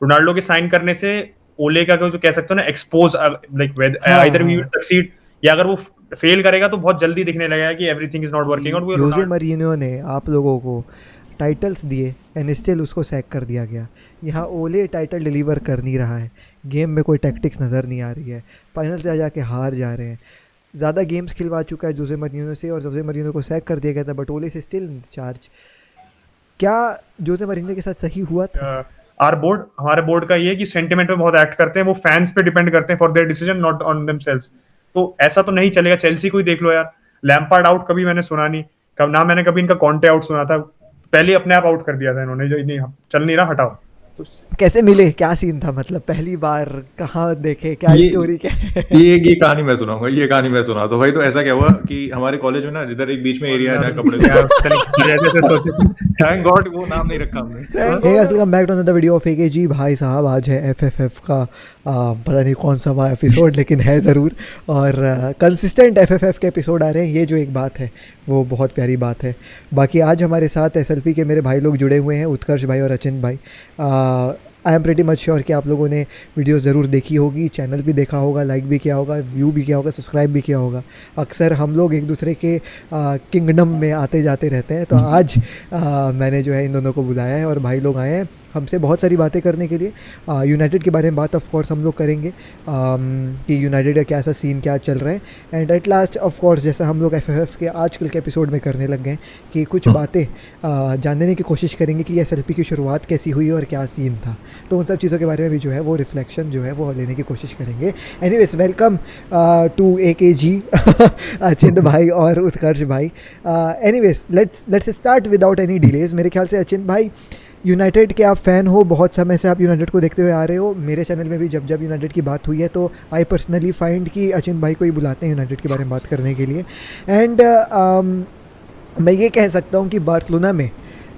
Ronaldo के sign करने से ओले का जो कह सकते हो ना एक्सपोज, लाइक हाँ आइदर वी विल हाँ। सक्सीड, या अगर वो फेल करेगा तो बहुत जल्दी दिखने लगेगा कि everything is not working out. वो योजे रोनाल्डो मरीनो ने आप लोगों को टाइटल्स दिए एंड स्टिल उसको सैक कर दिया गया। यहाँ ओले टाइटल डिलीवर कर नहीं रहा है, गेम में कोई टैक्टिक्स नज़र नहीं आ रही है, फाइनल से जाके हार जा रहे हैं। ज़्यादा गेम्स खिलवा चुका है जोसे मरीनो से और जोसे मरीनो को सैक कर दिया गया था, बट ओले से स्टिल चार्ज। क्या जोसे मरीनो के साथ सही हुआ था? आर बोर्ड, हमारे बोर्ड का ये है कि सेंटिमेंट पे बहुत एक्ट करते हैं, वो फैंस पे डिपेंड करते हैं for their decision, not on themselves. तो ऐसा तो नहीं चलेगा। चेल्सी को ही देख लो यार, लैम्पार्ड आउट कभी मैंने सुना नहीं, कब ना मैंने कभी इनका कॉन्टे आउट सुना था, पहले ही अपने आप आउट कर दिया था इन्होंने, जो नहीं चल नहीं रहा हटाओ। तो कैसे मिले, क्या सीन था, मतलब पहली बार कहाँ देखे, क्या ये स्टोरी क्या है? ये कहानी मैं सुनाऊंगा, ये कहानी मैं सुना तो भाई। तो ऐसा क्या हुआ कि हमारे कॉलेज में ना, जिधर एक बीच में एरिया है जहाँ कपड़े थैंक गॉड वो नाम नहीं रखा हमने। Welcome back to another video of AK ji. भाई साहब आज है एफएफएफ का पता नहीं कौन सा हुआ एपिसोड, लेकिन है ज़रूर। और कंसिस्टेंट एफएफएफ के एपिसोड आ रहे हैं, ये जो एक बात है वो बहुत प्यारी बात है। बाकी आज हमारे साथ एसएलपी के मेरे भाई लोग जुड़े हुए हैं, उत्कर्ष भाई और अचिंत भाई। I am pretty much sure कि आप लोगों ने वीडियोस ज़रूर देखी होगी, चैनल भी देखा होगा, लाइक भी किया होगा, व्यू भी किया होगा, सब्सक्राइब भी किया होगा। अक्सर हम लोग एक दूसरे के किंगडम में आते जाते रहते हैं, तो आज मैंने जो है इन दोनों को बुलाया है और भाई लोग आए हैं हमसे बहुत सारी बातें करने के लिए। यूनाइटेड के बारे में बात ऑफ कोर्स हम लोग करेंगे कि यूनाइटेड का कैसा सीन क्या चल रहा है, and at last of course जैसा हम लोग एफएफएफ के आजकल के एपिसोड में करने लग गए कि कुछ बातें जानने की कोशिश करेंगे कि एसएलपी की शुरुआत कैसी हुई और क्या सीन था। तो उन सब चीज़ों के बारे में भी जो है वो रिफ्लेक्शन जो है वो लेने की कोशिश करेंगे। एनीवेज वेलकम टू एके जी अचिंत भाई और उत्कर्ष भाई। Anyways let's start without any delays. मेरे ख्याल से अचिंत भाई यूनाइटेड के आप फ़ैन हो, बहुत समय से आप यूनाइटेड को देखते हुए आ रहे हो। मेरे चैनल में भी जब जब यूनाइटेड की बात हुई है तो आई पर्सनली फाइंड कि अचिंत भाई को ही बुलाते हैं यूनाइटेड के बारे में बात करने के लिए। एंड मैं ये कह सकता हूँ कि बार्सिलोना में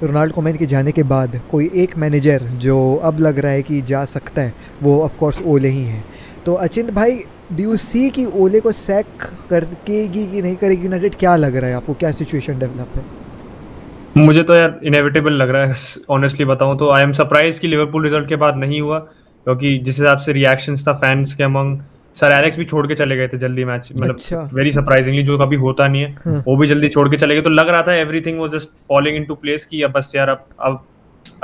रोनाल्डो कोमैन के जाने के बाद कोई एक मैनेजर जो अब लग रहा है कि जा सकता है वो ऑफ कोर्स ओले ही है। तो अचिंत भाई, डू यू सी कि ओले को सैक करेगी कि नहीं करेगी यूनाइटेड? क्या लग रहा है आपको, क्या सिचुएशन डेवलप है? मुझे तो यार इनएविटेबल लग रहा है, ऑनेस्टली बताऊं तो। आई एम सरप्राइज कि लिवरपूल रिजल्ट के बाद नहीं हुआ, क्योंकि जिस हिसाब से रिएक्शंस था फैंस के अमंग, सर एलेक्स भी छोड़ के चले गए थे जल्दी मैच, अच्छा। मतलब वेरी सरप्राइजिंगली, जो कभी होता नहीं है। हाँ। वो भी जल्दी छोड़ के चले गए, तो लग रहा था everything was just falling into place कि अब बस यार अब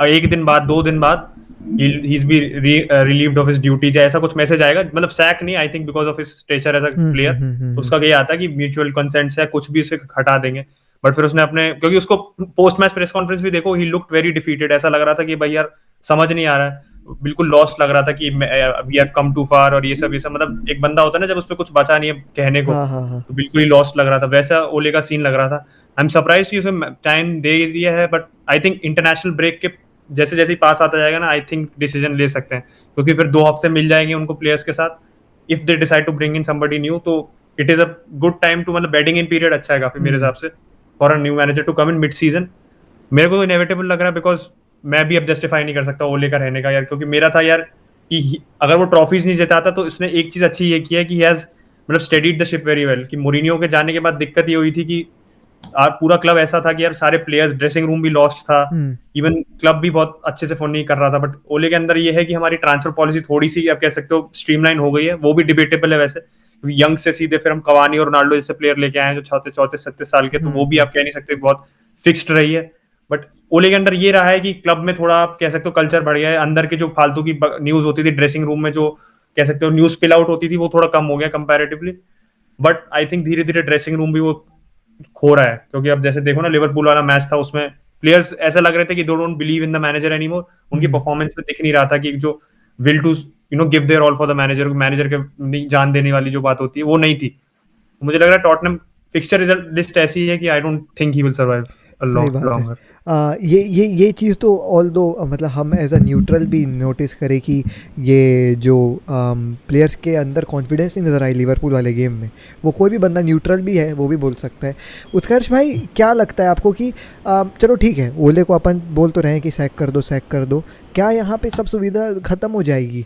एक दिन बाद, 2 दिन बाद ही is be relieved of his duties, ऐसा कुछ मैसेज आएगा। मतलब सैक नहीं, I think because of his stature as a player, तो उसका ये आता है कि म्यूचुअल कंसेंट से कुछ भी उसे हटा देंगे। बट फिर उसने अपने, क्योंकि उसको पोस्ट मैच प्रेस कॉन्फ्रेंस भी देखो, ही लुक्ड वेरी डिफीटेड, ऐसा लग रहा था कि भाई यार समझ नहीं आ रहा है, बिल्कुल लॉस्ट लग रहा था कि वी हैव कम टू फार, और ये सब मतलब एक बंदा होता है ना जब उस पर कुछ बचा नहीं है कहने को, हाँ हाँ हाँ। तो बिल्कुल ही लॉस्ट लग रहा था। वैसा ओले का सीन लग रहा था। आई एम सरप्राइज कि उसे टाइम दे दिया है, but I think international break के जैसे जैसे पास आता जाएगा ना, आई थिंक डिसीजन ले सकते हैं, क्योंकि फिर 2 हफ्ते मिल जाएंगे उनको प्लेयर्स के साथ, if they decide to bring in somebody new. तो it is a good time to, मतलब बेडिंग इन पीरियड अच्छा है काफी मेरे हिसाब से, for a new manager to come in mid season. मेरे को इनएविटेबल लग रहा है, बिकॉज मैं भी अब जस्टिफाई नहीं कर सकता ओले का रहने का यार, क्योंकि मेरा था यार कि अगर वो ट्रॉफीज नहीं जिताता तो इसने एक चीज अच्छी ये की है कि हैज मतलब स्टेडीड द शिप वेरी वेल। कि मोरिनियो के जाने के बाद दिक्कत ये हुई थी कि पूरा क्लब ऐसा था कि यार सारे प्लेयर्स, ड्रेसिंग रूम भी लॉस्ट था, इवन क्लब भी बहुत अच्छे से फोन नहीं कर रहा था। बट ओले के अंदर ये है कि हमारी ट्रांसफर पॉलिसी थोड़ी सी आप कह सकते हो स्ट्रीमलाइन हो गई है, वो भी डिबेटेबल है वैसे। यंग से सीधे फिर हम कवानी और रोनाल्डो जैसे प्लेयर लेके आए हैं जो 34-37 साल के, तो वो भी आप कह नहीं सकते बहुत फिक्स्ड रही है। बट ओले के अंदर ये रहा है कि क्लब में थोड़ा आप कह सकते हो कल्चर बढ़ गया है, अंदर की जो फालतू की न्यूज होती थी ड्रेसिंग रूम में, जो कह सकते हो न्यूज स्पिल आउट होती थी, वो थोड़ा कम हो गया कंपैरेटिवली। बट आई थिंक धीरे धीरे ड्रेसिंग रूम भी वो खो रहा है, क्योंकि अब जैसे देखो ना लिवरपूल वाला मैच था, उसमें प्लेयर्स ऐसा लग रहे थे कि they don't believe in the manager anymore. उनकी परफॉर्मेंस में दिख नहीं रहा था कि जो will to give their all for the manager, manager के जान देने वाली जो बात होती है वो नहीं थी। मुझे लग रहा है टॉटनहम फिक्सचर रिजल्ट लिस्ट ऐसी है कि I don't think he will survive a सही बात है। लॉन्गर। ये चीज़ तो ऑल दो मतलब हम एज अ न्यूट्रल भी नोटिस करें कि ये जो प्लेयर्स के अंदर कॉन्फिडेंस नहीं नज़र आई लिवरपूल वाले गेम में, वो कोई भी बंदा न्यूट्रल भी है वो भी बोल सकता है। उत्कर्ष भाई, क्या लगता है आपको कि चलो ठीक है, ओले को अपन बोल तो रहे हैं कि सैक कर दो, क्या यहाँ पे सब सुविधा ख़त्म हो जाएगी?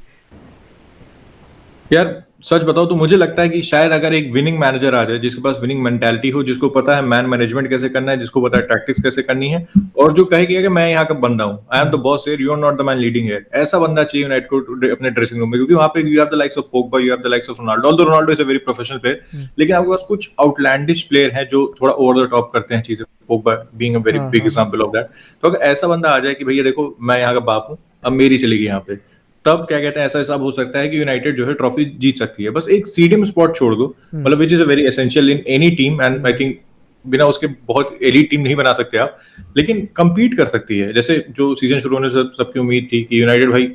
यार सच बताओ तो मुझे लगता है कि शायद अगर एक विनिंग मैनेजर आ जाए जिसके पास विनिंग मेंटालिटी हो, जिसको पता है मैन मैनेजमेंट कैसे करना है, जिसको पता है टैक्टिक्स कैसे करनी है, और जो कहे कि मैं यहाँ का बंदा हूँ, I am the boss here, you are not the man leading here, ऐसा बंदा चाहिए यूनाइटेड को अपने ड्रेसिंग रूम में, क्योंकि वहां पे you have the likes of Pogba, you have the likes of Ronaldo, although Ronaldo is a very professional player, लेकिन आपके पास कुछ आउटलैंडिश प्लेयर हैं जो थोड़ा ओवर द टॉप करते हैं चीजें, पोग्बा बीइंग अ वेरी हाँ बिग हाँ एग्जांपल ऑफ दैट। तो अगर ऐसा बंदा आ जाए कि भैया देखो मैं यहाँ का बाप हूँ, अब मेरी चलेगी यहाँ पे, तब क्या कहते हैं ऐसा हिसाब हो सकता है कि यूनाइटेड जो है ट्रॉफी जीत सकती है। बस एक सीडीएम स्पॉट छोड़ दो, मतलब which is a very essential in any team, and I think बिना उसके बहुत एलीट टीम नहीं बना सकते आप, लेकिन compete कर सकती है। जैसे जो सीजन शुरू होने से सबकी उम्मीद थी कि यूनाइटेड भाई,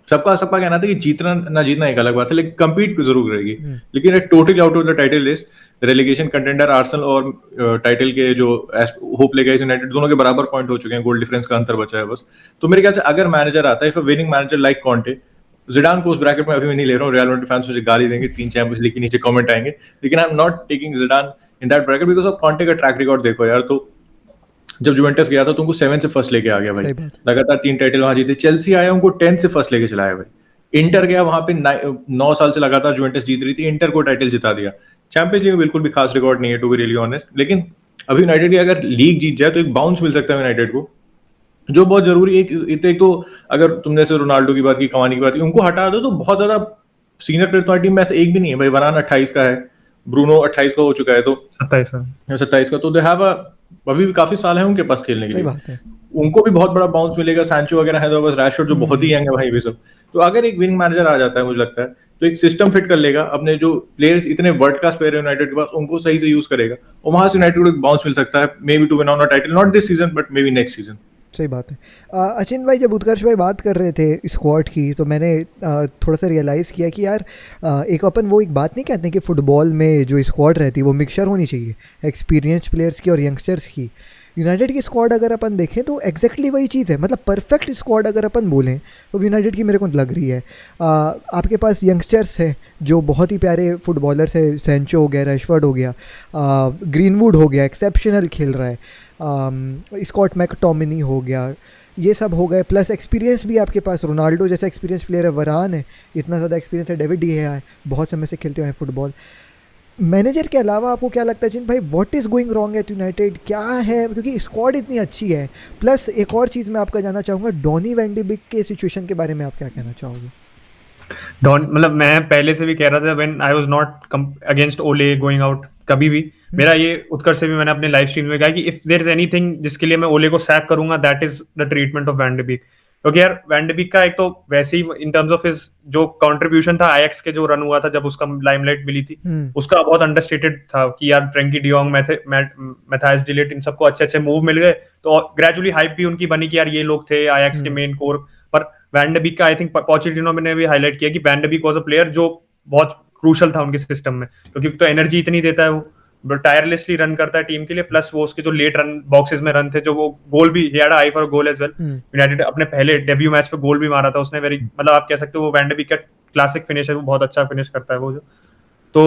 सबका सबका कहना था कि जीतना ना जीतना एक अलग बात है, लेकिन compete जरूर करेगी, लेकिन totally out of the title list, relegation contender Arsenal और टाइटल के जो होप लेके यूनाइटेड दोनों के बराबर पॉइंट हो चुके हैं, गोल डिफरेंस का अंतर बचा है बस। तो मेरे ख्याल से अगर मैनेजर आता है, if a winning manager like Conte, Zidane को उस ब्रैकेट में अभी मैं नहीं ले रहा हूँ, रियल मैड्रिड फैंस मुझे गाली देंगे, 3 चैंपियंस लीग के नीचे कमेंट आएंगे, लेकिन I am not taking Zidane in that bracket because of Conte का ट्रैक रिकॉर्ड देखो यार। तो जब जुवेंटस गया था तो उनको 7 से फर्स्ट लेके आ गया भाई, सही बात लगातार 3 टाइटल वहां जीते। चेल्सी आया उनको 10 से फर्स्ट लेके चलाया भाई। इंटर गया वहां पे 9 साल से लगातार जुवेंटस जीत रही थी, इंटर को टाइटल जिता दिया। चैंपियंस लीग में बिल्कुल भी खास रिकॉर्ड नहीं है टू बी रियली ऑनेस्ट, लेकिन अभी यूनाइटेड की अगर लीग जीत जाए तो एक बाउंस मिल सकता है यूनाइटेड को, जो बहुत जरूरी है। एक तो अगर तुमने से रोनाल्डो की बात की, कवानी की बात की, उनको हटा दो तो बहुत ज्यादा सीनियर प्लेयर तुम्हारी टीम में ऐसे एक भी नहीं है भाई। वरान 28 का है, ब्रूनो 28 का हो चुका है, तो 27 का, तो दे हैव अभी भी काफी साल है उनके पास खेलने के सही लिए, बात है। उनको भी बहुत बड़ा बाउंस मिलेगा। सैंचो वगैरह है तो बस, रैशफोर्ड जो बहुत ही यंग है भाई ये सब। तो अगर एक विंग मैनेजर आ जाता है मुझे लगता है तो एक सिस्टम फिट कर लेगा, अपने जो प्लेयर्स इतने वर्ल्ड क्लास प्लेयर यूनाइटेड के पास उनको सही से यूज करेगा, और वहां से यूनाइटेड को एक बाउंस मिल सकता है, maybe to win on a title, not this season but maybe next season. सही बात है। अचिन भाई, जब उत्कर्ष भाई बात कर रहे थे स्क्वाड की, तो मैंने थोड़ा सा रियलाइज़ किया कि यार एक अपन वो एक बात नहीं कहते हैं कि फ़ुटबॉल में जो स्क्वाड रहती है वो मिक्सचर होनी चाहिए, एक्सपीरियंस प्लेयर्स की और यंगस्टर्स की। यूनाइटेड की स्क्वाड अगर अपन देखें तो एग्जैक्टली वही चीज़ है, मतलब परफेक्ट स्क्वाड अगर अपन बोलें तो यूनाइटेड की मेरे को लग रही है। आपके पास यंगस्टर्स हैं जो बहुत ही प्यारे फुटबॉलर्स है, सेंचो हो गया, रैशफोर्ड हो गया, ग्रीनवुड हो गया, एक्सेप्शनल खेल रहा है, स्कॉट मैकटोमिनी हो गया, ये सब हो गए, प्लस एक्सपीरियंस भी आपके पास रोनाल्डो जैसा एक्सपीरियंस प्लेयर है, वरान है, इतना ज़्यादा एक्सपीरियंस है, डेविड डी है, बहुत समय से खेलते हुए हैं फुटबॉल। मैनेजर के अलावा आपको क्या लगता है जिन भाई, what is going wrong at United, क्या है, क्योंकि स्क्वाड इतनी अच्छी है। प्लस एक और चीज़ मैं आपका जानना चाहूँगा, डॉनी वैन डी बिक के सिचुएशन के बारे में आप क्या कहना चाहोगे? डॉन, मतलब मैं पहले से भी कह रहा था, when I was not against ओले गोइंग आउट, कभी भी मेरा ये उत्कर्ष से भी मैंने अपने लाइव स्ट्रीम में कहा कि इफ देयर इज एनीथिंग जिसके लिए मैं ओले को सैक करूंगा, that is the treatment of Van de Beek. क्योंकि यार वैन डे बीक का एक तो वैसे ही इन टर्म्स ऑफ हिज जो कंट्रीब्यूशन था आयक्स के जो रन हुआ था जब उसका लाइमलाइट मिली थी, उसका बहुत अंडरस्टेटेड था कि यार फ्रैंकी डियोंग, मैथायस डिलीट, इन सबको अच्छे अच्छे मूव मिल गए, तो ग्रेजुअली हाइप भी उनकी बनी कि यार ये लोग थे आयक्स के मेन कोर। पर वैन डे बीक का आई थिंक पोचेटिनो ने भी हाईलाइट किया कि Van de Beek was a player जो बहुत क्रूशल था उनके सिस्टम में, क्योंकि तो एनर्जी इतनी देता है वो टायरलेसली रन करता है टीम के लिए, प्लस वो उसके जो लेट रन बॉक्सेस में रन थे, जो वो गोल भी, he had eye for goal as well. United अपने पहले डेब्यू मैच पे गोल भी मारा था उसने, वेरी, मतलब आप कह सकते हो वो वैन डे बीक का क्लासिक फिनिश है, वो बहुत अच्छा फिनिश करता है वो जो। तो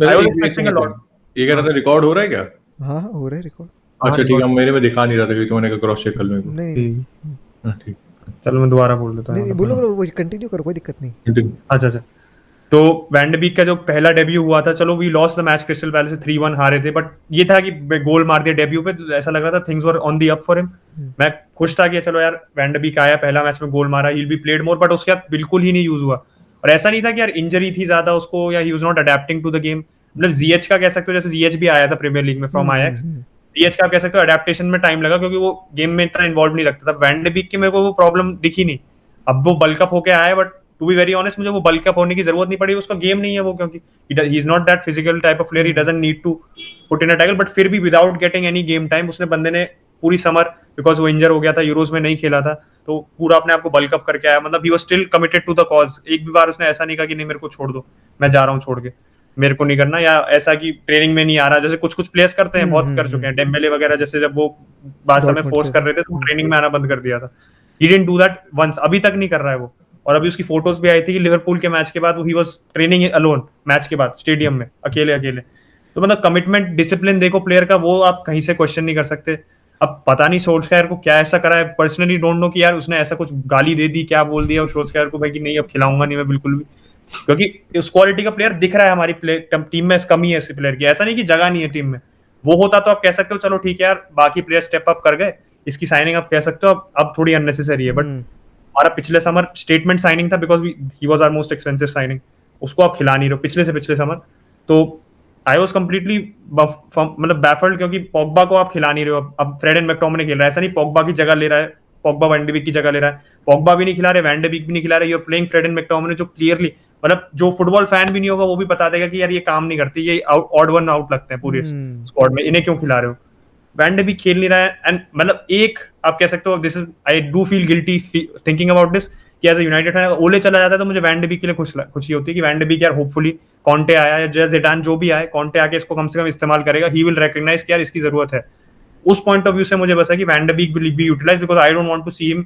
I was expecting a lot. ये कह रहा था रिकॉर्ड हो रहा है क्या? हाँ हो रहा है रिकॉर्ड। अच्छा ठीक है, मेरे में दिखा नहीं रहा था क्योंकि मैंने क्रॉस चेक कर लूं। नहीं ठीक, चलो मैं दोबारा बोल देता हूँ। नहीं, बोलो वो कंटिन्यू करो, कोई दिक्कत नहीं। अच्छा, तो वैन डे बीक का जो पहला डेब्यू हुआ था, चलो we lost the match Crystal Palace से 3-1 हारे थे, बट ये था कि गोल मार दिया डेब्यू पे, तो ऐसा लग रहा था things were on the up for him. मैं खुश था कि चलो यार वैन डे बीक आया, पहला मैच में गोल मारा, he will be played more, but उसके बाद बिल्कुल ही नहीं यूज हुआ। और ऐसा नहीं था कि यार इंजरी थी ज्यादा उसको या he was not adapting to the game, मतलब जीएच का कह सकते हो, जैसे जीएच भी आया था प्रीमियर लीग में फ्रॉम आयक्स, जीएच का कह सकते हो अडैप्टेशन में टाइम लगा क्योंकि वो गेम में इतना इन्वॉल्व नहीं लगता था। वैन डे बीक की मेरे को वो प्रॉब्लम दिखी नहीं, अब वो बल्कअप होके आया, but to be very honest मुझे वो बल्कअप होने की जरूरत नहीं पड़ी, उसका गेम नहीं है वो, क्योंकि he is not that physical type of player, he doesn't need to put in a tackle, but फिर भी without getting any game time उसने बंदे ने पूरी समर, बिकॉज वो इंजर हो गया था, यूरोज में नहीं खेला था, तो पूरा अपने आप को बल्कअप करके आया, मतलब he was still committed to the cause. एक भी बार उसने ऐसा नहीं कहा कि नहीं मेरे को छोड़ दो, मैं जा रहा हूँ छोड़ के, मेरे को नहीं करना, या ऐसा कि ट्रेनिंग में नहीं आ रहा, जैसे कुछ कुछ प्लेयर्स करते हैं, बहुत कर चुके हैं, डेम्बेले वगैरह, जैसे जब वो बारसा में फोर्स कर रहे थे तो ट्रेनिंग में आना बंद कर दिया था, he didn't do that once, अभी तक नहीं कर रहा है वो। और अभी उसकी फोटोज भी आई थी कि लिवरपूल के मैच के बाद he was training alone, match के बाद स्टेडियम में अकेले। तो मतलब कमिटमेंट, डिसिप्लिन देखो प्लेयर का, वो आप कहीं से क्वेश्चन नहीं कर सकते। अब पता नहीं सोल्सकायर को क्या ऐसा करा है, पर्सनली डोंट नो कि यार उसने ऐसा कुछ गाली दे दी, क्या बोल दिया सोल्सकायर को भाई कि नहीं अब खिलाऊंगा नहीं मैं बिल्कुल भी, क्योंकि उस क्वालिटी का प्लेयर दिख रहा है हमारी टीम में, कमी है इस प्लेयर की। ऐसा नहीं कि जगह नहीं है टीम में, वो होता तो आप कह सकते हो चलो ठीक है यार बाकी प्लेयर स्टेप अप कर गए, इसकी साइनिंग आप कह सकते हो अब थोड़ी अननेसेसरी है। बट हमारा पिछले समर स्टेटमेंट साइनिंग था because he was our most expensive signing, उसको आप खिला नहीं रहे हो पिछले से पिछले समर। तो आई वाज कंप्लीटली मतलब बैफल्ड, क्योंकि पॉग्बा को आप खिला नहीं रहे हो। अब फ्रेड एंड मैकटोमिने खेल रहा है, ऐसा नहीं पॉग्बा की जगह ले रहा है, पॉग्बा वैन डी बीक की जगह ले रहा है, पॉग्बा भी नहीं खिला रहे, वैन डी बीक भी नहीं खिला रहे, you are playing Fred and McTominay, जो क्लियरली मतलब जो फुटबॉल फैन भी नहीं होगा वो भी बता देगा कि यार ये काम नहीं करती, ये ऑड वन आउट लगते हैं पूरे स्क्वाड में, इन्हें क्यों खिला रहे हो। वैन डी बीक खेल नहीं रहा है एंड मतलब एक आप कह सकते हो this is, I do feel guilty thinking about this कि एज अ यूनाइटेड फैन ओले चला जाता है तो मुझे वैन डी बीक के लिए खुशी होती है कि वैन डी बीक यार होपफुली कॉन्टे आया या जय ज़िडान जो भी आए, कॉन्टे आके इसको कम से कम इस्तेमाल करेगा, ही विल रिकॉग्नाइज कि यार इसकी जरूरत है। उस पॉइंट ऑफ व्यू से मुझे बस है कि Van de Beek will be utilised because I don't want to see him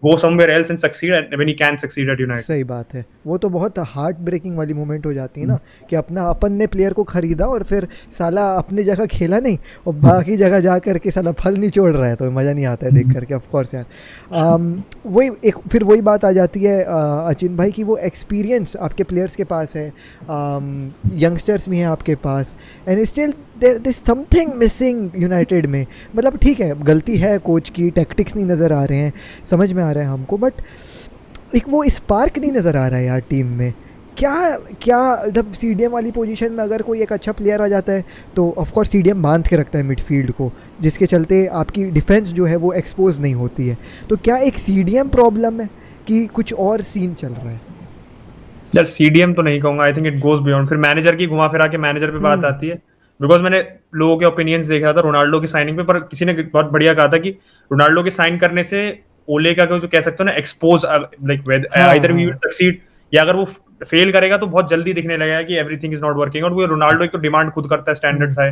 go somewhere else and succeed when he can succeed at United. सही बात है, वो तो बहुत हार्ट ब्रेकिंग वाली मोमेंट हो जाती है ना कि अपन ने प्लेयर को खरीदा और फिर साला अपनी जगह खेला नहीं और बाकी जगह जा करके साला फल नहीं छोड़ रहा है, तो मज़ा नहीं आता है देख करके। ऑफ कोर्स यार वही एक फिर वही बात आ जाती है अचिन भाई कि वो एक्सपीरियंस आपके प्लेयर्स के पास है, यंगस्टर्स भी हैं आपके पास, and still there is something missing United में। मतलब ठीक है गलती है कोच की, टैक्टिक्स नहीं नज़र आ रहे हैं, समझ में आ रहा है हमको, बट एक वो स्पार्क नहीं नज़र आ रहा है यार टीम में। क्या जब सीडीएम वाली पोजीशन में अगर कोई एक अच्छा प्लेयर आ जाता है तो ऑफ कोर्स सीडीएम बांध के रखता है मिडफील्ड को, जिसके चलते आपकी डिफेंस जो है वो एक्सपोज नहीं होती है। तो क्या एक सीडीएम प्रॉब्लम है कि कुछ और सीन चल रहा है? यार सीडीएम तो नहीं कहूंगा, आई थिंक इट गोज बियॉन्ड। फिर मैनेजर की घुमा फिरा के मैनेजर पे बात आती है, बिकॉज मैंने लोगों के ओपिनियंस देख रहा था रोनाल्डो की साइनिंग पे, पर किसी ने बहुत बढ़िया कहा था कि रोनाल्डो के साइन करने से ओले का जो कह सकते हो ना expose, like either we will succeed, या अगर वो फेल करेगा तो बहुत जल्दी दिखने लगेगा कि एवरीथिंग इज नॉट वर्किंग। और वो रोनाल्डो एक तो डिमांड खुद करता है स्टैंडर्ड्स है,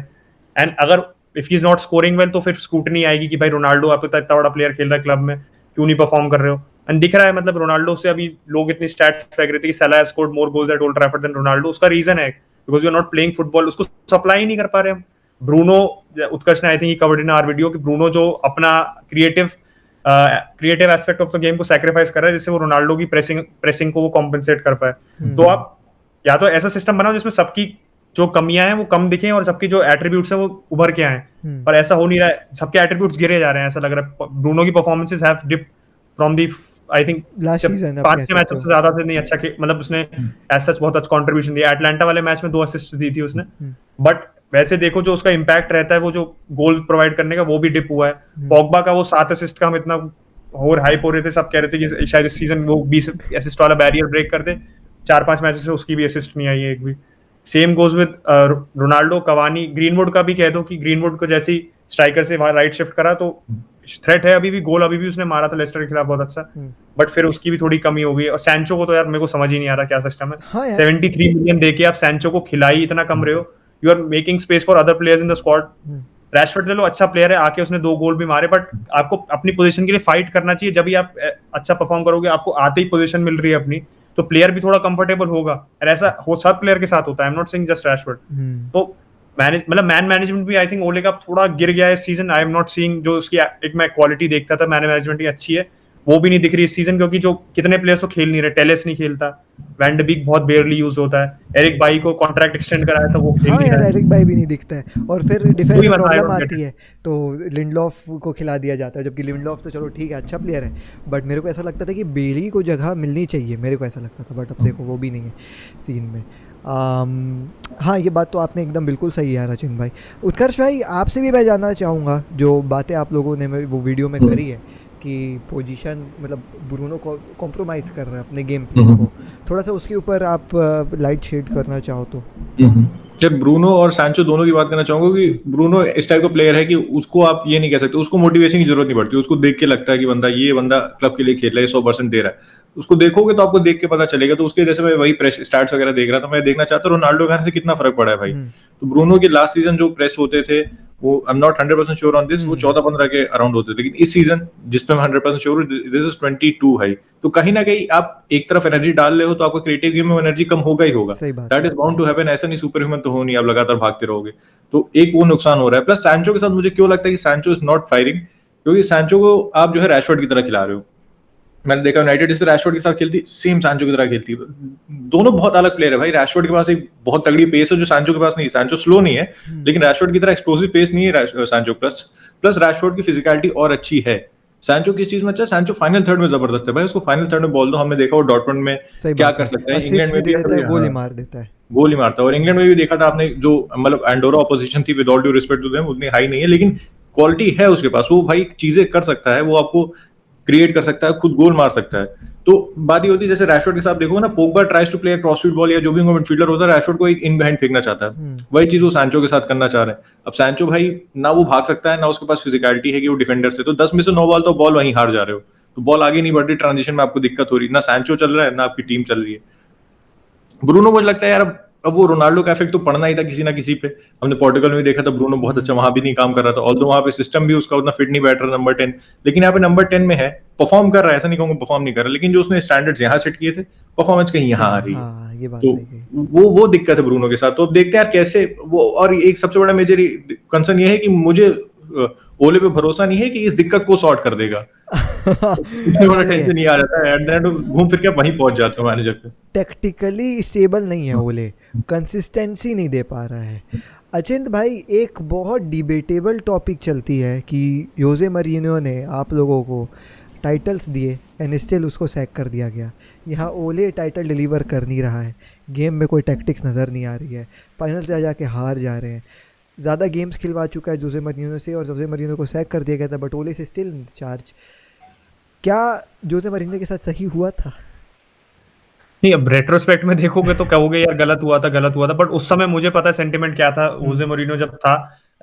एंड अगर if he is not scoring well तो फिर स्कूटनी आएगी कि भाई रोनाल्डो आप तो इतना बड़ा प्लेयर खेल रहा है क्लब में, क्यों नहीं परफॉर्म कर रहे हो। एंड दिख रहा है मतलब रोनाल्डो से अभी लोग इतनी स्टैट्स फेंक रहे थे कि Salah scored more goals at Old Trafford than Ronaldo, उसका रीजन है because you are not playing football, उसको सप्लाई नहीं कर पा रहे हम। ब्रूनो, उत्कर्ष ने I think covered in our video कि ब्रूनो जो अपना creative aspect of the game को सैक्रिफाइस कर रहा है जिससे वो रोनाल्डो की प्रेसिंग को वो कॉम्पेंसेट कर पाए। तो आप या तो ऐसा सिस्टम बनाओ जिसमें सबकी जो कमियां हैं वो कम दिखें और सबकी जो एट्रीब्यूट्स हैं वो उभर के आए, पर ऐसा हो नहीं रहा है, सबके एट्रीब्यूट्स गिरे जा रहे हैं। ऐसा लग रहा है ब्रूनो की performances have dipped from the I think 5-6 मैचों से ज्यादा से नहीं अच्छा, मतलब उसने एज सच बहुत अच्छा कंट्रीब्यूशन दिया। एटलांटा वाले मैच में 2 असिस्ट दी थी उसने, बट वैसे देखो जो उसका इम्पैक्ट रहता है वो जो गोल प्रोवाइड करने का वो भी डिप हुआ है। पॉग्बा का वो 7 असिस्ट का हम इतना और हाइप हो रहे थे, सब कह रहे थे कि शायद इस सीजन वो 20 असिस्ट वाला बैरियर ब्रेक कर दे, 4-5 मैचेस से उसकी भी असिस्ट नहीं आई है एक भी। Same goes with Ronaldo, Cavani, greenwood का भी कह दो कि ग्रीनवुड को जैसी स्ट्राइकर से वहां राइट शिफ्ट करा तो थ्रेट है अभी भी, गोल अभी भी उसने मारा था लेस्टर के खिलाफ बहुत अच्छा, बट फिर उसकी भी थोड़ी कमी हो गई। और सैंचो को तो यार मेरे को समझ ही नहीं आ रहा क्या सिस्टम है। 73 मिलियन देके आप सैंचो को खिलाई इतना कम रहे हो, you are making space for other players in the squad. Rashford चलो अच्छा प्लेयर है, आके उसने 2 गोल भी मारे, बट आपको अपनी पोजीशन के लिए फाइट करना चाहिए। जब भी आप अच्छा परफॉर्म करोगे, आपको आते ही पोजीशन मिल रही है अपनी, तो प्लेयर भी थोड़ा कंफर्टेबल होगा। और ऐसा हो सब प्लेयर के साथ होता है, आई am not saying just Rashford. तो मतलब मैन मैनेजमेंट भी आई थिंक ओले का थोड़ा गिर गया है इस season. I am not seeing जो उसकी एक मैं क्वालिटी देखता था मैन मैनेजमेंट की अच्छी है, वो भी नहीं दिख रही इस सीजन, क्योंकि जो कितने प्लेयर्स तो खेल नहीं रहे। टेलेस नहीं खेलता, वैन डी बीक बहुत बेयरली यूज होता है, एरिक बाई को कॉन्ट्रैक्ट एक्सटेंड कराया था वो खेल नहीं रहा है, एरिक बाई भी नहीं दिखता है। और फिर डिफेंस में प्रॉब्लम आती है तो लिंडलॉफ को खिला दिया जाता है, जबकि लिंडलॉफ तो चलो ठीक है अच्छा प्लेयर है, बट मेरे को ऐसा लगता था कि बेली को जगह मिलनी चाहिए, मेरे को ऐसा लगता था, बट अब देखो वो भी नहीं है सीन में। हाँ ये बात तो आपने एकदम बिल्कुल सही है रचिन भाई। उत्कर्ष भाई आपसे भी मैं जानना चाहूँगा, जो बातें आप लोगों ने वो वीडियो में करी है कि पोजीशन मतलब ब्रूनो को कॉम्प्रोमाइज़ कर रहे हैं अपने गेम प्ले को, थोड़ा सा उसके ऊपर आप लाइट शेड करना चाहो तो। जब ब्रूनो और सैंचो दोनों की बात करना चाहूंगा कि ब्रूनो इस टाइप का प्लेयर है कि उसको आप ये नहीं कह सकते, उसको मोटिवेशन की जरूरत नहीं पड़ती, उसको देख के लगता है कि ये बंदा क्लब के लिए खेल रहा है, 100% दे रहा है। उसको देखोगे तो आपको देख के पता चलेगा। तो उसके जैसे मैं वही प्रेस स्टैट्स वगैरह देख रहा था, मैं देखना चाहता हूं रोनाल्डो के से कितना फर्क पड़ा है भाई। तो ब्रूनो के लास्ट सीजन जो प्रेस होते थे वो आई am not 100% sure on this, वो 14-15 के अराउंड होते थे, लेकिन इस सीजन जिसपे मैं 100% श्योर हूं दिस इज 22 है। तो कहीं ना कहीं आप एक तरफ एनर्जी डाल रहे हो तो आपका क्रिएटिव गेम में एनर्जी कम होगा ही होगा, that is bound to happen. ऐसा नहीं सुपर ह्यूमन तो हो नहीं, आप लगातार भागते रहोगे, तो एक वो नुकसान हो रहा है। प्लस सैंचो के साथ मुझे क्यों लगता है कि सैंचो इज नॉट फायरिंग, क्योंकि सैंचो को आप जो है रैशफोर्ड की तरह खिला रहे हो। मैंने देखा यूनाइटेड जैसे रैशफोर्ड के साथ खेलती, सेम सांचो की तरह खेलती है। दोनों बहुत अलग प्लेयर है भाई। रैशफोर्ड के पास एक बहुत तगड़ी पेस है जो सांचो के पास नहीं है। सांचो स्लो नहीं है, लेकिन रैशफोर्ड की तरह एक्सप्लोसिव पेस नहीं है सांचो। प्लस प्लस रैशफोर्ड की फिजिकलिटी और अच्छी है। सांचो किस चीज में अच्छा है, सांचो फाइनल थर्ड में जबरदस्त है भाई। उसको फाइनल थर्ड में बॉल दो, हमने देखा वो डॉर्टमुंड में सही क्या बात कर है, सकता है। असिस्ट इंग्लैंड भी में दे देता है, गोल ही हाँ, मार देता है। गोल ही मारता है। और इंग्लैंड में भी देखा था आपने, जो मतलब एंडोरा ऑपोजिशन थी, with all due respect to them, उतनी हाई नहीं है, लेकिन क्वालिटी है उसके पास। वो भाई चीजें कर सकता है, वो आपको क्रिएट कर सकता है, खुद गोल मार सकता है। तो बात ये होती है, जैसे रैशफोर्ड के साथ देखो ना, Pogba tries to play crossfield ball या जो भी मिडफील्डर होता है, रैशफोर्ड को एक इन बिहाइंड फेंकना चाहता है। वही चीज वो सांचो के साथ करना चाह रहे हैं। अब सांचो भाई ना वो भाग सकता है, ना उसके पास फिजिकलिटी है कि वो डिफेंडर से, तो 10 में से 9 बॉल तो बॉल वहीं हार जा रहे हो। तो बॉल आगे नहीं बढ़ रही, ट्रांजिशन में आपको दिक्कत हो रही, ना सांचो चल रहा है ना आपकी टीम चल रही है। ब्रूनो मुझे लगता है यार, अब वो रोनाल्डो का इफेक्ट तो पड़ना ही था किसी ना किसी पे। हमने पोर्टुगल में भी देखा था, ब्रूनो बहुत अच्छा वहां भी नहीं काम कर रहा था, ऑल्दो वहां पे सिस्टम भी उसका उतना फिट नहीं बैठ रहा नंबर 10। लेकिन यहाँ पे नंबर 10 में है, परफॉर्म कर रहा है, ऐसा नहीं कहूंगा परफॉर्म नहीं कर रहा, लेकिन जो उसने स्टैंडर्ड्स यहाँ सेट किए थे, परफॉर्मेंस कहीं यहाँ आ रही है। हाँ, ये बात तो सही कही। वो दिक्कत है ब्रूनो के साथ। तो अब देखते हैं यार कैसे वो। और एक सबसे बड़ा मेजर कंसर्न ये है कि मुझे ओले पे भरोसा नहीं है कि इस दिक्कत को सॉर्ट कर देगा। इतने बड़ा सही है, टेंशन नहीं आ जाता है, एट द एंड घूम फिर के वहीं पहुंच जाते हो मैनेजर पे। टेक्टिकली स्टेबल नहीं है ओले, कंसिस्टेंसी नहीं दे पा रहा है। अचिंत भाई, एक बहुत डिबेटेबल टॉपिक चलती है कि योजे मरीनो ने आप लोगों को टाइटल्स दिए एंड स्टिल उसको सैक कर दिया गया। यहाँ ओले टाइटल डिलीवर कर नहीं रहा है, गेम में कोई टैक्टिक्स नज़र नहीं आ रही है, फाइनल से जाके हार जा रहे हैं। ज़्यादा गेम्स खिलवा चुका है जोसे मरीनो से और जोसे मरीनो को सैक कर दिया गया था, बट ओले से स्टिल चार्ज। क्या जोसे मरीनो के साथ सही हुआ था? नहीं, अब रेट्रोस्पेक्ट में देखोगे तो कहोगे यार गलत हुआ था, गलत हुआ था, बट उस समय मुझे पता है सेंटिमेंट क्या था। ओजे मोरिनो जब था,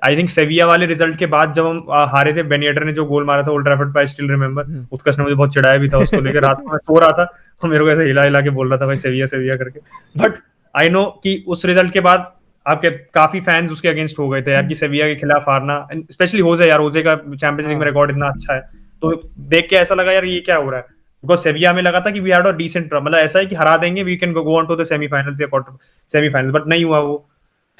आई थिंक सेविया वाले रिजल्ट के बाद जब हम हारे थे, बेनिएटर ने जो गोल मारा था ओल्ड ट्रैफर्ड पे, आई स्टिल रिमेंबर। उत्कर्ष ने मुझे बहुत चिढ़ाया भी था उसको लेकर। रात को मैं सो रहा था और मेरे को ऐसे हिला हिला के बोल रहा था भाई सेविया सेविया करके। बट आई नो कि उस रिजल्ट के बाद आपके काफी फैंस उसके अगेंस्ट हो गए थे यार कि सेविया के खिलाफ हारना, स्पेशली होजे यार, होजे का चैंपियंस लीग में रिकॉर्ड इतना अच्छा है, तो देख के ऐसा लगा यार ये क्या हो रहा है। बिकॉज सेविया में लगा था कि वी हैड अ डिसेंट, मतलब ऐसा है कि हरा देंगे, we can go on to the semifinals या क्वार्टर सेमीफाइनल्स, बट नहीं हुआ वो।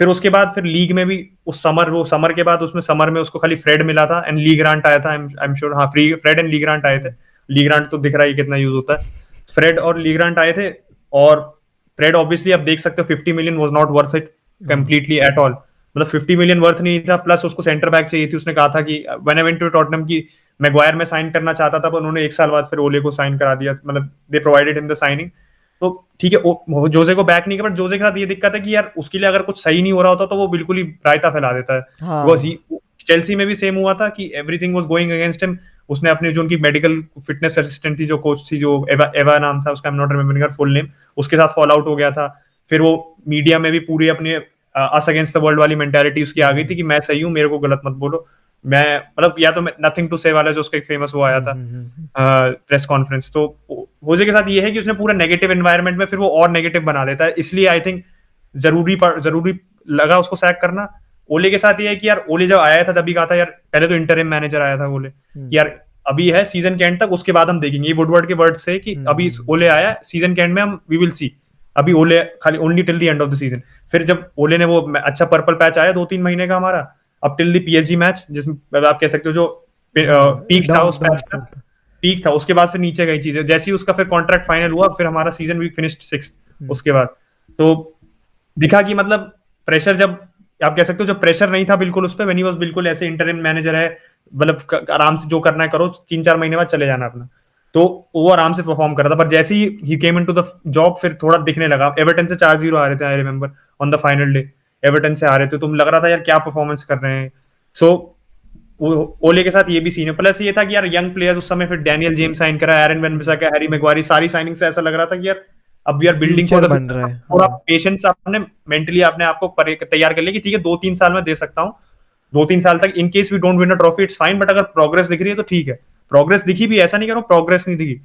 फिर उसके बाद फिर लीग में भी उस समर, वो समर के बाद उसमें समर में उसको खाली फ्रेड मिला था एंड ली ग्रांट आया था, आई एम श्योर। हाँ, free Fred and Lee Grant आए थे। ली ग्रांट तो दिख रहा है कितना यूज होता है। फ्रेड और ली ग्रांट आए थे, और फ्रेड ऑब्वियसली आप देख सकते हो 50 million was not worth it completely at all. मतलब 50 मिलियन वर्थ नहीं था, प्लस उसको सेंटर बैक चाहिए थी। उसने कहा था कि when I went to Tottenham की मैग्वायर में साइन करना चाहता था, पर उन्होंने एक साल बाद फिर ओले को साइन करा दिया, मतलब दे प्रोवाइडेड हिम द साइनिंग। तो ठीक है, जोजे को बैक नहीं किया, बट जोजे के साथ ये दिक्कत है कि यार उसके लिए अगर कुछ सही नहीं हो रहा होता तो वो बिल्कुल ही रायता फैला देता है। हाँ। चेल्सी में भी सेम हुआ था कि everything was going against him. उसने अपनी जो उनकी मेडिकल फिटनेस असिस्टेंट थी, जो कोच थी, जो एवा नाम था उसका, आई am not remembering her full name, उसके साथ फॉल आउट हो गया था। फिर वो मीडिया में भी पूरी अपनी अस अगेंस्ट द वर्ल्ड वाली मेंटालिटी उसकी आ गई थी कि मैं सही हूँ, मेरे को गलत मत बोलो। मैं मतलब या तो नथिंग टू से वाला जो उसका एक फेमस वो आया था प्रेस कॉन्फ्रेंस। तो होजे के साथ ये है कि उसने पूरा नेगेटिव एनवायरनमेंट में फिर वो और नेगेटिव बना देता है, इसलिए आई थिंक जरूरी लगा उसको सैक करना। ओले के साथ ये है कि यार ओले जब आया था तभी कहा था यार, पहले तो इंटरिम मैनेजर आया था ओले कि यार अभी है सीजन के एंड तक, उसके बाद हम देखेंगे। ये वुडवर्ड के वर्ड से कि अभी ओले आया, सीजन के एंड में हम वी विल सी, अभी ओले खाली only till the end of the season. फिर जब ओले ने वो अच्छा पर्पल पैच आया 2-3 महीने का हमारा, अब टिल द पीएसजी मैच, जिसमें आप कह सकते हो जो पीक था उस पैच का, पीक था। उसके बाद फिर नीचे गई चीजें, जैसे ही उसका फिर कॉन्ट्रैक्ट फाइनल हुआ, फिर हमारा सीजन वी फिनिश्ड 6th उसके बाद। तो दिखा कि मतलब प्रेशर, जब आप कह सकते हो जब प्रेशर नहीं था बिल्कुल उस पर, व्हेन ही वाज बिल्कुल ऐसे इंटरिम मैनेजर है, मतलब आराम से जो करना है करो, 3-4 महीने बाद चले जाना अपना, तो वो आराम से परफॉर्म कर रहा था। पर जैसे ही केम इनटू द जॉब, फिर थोड़ा दिखने लगा। एवर्टन से 4-0 आ रहे थे, I remember on the final day Everton से आ रहे थे, तो लग रहा था यार क्या परफॉर्मेंस कर रहे हैं। सो ओले के साथ ये भी सीन है। प्लस ये था कि यार यंग प्लेयर्स उस समय, फिर डैनियल जेम्स साइन करा, एरन वन-बिसाका, हैरी मैग्वायर, सारी साइनिंग से ऐसा लग रहा था कि यार अब we are building for the बन रहा है। थोड़ा पेशेंस आपने मेंटली आपने आपको तैयार कर लिया कि ठीक है 2-3 साल में दे सकता हूँ, 2-3 साल तक in case we don't win a trophy it's fine, but अगर प्रोग्रेस दिख रही है तो ठीक है। प्रोग्रेस दिखी भी, ऐसा नहीं करो प्रोग्रेस नहीं दिखी,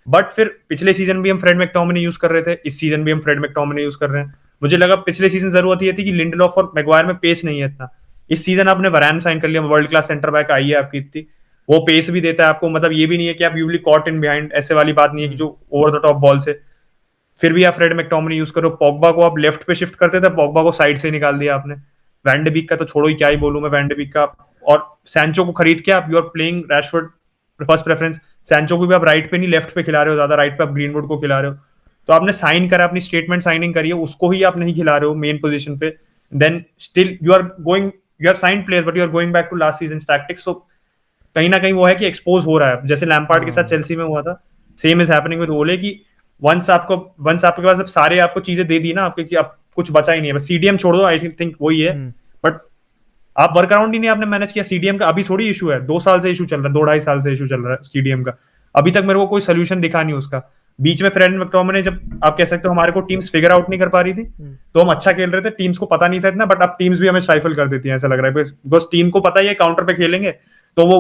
बट फिर पिछले सीजन भी हम फ्रेड मैकटोमिनी यूज कर रहे थे, इस सीजन भी हम फ्रेड मैकटोमिनी यूज कर रहे हैं। मुझे लगा पिछले सीजन जरूरत ये थी कि लिंडलॉफ और मैग्वायर में पेस नहीं है इतना। इस सीजन आपने वरान साइन कर लिया, world class centre back I है आपकी इतनी, वो पेस भी देता है आपको, मतलब ये भी नहीं है कि आप you will caught in behind, ऐसे वाली बात नहीं है कि जो ओवर द टॉप बॉल से। फिर भी आप फ्रेड मैकटोमिनी यूज करो। पॉगबा को आप लेफ्ट पे शिफ्ट करते थे, पॉगबा को साइड से निकाल दिया आपने। वैन डे बीक का तो छोड़ो ही, क्या ही बोलूं मैं वैन डे बीक का। और सैंचो को खरीद के आप you are playing Rashford first preference. Sancho को भी आप राइट पे नहीं लेफ्ट पे खिला रहे हो ज्यादा, राइट पे आप ग्रीनवुड को खिला रहे हो। तो आपने साइन करा, अपनी स्टेटमेंट साइनिंग करी है, उसको ही आप नहीं खिला रहे हो मेन पोजीशन पे, then still you are sign players but you are going back to last season tactics. तो कहीं ना कहीं वो है कि एक्सपोज हो रहा है, जैसे लैम्पार्ड के साथ चेल्सी में हुआ था, सेम इज हैपनिंग विद ओले कि वंस आपके पास अब सारे आपको चीजें दे दी ना आपके, कि अब कुछ बचा ही नहीं है, बस सीडीएम छोड़ दो, आई थिंक वही है। बट आप वर्क अराउंड ही नहीं आपने मैनेज किया सीडीएम का। अभी थोड़ी इशू है, 2 साल से इशू चल रहा है, 2-2.5 साल से इशू चल रहा है सीडीएम का, अभी तक मेरे को कोई सोल्यूशन दिखा नहीं उसका। बीच में फ्रेड मैकटोमिने जब आप कह सकते हो हमारे को टीम्स फिगर आउट नहीं कर पा रही थी, तो हम अच्छा खेल रहे थे, टीम्स को पता नहीं था इतना, बट अब टीम्स भी हमें स्ट्राइफल कर देती है ऐसा लग रहा है, बिकॉज टीम को पता ही है काउंटर पे खेलेंगे, तो वो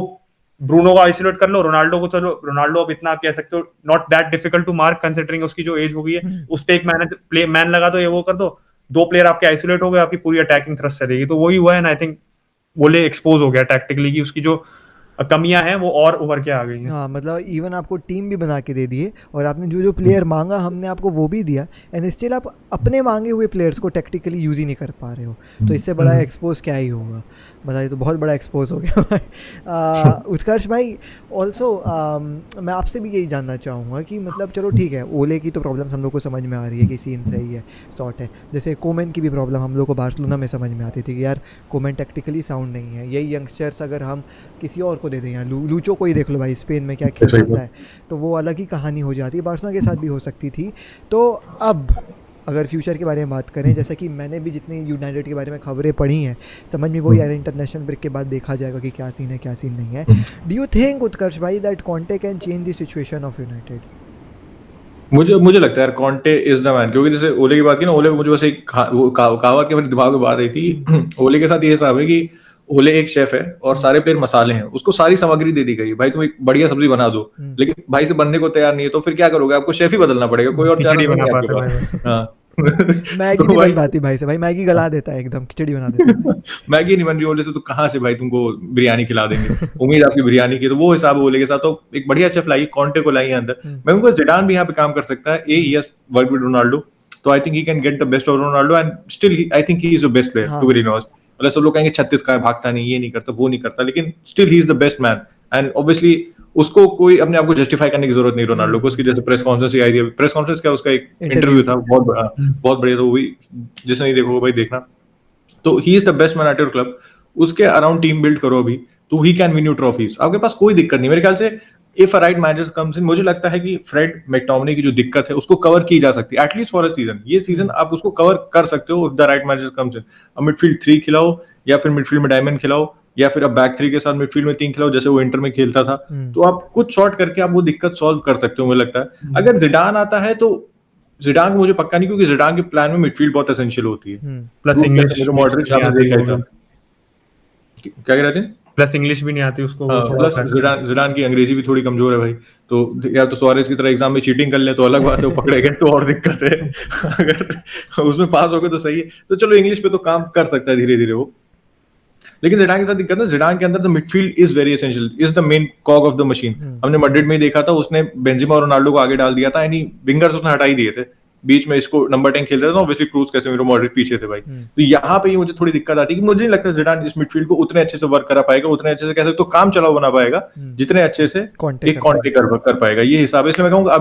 ब्रूनो को आइसोलेट कर लो, रोनाल्डो को, चलो रोनाल्डो अब इतना आप कह सकते हो not that difficult to mark considering उसकी जो एज हो गई है, उस पे एक मैन लगा दो, ये वो कर दो, 2 प्लेयर आपके आइसोलेट हो गए, आपकी पूरी अटैकिंग थ्रस्ट चलेगी। तो वही हुआ है ना, आई थिंक बोले एक्सपोज हो गया टैक्टिकली कि उसकी जो कमियां हैं वो और उभर के आ गई हैं। हाँ, मतलब इवन आपको टीम भी बना के दे दिए और आपने जो जो प्लेयर मांगा हमने आपको वो भी दिया, एंड स्टिल आप अपने मांगे हुए प्लेयर्स को टैक्टिकली यूज़ ही नहीं कर पा रहे हो। तो इससे बड़ा एक्सपोज क्या ही होगा, बताइए। तो बहुत बड़ा एक्सपोज हो गया। उत्कर्ष भाई ऑल्सो मैं आपसे भी यही जानना चाहूँगा कि मतलब चलो ठीक है, ओले की तो प्रॉब्लम्स हम लोग को समझ में आ रही है कि सीन सही है, शॉर्ट है। जैसे कोमेन की भी प्रॉब्लम हम लोग को बार्सिलोना में समझ में आती थी कि यार कोमेन टैक्टिकली साउंड नहीं है। यही यंगस्टर्स अगर हम किसी और को दे दें, यहाँ लूचो को ही देख लो भाई, स्पेन में क्या खेल रहा है, तो वो अलग ही कहानी हो जाती है। बार्सिलोना के साथ भी हो सकती थी। तो अब अगर फ्यूचर के बारे में बात करें, जैसा कि मैंने भी जितनी यूनाइटेड के बारे में खबरें पढ़ी हैं, समझ में वही आ रहा है, इंटरनेशनल ब्रेक के बाद देखा जाएगा कि क्या सीन है क्या सीन नहीं है। डू यू थिंक उत्कर्ष भाई that Conte can change the situation of United? मुझे लगता है यार कॉन्टे इज द मैन, क्योंकि जैसे ओले की बात की ना, ओले मुझे बस एक कहावत के मेरे दिमाग में बात आई थी। ओले के साथ ये हिसाब है कि ओले एक शेफ है और सारे प्लेयर मसाले हैं, उसको सारी सामग्री दे दी गई, भाई तुम एक बढ़िया सब्जी बना दो, लेकिन भाई से बनने को तैयार नहीं है, तो फिर क्या करोगे, आपको शेफ ही बदलना पड़ेगा, कोई और चारा बना नहीं है पाते आपके भाई पास। हाँ मैगी नहीं बन पाती भाई से, भाई मैगी गला देता है एकदम, खिचड़ी बना देता है। मैगी नहीं बन रही ओले से, तो कहाँ से भाई तुमको बिरयानी खिला देंगे। उम्मीद आपकी बिरयानी की, तो वो हिसाब ओले के साथ। तो एक बढ़िया शेफ लाइए, कॉन्टे को लाइए अंदर। मैं उनको जिडान भी यहाँ पे काम कर सकता है, he has work with Ronaldo, तो I think he can get the best of Ronaldo, and still I think he is the best player to be honest. मतलब सब लोग कहेंगे 36 का है, भागता नहीं, ये नहीं करता, वो नहीं करता, लेकिन still he is the best man. And obviously उसको कोई अपने आप को जस्टिफाई करने की जरूरत नहीं रोनाल्डो को। उसकी जैसे प्रेस कॉन्फ्रेंस आई थी, प्रेस कॉन्फ्रेंस क्या उसका एक इंटरव्यू था, बहुत बढ़िया था वो भी, जिसने नहीं देखो भाई देखना। तो ही is the best man at your club, उसके अराउंड टीम बिल्ड करो अभी, तो he can win you trophies. आपके पास कोई दिक्कत नहीं मेरे ख्याल से, if a right manager comes in. मुझे लगता है कि फ्रेड मैकटोमिने की जो दिक्कत है उसको कवर की जा सकती है, एटलीस्ट फॉर अ सीजन। ये सीजन आप उसको कवर कर सकते हो if the right manager comes in. अब मिडफील्ड 3 खिलाओ, या फिर मिडफील्ड में डायमंड खिलाओ, या फिर अब बैक 3 के साथ मिडफील्ड में 3 खिलाओ, जैसे वो इंटर में खेलता था। तो आप कुछ शॉर्ट करके आप वो दिक्कत सॉल्व कर सकते हो मुझे लगता है। अगर जिडान आता है तो जिडान को मुझे पक्का नहीं, क्योंकि जिडान के प्लान में मिडफील्ड बहुत एसेंशियल होती है, प्लस इंग्लिश मॉडरिच आपने देखा था। क्या कह रहे थे? प्लस इंग्लिश भी नहीं आती उसको, प्लस जिडान की अंग्रेजी भी थोड़ी कमजोर है भाई, तो या तो सुआरेज की तरह एग्जाम में चीटिंग कर ले तो अलग बात है, वो पकड़े गए तो और दिक्कत है। अगर उसमें पास हो गए तो सही है, तो चलो इंग्लिश पे तो काम कर सकता है धीरे धीरे वो। लेकिन जिडान के साथ दिक्कत है, जिडान के अंदर the midfield is very essential, is the main कॉग of the machine. हमने मैड्रिड में देखा था, उसने बेंजेमा और रोनाल्डो को आगे डाल दिया था, यानी विंगर्स उसने हटा ही दिए थे, बीच में इसको नंबर 10 खेलते थे, ऑब्वियसली क्रूज, कैसेमीरो, मॉड्रिच पीछे थे भाई। तो यहाँ पे मुझे थोड़ी दिक्कत आती है कि मुझे नहीं लगता जिडान इस मिडफील्ड को उतने अच्छे से वर्क करा पाएगा, उतने अच्छे से कह सकते तो काम चलाओ बना पाएगा, जितने अच्छे से एक कॉन्टे कर पाएगा। ये हिसाब है, इसलिए मैं कहूँगा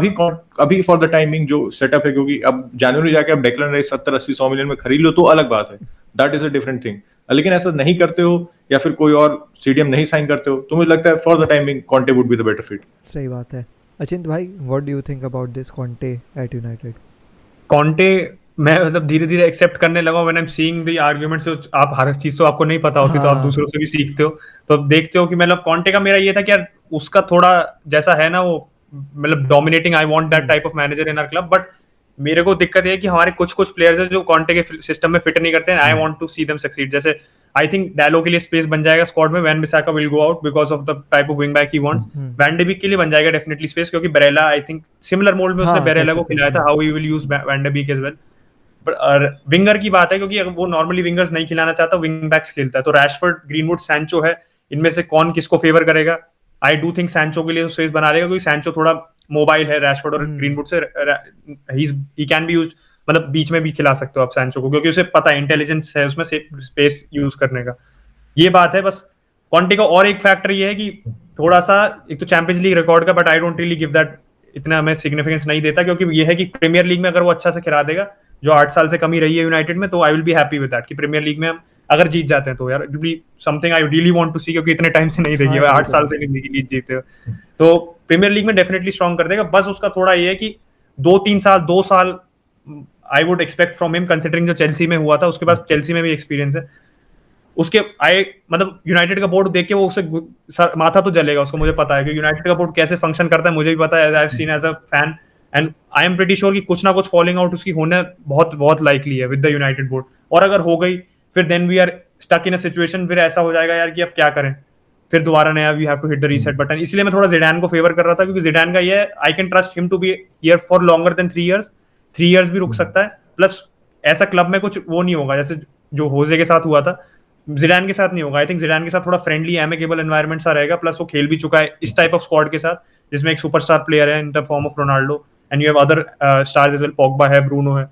अभी फॉर द टाइमिंग जो सेटअप है, क्योंकि अब जनवरी जाके अब डेक्लन राइस 70-80-100 मिलियन में खरीद लो तो अलग बात है, that is a different thing. लेकिन ऐसा नहीं करते हो या फिर कोई और सीडीएम नहीं साइन करते हो, तो मुझे लगता है for the timing Conte would be the better fit. सही बात है। अचिंत भाई, what do you think about this Conte at United? Conte मैं मतलब धीरे धीरे एक्सेप्ट करने लगा when I am seeing the arguments. आप हर चीज तो आपको नहीं पता होती, तो आप दूसरों से भी सीखते हो, तो अब देखते हो कि मतलब कॉन्टे का मेरा ये था कि यार उसका थोड़ा जैसा है ना वो, मतलब dominating, I want that type of manager in our club. But मेरे को दिक्कत ये है कि हमारे कुछ प्लेयर्स हैं जो कॉन्टे के सिस्टम में फिट नहीं करते हैं। I want to see them succeed. जैसे आई थिंक डैलो के लिए स्पेस बन जाएगा स्क्वाड में, van Bissaka will go out because of the type of wing back he wants. Van de Beek के लिए बन जाएगा डेफिनेटली स्पेस, क्योंकि Barella I think similar mould में उसने बेरेला को खिलाया था, how he will use van de Beek as well. But winger की बात है, क्योंकि अगर वो नॉर्मली विंगर्स नहीं खिलाना चाहता, विंग बैक्स खेलता है, तो रैशफोर्ड, ग्रीनवुड, सैंचो है, इनमें से कौन किसको फेवर करेगा? आई डू थिंक सैंचो के लिए स्पेस बना लेगा, क्योंकि सैंचो थोड़ा मोबाइल है रैशफोर्ड और ग्रीनवुड से, ही कैन बी यूज्ड, मतलब बीच में भी खिला सकते हो आप सैंचो को, क्योंकि उसे पता है, इंटेलिजेंस है उसमें स्पेस यूज करने का। ये बात है बस। कॉन्टे का और एक फैक्टर ये है कि थोड़ा सा एक तो चैंपियंस लीग रिकॉर्ड का, but I don't really give that इतना मैं सिग्निफिकेंस नहीं देता, क्योंकि ये है कि प्रीमियर लीग में अगर वो अच्छा से खिला देगा, जो 8 साल से कमी रही है यूनाइटेड में, तो I will be happy with that कि प्रीमियर लीग में हम अगर जीत जाते हैं तो यार it will be something I really want to see, क्योंकि इतने टाइम से नहीं देखी है, 8 साल से नहीं लीग जीते हो, तो प्रीमियर लीग में डेफिनेटली स्ट्रॉन्ग कर देगा। बस उसका थोड़ा ये है कि 2 साल I would expect from him, considering जो चेल्सी में हुआ था, उसके पास चेल्सी में भी एक्सपीरियंस है उसके। मतलब यूनाइटेड का बोर्ड देख के वो उससे माथा तो जलेगा उसको, मुझे पता है कि यूनाइटेड का बोर्ड कैसे फंक्शन करता है, मुझे भी पता है, I have seen as a fan, and I am pretty sure कि कुछ ना कुछ फॉलिंग आउट उसकी होने बहुत बहुत लाइकली है विद द यूनाइटेड बोर्ड। और अगर हो गई फिर then we are stuck in a situation, फिर ऐसा हो जाएगा यार कि अब क्या करें, फिर दोबारा नया we have to hit the reset button. इसलिए मैं थोड़ा जिडान को फेवर कर रहा था, क्योंकि जिडान का ये है I can trust him to be here for longer than 3 years, 3 years भी रुक सकता है। प्लस ऐसा क्लब में कुछ वो नहीं होगा जैसे जो होजे के साथ हुआ था, जिडान के साथ नहीं होगा। आई थिंक जिडान के साथ थोड़ा फ्रेंडली एमिकेबल एनवायरनमेंट सा रहेगा, प्लस वो खेल भी चुका है इस टाइप ऑफ स्क्वाड के साथ जिसमें एक सुपरस्टार प्लेयर है in the form of Ronaldo, and you have other stars as well, Pogba है, ब्रूनो है,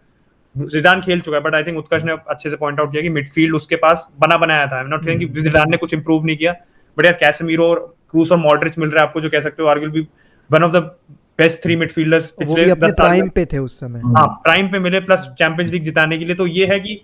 जिडान खेल चुका है। बट आई थिंक उत्कर्ष ने अच्छे से पॉइंट आउट किया कि मिडफील्ड उसके पास बना बनाया था। आई एम नॉट सेइंग कि जिडान ने कुछ इंप्रूव नहीं किया, बट यार कैसेमीरो और क्रूस और मॉड्रिच मिल रहा है आपको, जो कह सकते हो arguably one of the best 3 midfielders पिछले 10 साल प्राइम पे थे उस समय। हाँ, प्राइम पे मिले, प्लस चैंपियंस लीग जिताने के लिए। तो ये है कि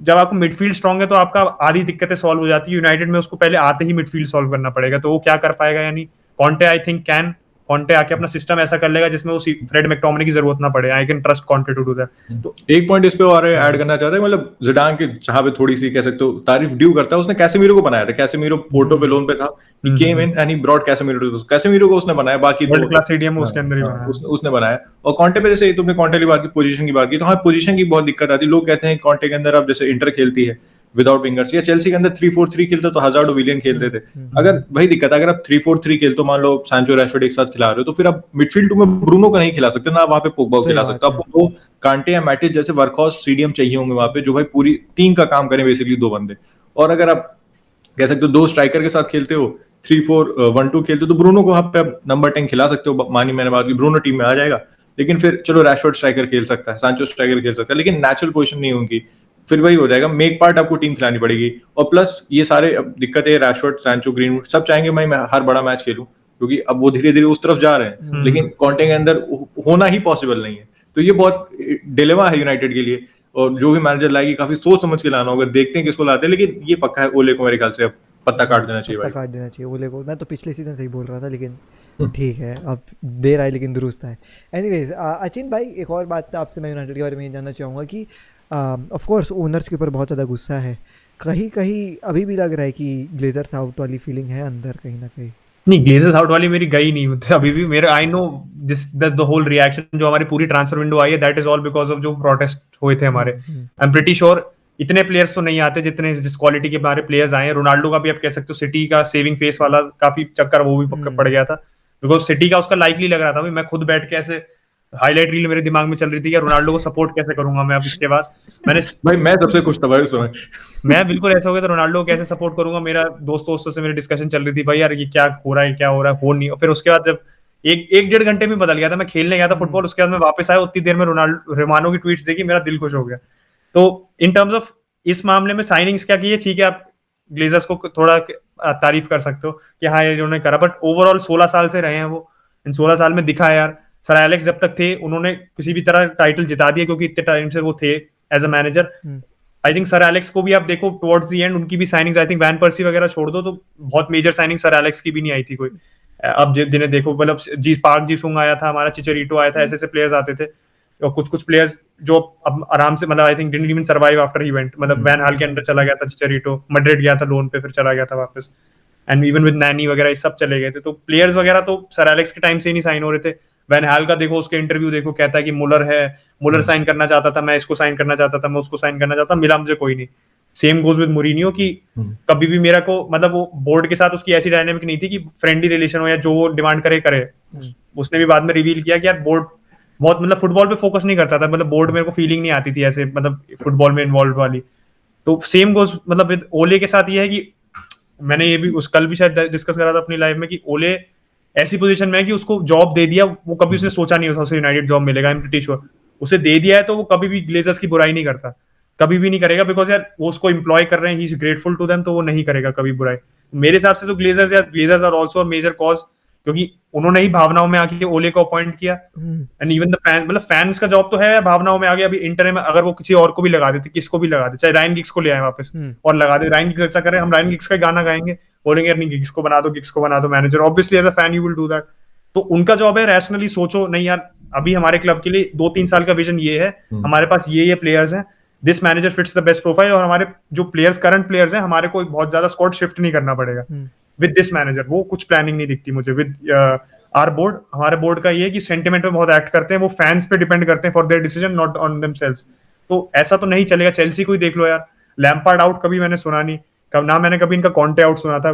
जब आपको मिडफील्ड स्ट्रांग है तो आपका आधी दिक्कतें सॉल्व हो जाती है। यूनाइटेड में उसको पहले आते ही मिडफील्ड सॉल्व करना पड़ेगा, तो वो क्या कर पाएगा या नहीं। Conte I think can, Conte आके अपना सिस्टम ऐसा कर लेगा जिसमें वो फ्रेड मैकटोमिनी की जरूरत ना पड़े। I can trust Conte to do that. तो एक पॉइंट इस पे और ऐड करना चाहते हैं, मतलब जिडान के जहां पे थोड़ी सी कह सकते हो तारीफ ड्यू करता है, उसने कैसेमीरो को बनाया था। कैसेमीरो पोर्टो पे लोन पे था, he came in and he brought Casemiro too, Casemiro को उसने बनाया, बाकी वर्ल्ड क्लास स्टेडियम उसके अंदर ही बनाया, उसने बनाया। और कॉन्टे पे जैसे तुमने कॉन्टे की बात की, पोजीशन की बात की, तो हाँ पोजीशन की बहुत दिक्कत आती है। लोग कहते हैं कॉन्टे के अंदर अब जैसे इंटर खेलती है विदाउट विंगर्स, या चेल्सी के अंदर 3-4-3 खेलते तो हजार्ड और विलियन खेलते थे। अगर वही दिक्कत है, अगर आप 3-4-3 खेलते हो, मान लो सांचो रैशफोर्ड एक साथ खिला रहे हो, तो फिर आप मिडफील्ड 2 में ब्रूनो को नहीं खिला सकते ना, वहां पे पोग्बा को खिला सकते हो। आपको 2 कांटे या मैटिस जैसे वर्कहॉर्स सीडीएम चाहिए होंगे वहां पे, जो भाई पूरी टीम का काम करें, बेसिकली 2 बंदे। और अगर आप कह सकते हो 2 स्ट्राइकर के साथ खेलते हो, 3-4-1-2 खेलते हो, तो ब्रूनो को वहां पे आप नंबर 10 खिला सकते हो। मानी मैंने बात की, ब्रूनो टीम में आ जाएगा। लेकिन फिर चलो रैशफोर्ड स्ट्राइकर खेल सकता है, सांचो स्ट्राइकर खेल सकता है, लेकिन नेचुरल पोजीशन नहीं होगी, फिर वही हो जाएगा, मेक पार्ट आपको टीम खिलानी पड़ेगी। और प्लस ये सारे दिक्कत है, रैशफोर्ड, सैंचो, ग्रीनवुड सब चाहेंगे भाई मैं हर बड़ा मैच खेलूं, क्योंकि अब वो धीरे धीरे उस तरफ जा रहे हैं, लेकिन कॉन्टे के अंदर होना ही पॉसिबल नहीं है। तो ये बहुत डिलेमा है यूनाइटेड के लिए, और जो भी मैनेजर लाएगी काफी सोच समझ के लाना होगा। देखते हैं किसको लाते हैं, लेकिन ये पक्का है ओले को मेरे ख्याल से अब पत्ता काट देना चाहिए भाई, पत्ता काट देना चाहिए ओले को। मैं तो पिछले सीजन से ही बोल रहा था, लेकिन ठीक है, अब देर आए लेकिन दुरुस्त है। एनीवेज अचिन भाई, एक और बात आपसे मैं यूनाइटेड के बारे में ये जानना चाहूँगा कि ऑफ कोर्स ओनर्स के ऊपर बहुत ज़्यादा गुस्सा है, कहीं कहीं अभी भी लग रहा है कि ग्लेजर्स आउट वाली फीलिंग है अंदर कहीं ना कहीं। नहीं, ग्लेजर्स आउट वाली मेरी गई नहीं अभी भी। मेरे I know this the whole reaction जो हमारी पूरी ट्रांसफर विंडो आई है, that is all because of जो प्रोटेस्ट हुए थे हमारे। आई एम प्रीटी श्योर इतने प्लेयर्स तो नहीं आते जितने जिस क्वालिटी के हमारे प्लेयर्स आए हैं। रोनाल्डो का भी आप कह सकते हो, सिटी का सेविंग फेस वाला काफी चक्कर वो भी पड़ गया था, बिकॉज सिटी का उसका लाइकली लग रहा था। मैं खुद बैठ के ऐसे हाईलाइट रील मेरे दिमाग में चल रही थी कि रोनाल्डो को सपोर्ट कैसे करूंगा मैं अब इसके बाद। मैंने भाई मैं सबसे खुश था भाई उस समय, मैं बिल्कुल ऐसा हो गया तो रोनाल्डो को कैसे सपोर्ट करूंगा। मेरा दोस्तों से मेरी डिस्कशन चल रही थी, भाई यार ये क्या हो रहा है, क्या हो रहा है, हो नहीं। और फिर उसके बाद जब एक 1.5 घंटे में बदल गया था। मैं खेलने गया था फुटबॉल, उसके बाद मैं वापस आया, उतनी देर में रोमानो की ट्वीट्स देखी, मेरा दिल खुश हो गया। तो इन टर्म्स ऑफ इस मामले में साइनिंग्स क्या की है, ठीक है आप ग्लेजर्स को थोड़ा तारीफ कर सकते हो कि हाँ इन्होंने करा, बट ओवरऑल 16 साल से रहे हैं वो, इन 16 साल में दिखा है यार। सर एलेक्स जब तक थे उन्होंने किसी भी तरह टाइटल जिता दिया, क्योंकि इतने टाइम से वो थे as a manager. I think sir Alex को भी आप देखो टुवर्ड्स द एंड उनकी भी signings, I think van Persie वगैरह छोड़ दो तो बहुत मेजर साइनिंग सर एलेक्स की भी नहीं आई थी कोई। अब जिन्हें देखो, मतलब पार्क जी सुंग आया था हमारा, चिचरीटो आया था, ऐसे प्लेयर्स आते थे। और कुछ प्लेयर्स जो अब आराम से, मतलब I think didn't even survive after he went, मतलब वैन हाल के अंदर चला गया था चिचरीटो, मैड्रिड गया था लोन पे, फिर चला गया था वापस, एंड इवन विद नैनी वगैरह सब चले गए थे। तो प्लेयर्स वगैरह तो सर एलेक्स के टाइम से ही नहीं साइन हो रहे थे। वैन हाल का देखो, उसके इंटरव्यू देखो, कहता है कि मुलर है, मुलर साइन करना चाहता था, मैं इसको साइन करना चाहता था, मैं उसको साइन करना चाहता, मिला मुझे कोई नहीं। सेम गोज विद मूरिन्हो की कभी भी मेरा को, मतलब वो बोर्ड के साथ उसकी ऐसी डायनामिक नहीं थी कि फ्रेंडली रिलेशन हो या जो वो डिमांड करे। उसने भी बाद में रिवील किया कि यार बोर्ड बहुत, मतलब फुटबॉल पे फोकस नहीं करता था, मतलब बोर्ड मेरे को फीलिंग नहीं आती थी ऐसे, मतलब फुटबॉल में इन्वॉल्व वाली। तो सेम गोज मतलब विद ओले के साथ ये है कि मैंने ये भी कल भी शायद डिस्कस करा था अपनी लाइफ में कि ओले ऐसी पोजीशन में है कि उसको जॉब दे दिया, वो कभी उसने सोचा नहीं होता उसे यूनाइटेड जॉब मिलेगा। आई एम प्रीटी श्योर उसे दे दिया है तो वो कभी भी ग्लेजर्स की बुराई नहीं करता, कभी भी नहीं करेगा, बिकॉज यार वो उसको एम्प्लॉय कर रहे हैं, he is grateful to them, तो वो नहीं करेगा कभी बुराई। मेरे हिसाब से तो Glazers are also a major cause, क्योंकि उन्होंने ही भावनाओं में आके ओले को अपॉइंट किया। एंड इवन द फैन, मतलब फैंस का जॉब तो है भावनाओं में आगे। अभी इंटर में अगर वो किसी और को भी लगा देते, किसको भी लगा दे, चाहे रायन गिग्स को ले आए वापस और लगा दे, रायन गिग्स अच्छा करे, हम रायन गिग्स का गाना गाएंगे, बोलेंगे नहीं गिग्स को बना दो manager. Obviously as a fan you will do that. तो उनका जॉब है रैशनली सोचो, नहीं यार अभी हमारे क्लब के लिए 2-3 साल का विजन ये है, हमारे पास ये प्लेयर्स हैं, this manager fits the best profile, और हमारे जो प्लेयर्स करंट प्लेयर्स हैं हमारे को बहुत ज्यादा स्क्वाड शिफ्ट नहीं करना पड़ेगा विद दिस मैनेजर। वो कुछ प्लानिंग नहीं दिखती मुझे विद आर बोर्ड। हमारे बोर्ड का ये है कि सेंटिमेंट पे बहुत एक्ट करते हैं, वो फैंस पे डिपेंड करते हैं for their decision, not on themselves. तो ऐसा तो नहीं चलेगा। चेल्सी को ही देख लो यार, लैम्पार्ड आउट कभी मैंने सुना नहीं, ना मैंने कभी इनका कॉन्टे आउट सुना था,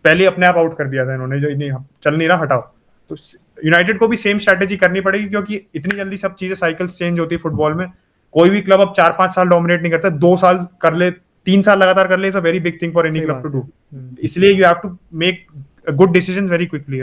पहले अपने आप आउट कर दिया था इन्होंने, जो नहीं चल नहीं रहा हटाओ। तो यूनाइटेड को भी सेम स्ट्रेटेजी करनी पड़ेगी, क्योंकि इतनी जल्दी सब चीजें साइकिल्स चेंज होती है फुटबॉल में। कोई भी क्लब अब 4-5 साल डोमिनेट नहीं करता, 2 साल कर ले, 3 साल लगातार कर ले, is a very big thing for any club to do. इसलिए you have to make good decisions very quickly.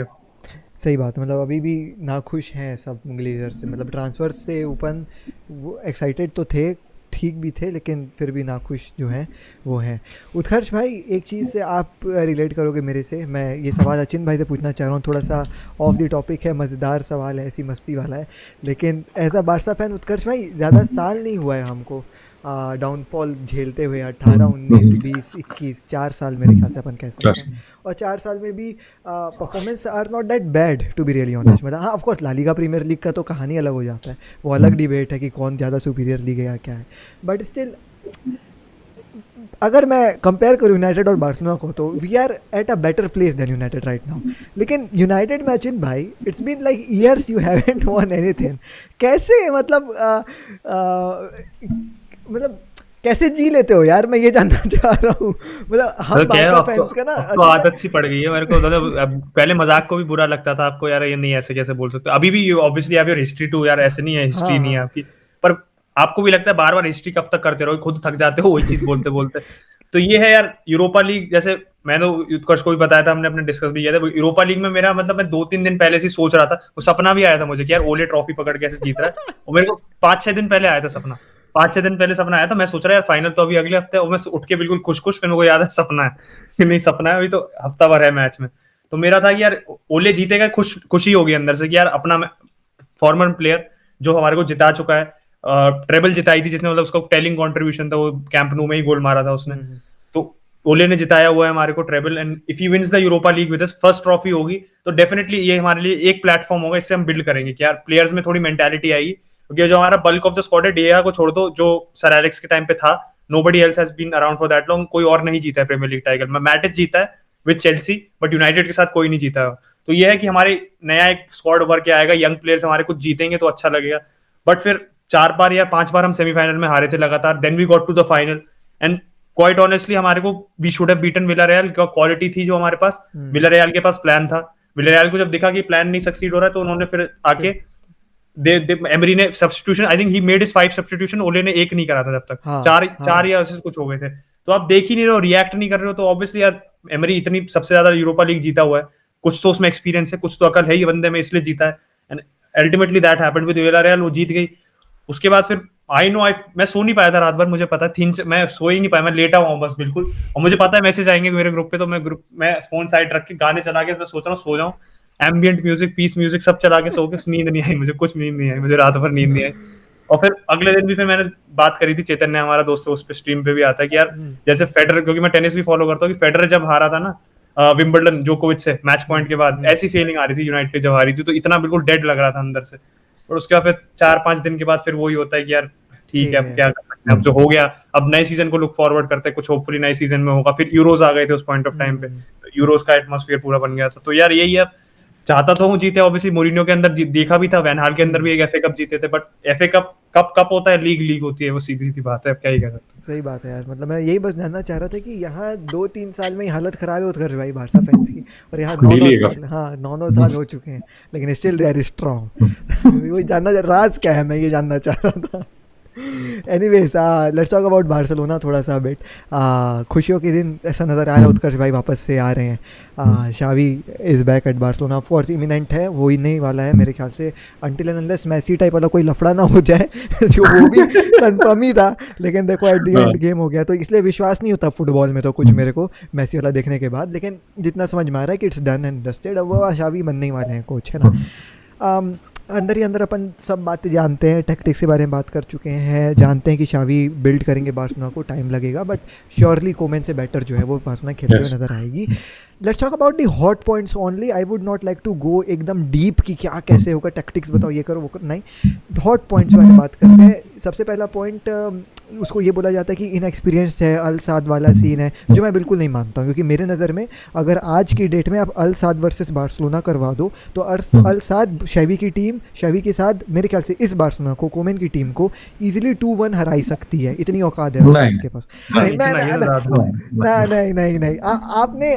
सही बात है, मतलब अभी भी नाखुश हैं सब ग्लेजर से, मतलब ट्रांसफर से ओपन वो एक्साइटेड तो थे, ठीक भी थे, लेकिन फिर भी नाखुश जो हैं वो हैं। उत्कर्ष भाई, एक चीज़ से आप रिलेट करोगे मेरे से, मैं ये सवाल अचिन भाई से पूछना चाह रहा हूँ, थोड़ा सा ऑफ द टॉपिक है, मज़ेदार सवाल है, ऐसी मस्ती वाला है, लेकिन एज अ बारसा फैन उत्कर्ष भाई, ज़्यादा साल नहीं हुआ है हमको डाउनफॉल झेलते हुए, 18, 19, 20, 21, 4 साल मेरे ख्याल से अपन कह सकते हैं। और 4 साल में भी performance are not that bad to be really honest. मतलब हाँ, of course La Liga Premier League का तो कहानी अलग हो जाता है, वो अलग डिबेट है कि कौन ज़्यादा सुपीरियर लीग है या क्या है, बट स्टिल अगर मैं कंपेयर करूँ यूनाइटेड और बार्सिलोना को, तो we are at a better place than United right now. लेकिन यूनाइटेड में अचिन भाई, it's been like years you haven't won anything. कैसे मतलब कैसे जी लेते हो यार, मैं ये जानना चाह रहा हूँ। मतलब हम बारसा फैंस का ना तो आदत सी पड़ गई है मेरे को, मतलब पहले मजाक को भी बुरा लगता था आपको, यार ये नहीं ऐसे कैसे बोल सकते। अभी भी ऑब्वियसली आप योर हिस्ट्री टू, यार ऐसे नहीं है, हिस्ट्री नहीं है आपकी, पर आपको भी लगता है बार बार हिस्ट्री कब तक करते रहो, खुद थक जाते हो वही चीज बोलते बोलते। तो ये है यार यूरोपा लीग, जैसे मैंने उत्कर्ष को भी बताया था, हमने अपने डिस्कस भी किया था, यूरोपा लीग में मेरा मतलब मैं 2-3 दिन पहले से सोच रहा था, वो सपना भी आया था मुझे कि यार ओले ट्रॉफी पकड़ के ऐसे जीत रहा है, और मेरे को 5-6 दिन पहले आया था सपना, 5-6 दिन पहले सपना आया था। मैं सोच रहा यार फाइनल तो अभी अगले हफ्ते है, और मैं उठ के बिल्कुल खुश फिर मेरे को याद है सपना है कि नहीं, सपना है, अभी तो हफ्ता भर है मैच में। तो मेरा था कि यार ओले जीतेगा, खुशी होगी अंदर से कि यार अपना फॉर्मर प्लेयर जो हमारे को जिता चुका है, ट्रेबल जिताई थी जिसने, मतलब उसका टेलिंग कंट्रीब्यूशन था, वो कैंप नो में ही गोल मारा था उसने, तो ओले ने जिताया हुआ है हमारे को treble. And if he wins the Europa League with us, first trophy होगी, तो डेफिनेटली ये हमारे लिए एक प्लेटफॉर्म होगा, इससे हम बिल्ड करेंगे कि यार प्लेयर्स में थोड़ी मेंटालिटी आएगी, क्योंकि जो हमारा बल्क ऑफ द स्क्वाड है, डेया को छोड़ दो जो सर एलेक्स के टाइम पे था, nobody else has been around for that long, कोई और नहीं जीता है प्रीमियर लीग टाइटल। मैटिच जीता है विद चेल्सी, बट यूनाइटेड के साथ कोई नहीं जीता है। तो ये है कि हमारे नया एक स्क्वाड उभर के आएगा, यंग प्लेयर्स हमारे कुछ जीतेंगे तो अच्छा लगेगा। बट फिर 4 बार या 5 बार हम सेमीफाइनल में हारे थे लगातार, then we got to the final, and quite honestly हमारे को we should have beaten Villarreal, quality थी जो हमारे पास, विलारियल के पास प्लान था। विलारियल को जब देखा कि प्लान नहीं सक्सीड हो रहा है, तो उन्होंने फिर आके एमरी ने substitution, I think he made his 5 substitution, ओले ने 1 नहीं करा था जब तक, चार या ऐसे कुछ हो गए थे। तो आप देख ही नहीं रहे हो, रिएक्ट नहीं कर रहे हो, तो ऑब्वियसली यार एमरी इतनी सबसे ज्यादा यूरोपा लीग जीता हुआ है, कुछ तो उसमें एक्सपीरियंस है, कुछ तो अकल है ही बंदे में, इसलिए जीता है। And ultimately that happened with Villarreal, वो जीत गई। उसके बाद फिर मैं सो नहीं पाया था रात भर, मुझे पता थी, मैं सो ही नहीं पाया, मैं लेटा हुआ हूँ बस बिल्कुल, और मुझे पता है मैसेज आएंगे मेरे ग्रुप पे, तो मैं फोन साइड रख के गाने चला के सोच रहा हूँ सो जाऊं, एम्बिएंट म्यूजिक, पीस म्यूजिक सब चला के सो के, नींद नहीं आई मुझे, कुछ नींद नहीं आई मुझे, रात भर नींद नहीं आई। और फिर अगले दिन भी फिर मैंने बात करी थी, चेतन ने, हमारा दोस्त है, उस पे स्ट्रीम पे भी आता है कि यार जैसे फेडरर, क्योंकि मैं टेनिस भी फॉलो करता हूँ, कि फेडरर जब हारा था ना विंबलडन जोकोविच से मैच पॉइंट के बाद, ऐसी फीलिंग आ रही थी यूनाइटेड जब हारी थी, तो इतना बिल्कुल डेड लग रहा था अंदर से। और उसके बाद फिर 4-5 दिन के बाद फिर वही होता है कि यार ठीक है, अब क्या कर सकते हैं, अब जो हो गया, अब नए सीजन को लुक फॉरवर्ड करते हैं, कुछ होपफुली नए सीजन में होगा। फिर यूरोज आ गए थे उस पॉइंट ऑफ टाइम पे, यूरोज का एटमॉस्फेयर पूरा बन गया था। तो यार यही है, चाहता तो हूँ जीते, ऑब्वियसली मोरिनियो के अंदर देखा भी था, वैन हाल के अंदर भी एक एफए कप जीते थे, बट एफए कप होता है, लीग होती है, वो सीधी सीधी बात है, अब क्या ही कह सकते हैं। सही बात है यार, मतलब मैं यही बस जानना चाह रहा था कि यहाँ 2-3 साल में ही हालत खराब है उत्कर्ष भाई बारसा फैंस की, और यहाँ 9 साल हो चुके हैं, लेकिन स्टिल दे आर स्ट्रॉन्ग। वही जानना, राज क्या है, मैं ये जानना चाह रहा था। Anyways let's talk about Barcelona थोड़ा सा बिट. खुशियों के दिन ऐसा नज़र आ रहा है उत्कर्ष भाई वापस से आ रहे हैं. Xavi is back at Barcelona. Of course imminent है, वो ही नहीं वाला है मेरे ख्याल से until and unless Messi type वाला कोई लफड़ा ना हो जाए जो वो भी कंफर्म ही था. लेकिन देखो एट द एंड गेम हो गया, तो इसलिए विश्वास नहीं होता फुटबॉल में तो कुछ मेरे को मैसी वाला देखने के बाद. लेकिन जितना समझ में आ रहा है कि इट्स डन एंड डस्टेड. अब वो शावी बनने ही वाले हैं कोच, है ना. अंदर ही अंदर अपन सब बातें जानते हैं, टैक्टिक्स के बारे में बात कर चुके हैं, जानते हैं कि शावी बिल्ड करेंगे बार्सिलोना को, टाइम लगेगा बट श्योरली कोमेन से बेटर जो है वो बार्सिलोना खेलते हुए नजर आएगी. Let's talk about the hot points only. I would not like to go एकदम डीप कि क्या कैसे होगा, टैक्टिक्स बताओ, ये करो वो करो, नहीं. हॉट पॉइंट्स वाले बात करते हैं. सबसे पहला पॉइंट उसको ये बोला जाता है कि इनएक्सपीरियंस्ड है, अल साद वाला सीन है, जो मैं बिल्कुल नहीं मानता हूँ. क्योंकि मेरे नज़र में अगर आज की डेट में आप अल साद वर्सेस बार्सिलोना करवा दो तो अल साद शैवी की टीम, शैवी के साथ मेरे ख्याल से इस बार्सिलोना को, कोमेन की टीम को इजीली 2-1 हराई सकती है. इतनी औकात है अल साद के पास. नहीं आपने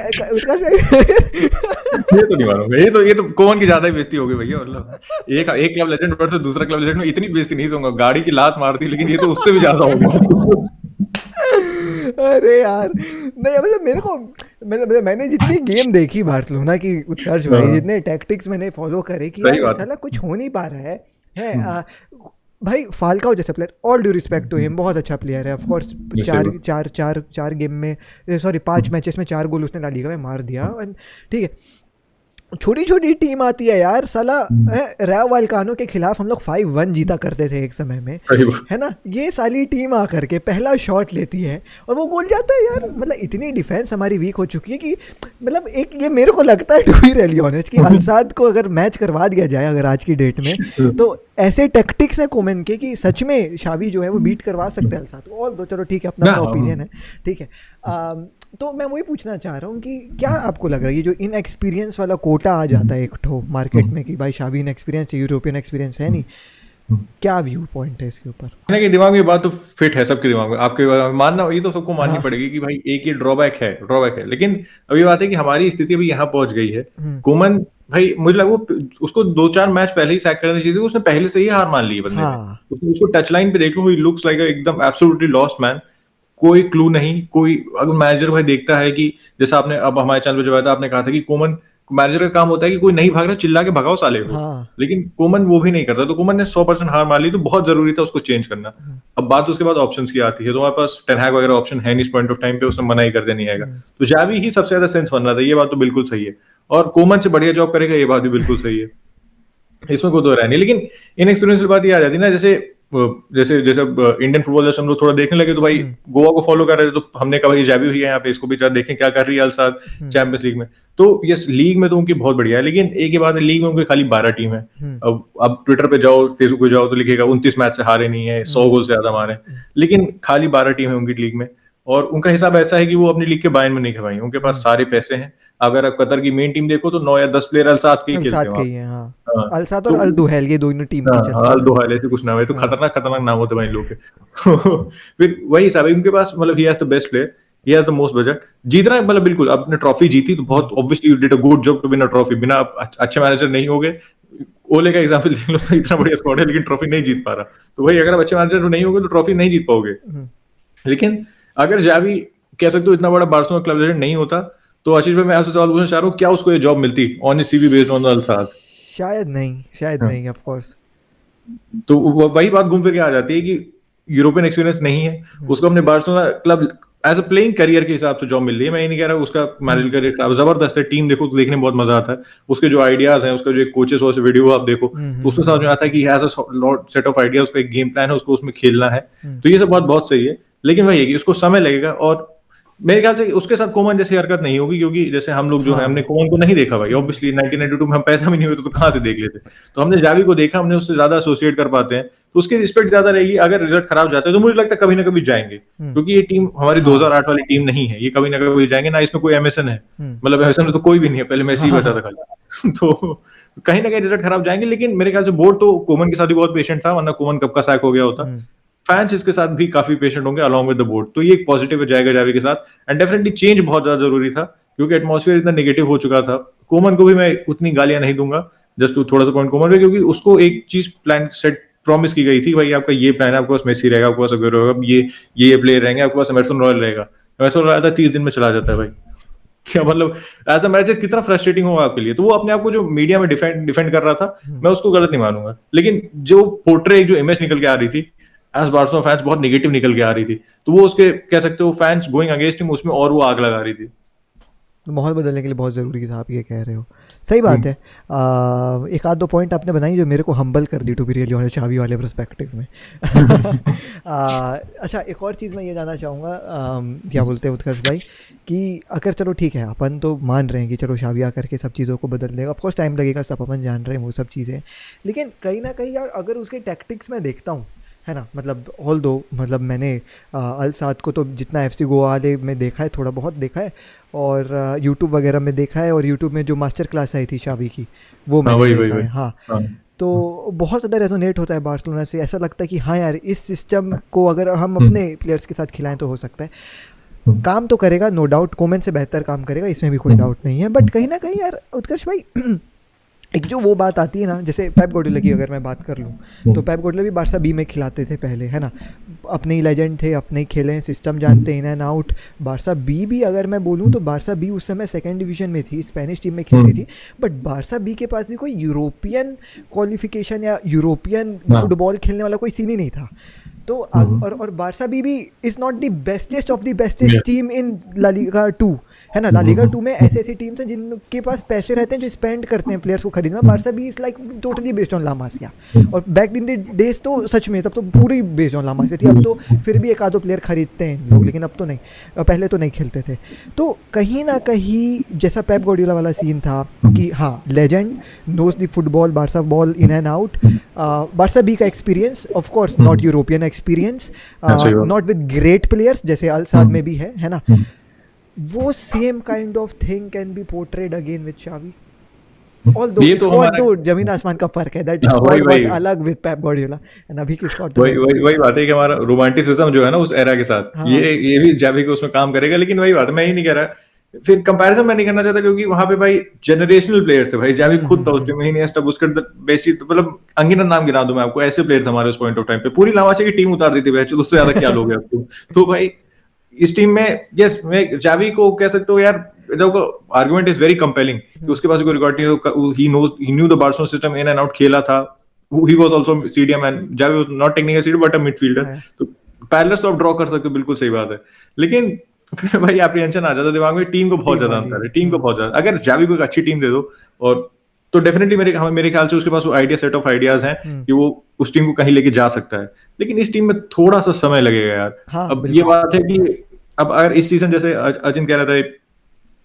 ये तो नहीं मानूंगा. ये तो कोमन की ज्यादा ही बेइज्जती हो गई भैया. मतलब एक क्लब लेजेंड वर्सेस दूसरा क्लब लेजेंड में इतनी बेइज्जती नहीं होगा. गाड़ी की लात मारती, लेकिन ये तो उससे भी ज्यादा हो गया. अरे यार नहीं, मतलब मेरे को मैंने जितनी गेम देखी बार्सिलोना की उत्कर्ष भाई, जितने टैक्टिक्स मैंने फॉलो करे कि साला कुछ हो नहीं पा रहा है. भाई फाल्काओ जैसे player, all due respect to him, बहुत अच्छा प्लेयर है. ऑफ कोर्स चार गेम में, सॉरी 5 मैचेस में 4 गोल उसने ला लीगा में मार दिया. ठीक है, छोटी छोटी टीम आती है यार. साला रेयो वाल्कानो के खिलाफ हम लोग 5-1 जीता करते थे एक समय में, है ना. ये साली टीम आकर के पहला शॉट लेती है और वो गोल जाता है यार. मतलब इतनी डिफेंस हमारी वीक हो चुकी है कि मतलब एक ये मेरे को लगता है टू बी रियली ऑनेस्ट कि अल-साद को अगर मैच करवा दिया जाए अगर आज की डेट में, तो ऐसे टैक्टिक्स हैं कोमेन के कि सच में शावी जो है वो बीट करवा सकते हैं अल-साद को. और दो चलो ठीक है, अपना ओपिनियन है, ठीक है. तो मैं वही पूछना चाह रहा हूँ कि क्या आपको लग रहा है ये जो इनएक्सपीरियंस वाला कोटा आ जाता है एक ठो मार्केट में कि भाई शावी इनएक्सपीरियंस है, यूरोपियन एक्सपीरियंस है नहीं, क्या व्यू पॉइंट है इसके ऊपर? के दिमाग में बात तो फिट है सबके दिमाग में. आपके मानना, ये तो सबको माननी पड़ेगी कि भाई एक ये ड्रॉबैक है. लेकिन अभी बात है कि हमारी स्थिति अभी यहाँ पहुंच गई है. कोमन भाई मुझे लगा उसको 2-4 मैच पहले ही सैक करना चाहिए. उसने पहले से ही हार मान ली बंदे ने. उसको टच लाइन पे देख लो, ही लुक्स लाइक एकदम एब्सोल्युटली लॉस्ट मैन. कोई क्लू नहीं. कोई अगर मैनेजर भाई देखता है कि जैसा आपने अब हमारे चैनल पे जब आया था आपने कहा था कि कोमन मैनेजर का काम होता है कि कोई नहीं भाग रहा चिल्ला के भगाओ साले को. लेकिन कोमन वो भी नहीं करता. तो कोमन ने 100% हार मान ली. तो बहुत जरूरी था उसको चेंज करना. अब बात उसके बाद ऑप्शंस की आती है. तो हमारे पास टेन हैग वगैरह ऑप्शन है नहीं इस पॉइंट ऑफ टाइम पे. उसने मना ही कर देनी आएगा. तो जावी ही सबसे ज्यादा सेंस बन रहा था. ये बात तो बिल्कुल सही है. और कोमन से बढ़िया जॉब करेगा, ये बात भी बिल्कुल सही है. इसमें कोई दो राय नहीं. लेकिन इनएक्सपीरियंस की बात ये आ जाती है ना, जैसे इंडियन फुटबॉल जैसे हम लोग थोड़ा देखने लगे तो भाई गोवा को फॉलो कर रहे थे. तो हमने कहा भाई जावी हुई है यहाँ पे, इसको भी देखें क्या कर रही है अल-साद चैंपियंस लीग में. तो ये लीग में तो उनकी बहुत बढ़िया है. लेकिन एक ही बात है, लीग में उनकी खाली 12 टीम है. अब ट्विटर पे जाओ, फेसबुक पे जाओ तो लिखेगा 29 मैच से हारे नहीं है, 100 गोल से ज्यादा मारे. लेकिन खाली 12 टीम है उनकी लीग में. और उनका हिसाब ऐसा है कि वो अपनी लीग के बायन में नहीं खवाएंगे. उनके पास सारे पैसे हैं. अगर आप कतर की मेन टीम देखो तो 9 या 10 प्लेयर अल-साद के ही खेलते हैं. अल-साद और अल-दुहैल ये दोनों टीम की चलती है. अल-दुहैल ऐसे कुछ नाम है. तो खतरनाक नाम होते हैं भाई लोग के. फिर वही हिसाब है उनके पास. मतलब he has the best player, he has the most budget. जीतना है मतलब बिल्कुल. अपने ट्रॉफी जीती तो बहुत obviously you did a good job to win a trophy. बिना अच्छे मैनेजर नहीं हो गए. ओले का एग्जांपल देख लो, इतना बढ़िया स्क्वाड है लेकिन ट्रॉफी नहीं जीत पा रहा. तो भाई अगर आप अच्छे मैनेजर नहीं होगे तो ट्रॉफी नहीं जीत पाओगे. लेकिन अगर जावी कह सकते हो इतना बड़ा बार्सिलोना क्लब लेजेंड नहीं होता तो आशीष भाई मैं आपसे सवाल पूछना चाह रहा हूँ, क्या उसको ये जॉब मिलती ऑन सीवी बेस्ड ऑन अल-साद? शायद नहीं ऑफ कोर्स. तो वही बात घूम फिर के आ जाती है कि यूरोपियन एक्सपीरियंस नहीं है. उसको अपने Barcelona club as a playing career के हिसाब से जॉब मिल रही है. मैं ये नहीं कह रहा उसका मैनेजर करियर जबरदस्त है. टीम देखो तो देखने में बहुत मजा आता है. उसके जो आइडियाज हैं, उसका जो एक कोचेस और वीडियो आप देखो तो उसमें समझ में आता है कि has a lot set of ideas. उसका एक गेम प्लान है, उसको उसमें खेलना है. तो ये सब बहुत सही है. लेकिन वही है कि उसको समय लगेगा. और मेरे ख्याल से उसके साथ कोमन जैसी हरकत नहीं होगी. क्योंकि जैसे हम लोग जो है हमने कोमन को नहीं देखा भाई. ऑब्वियसली 1992 में हम पैदा भी नहीं हुए तो कहाँ से देख लेते. तो हमने जावी को देखा, हमने उससे ज्यादा एसोसिएट कर पाते हैं. तो उसकी रिस्पेक्ट ज्यादा रहेगी. अगर रिजल्ट खराब जाता है तो मुझे लगता है कभी ना कभी जाएंगे. क्योंकि ये टीम हमारी 2008 वाली टीम नहीं है. ये कभी ना कभी जाएंगे ना. इसमें कोई एमएसएन है, मतलब एमएसएन में तो कोई भी नहीं है. पहले मैसी ही बचा था खाली. तो कहीं ना कहीं रिजल्ट खराब जाएंगे. लेकिन मेरे ख्याल से बोर्ड तो कोमन के साथ भी बहुत पेशेंट था, वरना कोमन कब का सैक हो गया होता. फैंस इसके साथ भी काफी पेशेंट होंगे अलॉन्ग विद द बोर्ड. तो ये एक पॉजिटिव जाएगा जावी के साथ. एंड डेफिनेटली चेंज बहुत ज्यादा जरूरी था क्योंकि एटमॉस्फेयर इतना नेगेटिव हो चुका था. कोमन को भी मैं उतनी गालियां नहीं दूंगा, जस्ट थोड़ा सा पॉइंट कोमन पे, क्योंकि उसको एक चीज प्लान सेट प्रॉमिस की गई थी भाई आपका ये प्लान है, आपके पास मेसी रहेगा, आपके पास अगुero होगा, ये प्लेयर रहेंगे, आपके पास एमरसन रॉयल रहेगा। एमरसन रॉयल आता है 30 दिन में चला जाता है भाई। क्या मतलब एज अ मैनेजर कितना फ्रस्ट्रेटिंग होगा आपके लिए। तो वो अपने आप को जो मीडिया में डिफेंड कर रहा था, मैं उसको गलत नहीं मानूंगा, लेकिन जो पोर्ट्रे जो इमेज निकल के आ रही थी एज बार्सिलोना फैंस बहुत निगेटिव निकल के आ रही थी, तो वो उसके कह सकते हो फैंस गोइंग अगेंस्ट हिम, उसमें और वो आग लगा रही थी। माहौल बदलने के लिए बहुत ज़रूरी है, आप ये कह रहे हो, सही बात है। एक आध दो पॉइंट आपने बनाई जो मेरे को हम्बल कर दी टू बी रियली ऑनेस्ट चावी वाले पर्सपेक्टिव में। अच्छा, एक और चीज़ मैं ये जानना चाहूँगा, क्या बोलते हैं उत्कर्ष भाई, कि अगर चलो ठीक है अपन तो मान रहे हैं कि चलो शाविया करके सब चीज़ों को बदल देगा, ऑफकोर्स टाइम लगेगा, सब अपन जान रहे हैं वो सब चीज़ें, लेकिन कहीं ना कहीं यार अगर उसके टैक्टिक्स में देखता हूँ, है ना, मतलब ऑल दो मतलब मैंने अल साद को तो जितना FC गोवा वाले में देखा है, थोड़ा बहुत देखा है, और यूट्यूब वगैरह में देखा है, और यूट्यूब में जो मास्टर क्लास आई थी शावी की वो मैंने देखा है। हाँ, तो बहुत ज़्यादा रेजोनेट होता है बार्सिलोना से, ऐसा लगता है कि हाँ यार इस सिस्टम को अगर हम अपने प्लेयर्स के साथ खिलाएं तो हो सकता है काम तो करेगा, नो डाउट कोमेन से बेहतर काम करेगा, इसमें भी कोई डाउट नहीं है। बट कहीं ना कहीं यार उत्कर्ष भाई एक जो वो बात आती है ना, जैसे पेप गार्डियोला की अगर मैं बात कर लूँ तो पेप गार्डियोला भी बारसा बी में खिलाते थे पहले, है ना, अपने ही लेजेंड थे, अपने ही खेले, सिस्टम जानते हैं in and out. Barca B भी अगर मैं बोलूँ तो बारसा बी उस समय सेकंड डिवीजन में थी, स्पेनिश टीम में खेलती थी, बट बारसा बी के पास भी कोई यूरोपियन क्वालिफिकेशन या यूरोपियन फुटबॉल खेलने वाला कोई सीन ही नहीं था। तो और Barca B is not the bestest of the bestest team in La Liga 2, है ना। ला लीगा 2 में ऐसी टीम्स हैं जिनके पास पैसे रहते हैं, जो स्पेंड करते हैं प्लेयर्स को खरीदने में। Barca B is like totally based on La Masia, और बैक इन द डेज तो सच में तब तो पूरी बेस्ड ऑन ला मासिया थी। अब तो फिर भी एक आधो प्लेयर खरीदते हैं लोग, लेकिन अब तो नहीं, पहले तो नहीं खेलते थे। तो कहीं ना कहीं जैसा पेप गार्डियोला वाला सीन था कि हाँ legend knows the football, Barca ball in and out, Barca B का experience of course not European experience, not with great players जैसे अल साद में भी है ना, वो same kind of thing can be portrayed again with Xavi. Although squad तो जमीन आसमान का फर्क है, दैट स्क्वाड वाज अलग विद पेप गार्डियोला, एंड अभी की स्क्वाड वही बात है कि हमारा रोमांटिसिज्म जो है ना उस एरा के साथ, हाँ। ये भी जावी को उसमें काम करेगा, लेकिन वही बात है, मैं ही नहीं कह रहा, फिर कंपैरिजन मैं नहीं करना चाहता, क्योंकि वहां पे भाई जनरेशनल प्लेयर्स थे भाई। जावी खुद था उस टीम में, इनिएस्टा, बुस्केट्स, बेसिक, मतलब अंगिनत नाम गिना दूं मैं आपको, ऐसे प्लेयर थे हमारे उस पॉइंट ऑफ टाइम पे, पूरी लामाशी की टीम उतार दी थी भाई, उससे ज्यादा क्या लोगे आपको। तो भाई इस टीम में यस, मैं जावी को कह सकता हूँ यार, देखो आर्गुमेंट इज वेरी कंपेलिंग कि उसके पास कोई रिकॉर्ड नहीं है, he knew the Barcelona system in and out, खेला था, he was also CDM and Xavi was not technical CDM but a midfielder, तो पैरेलल्स तो आप ड्रॉ कर सकते हो, बिल्कुल सही बात है। लेकिन फिर भाई एप्रीहेंशन आ जाता है दिमाग में, टीम को बहुत ज्यादा अंतर है, टीम को बहुत ज्यादा, अगर जावी को एक अच्छी टीम दे दो और तो डेफिनेटली मेरे ख्याल से उसके पास वो आइडिया, सेट ऑफ आइडियाज हैं कि वो उस टीम को कहीं लेके जा सकता है, लेकिन इस टीम में थोड़ा सा समय लगेगा यार। हाँ, अब ये बात है कि अब अगर इस सीजन, जैसे अजिन कह रहा था,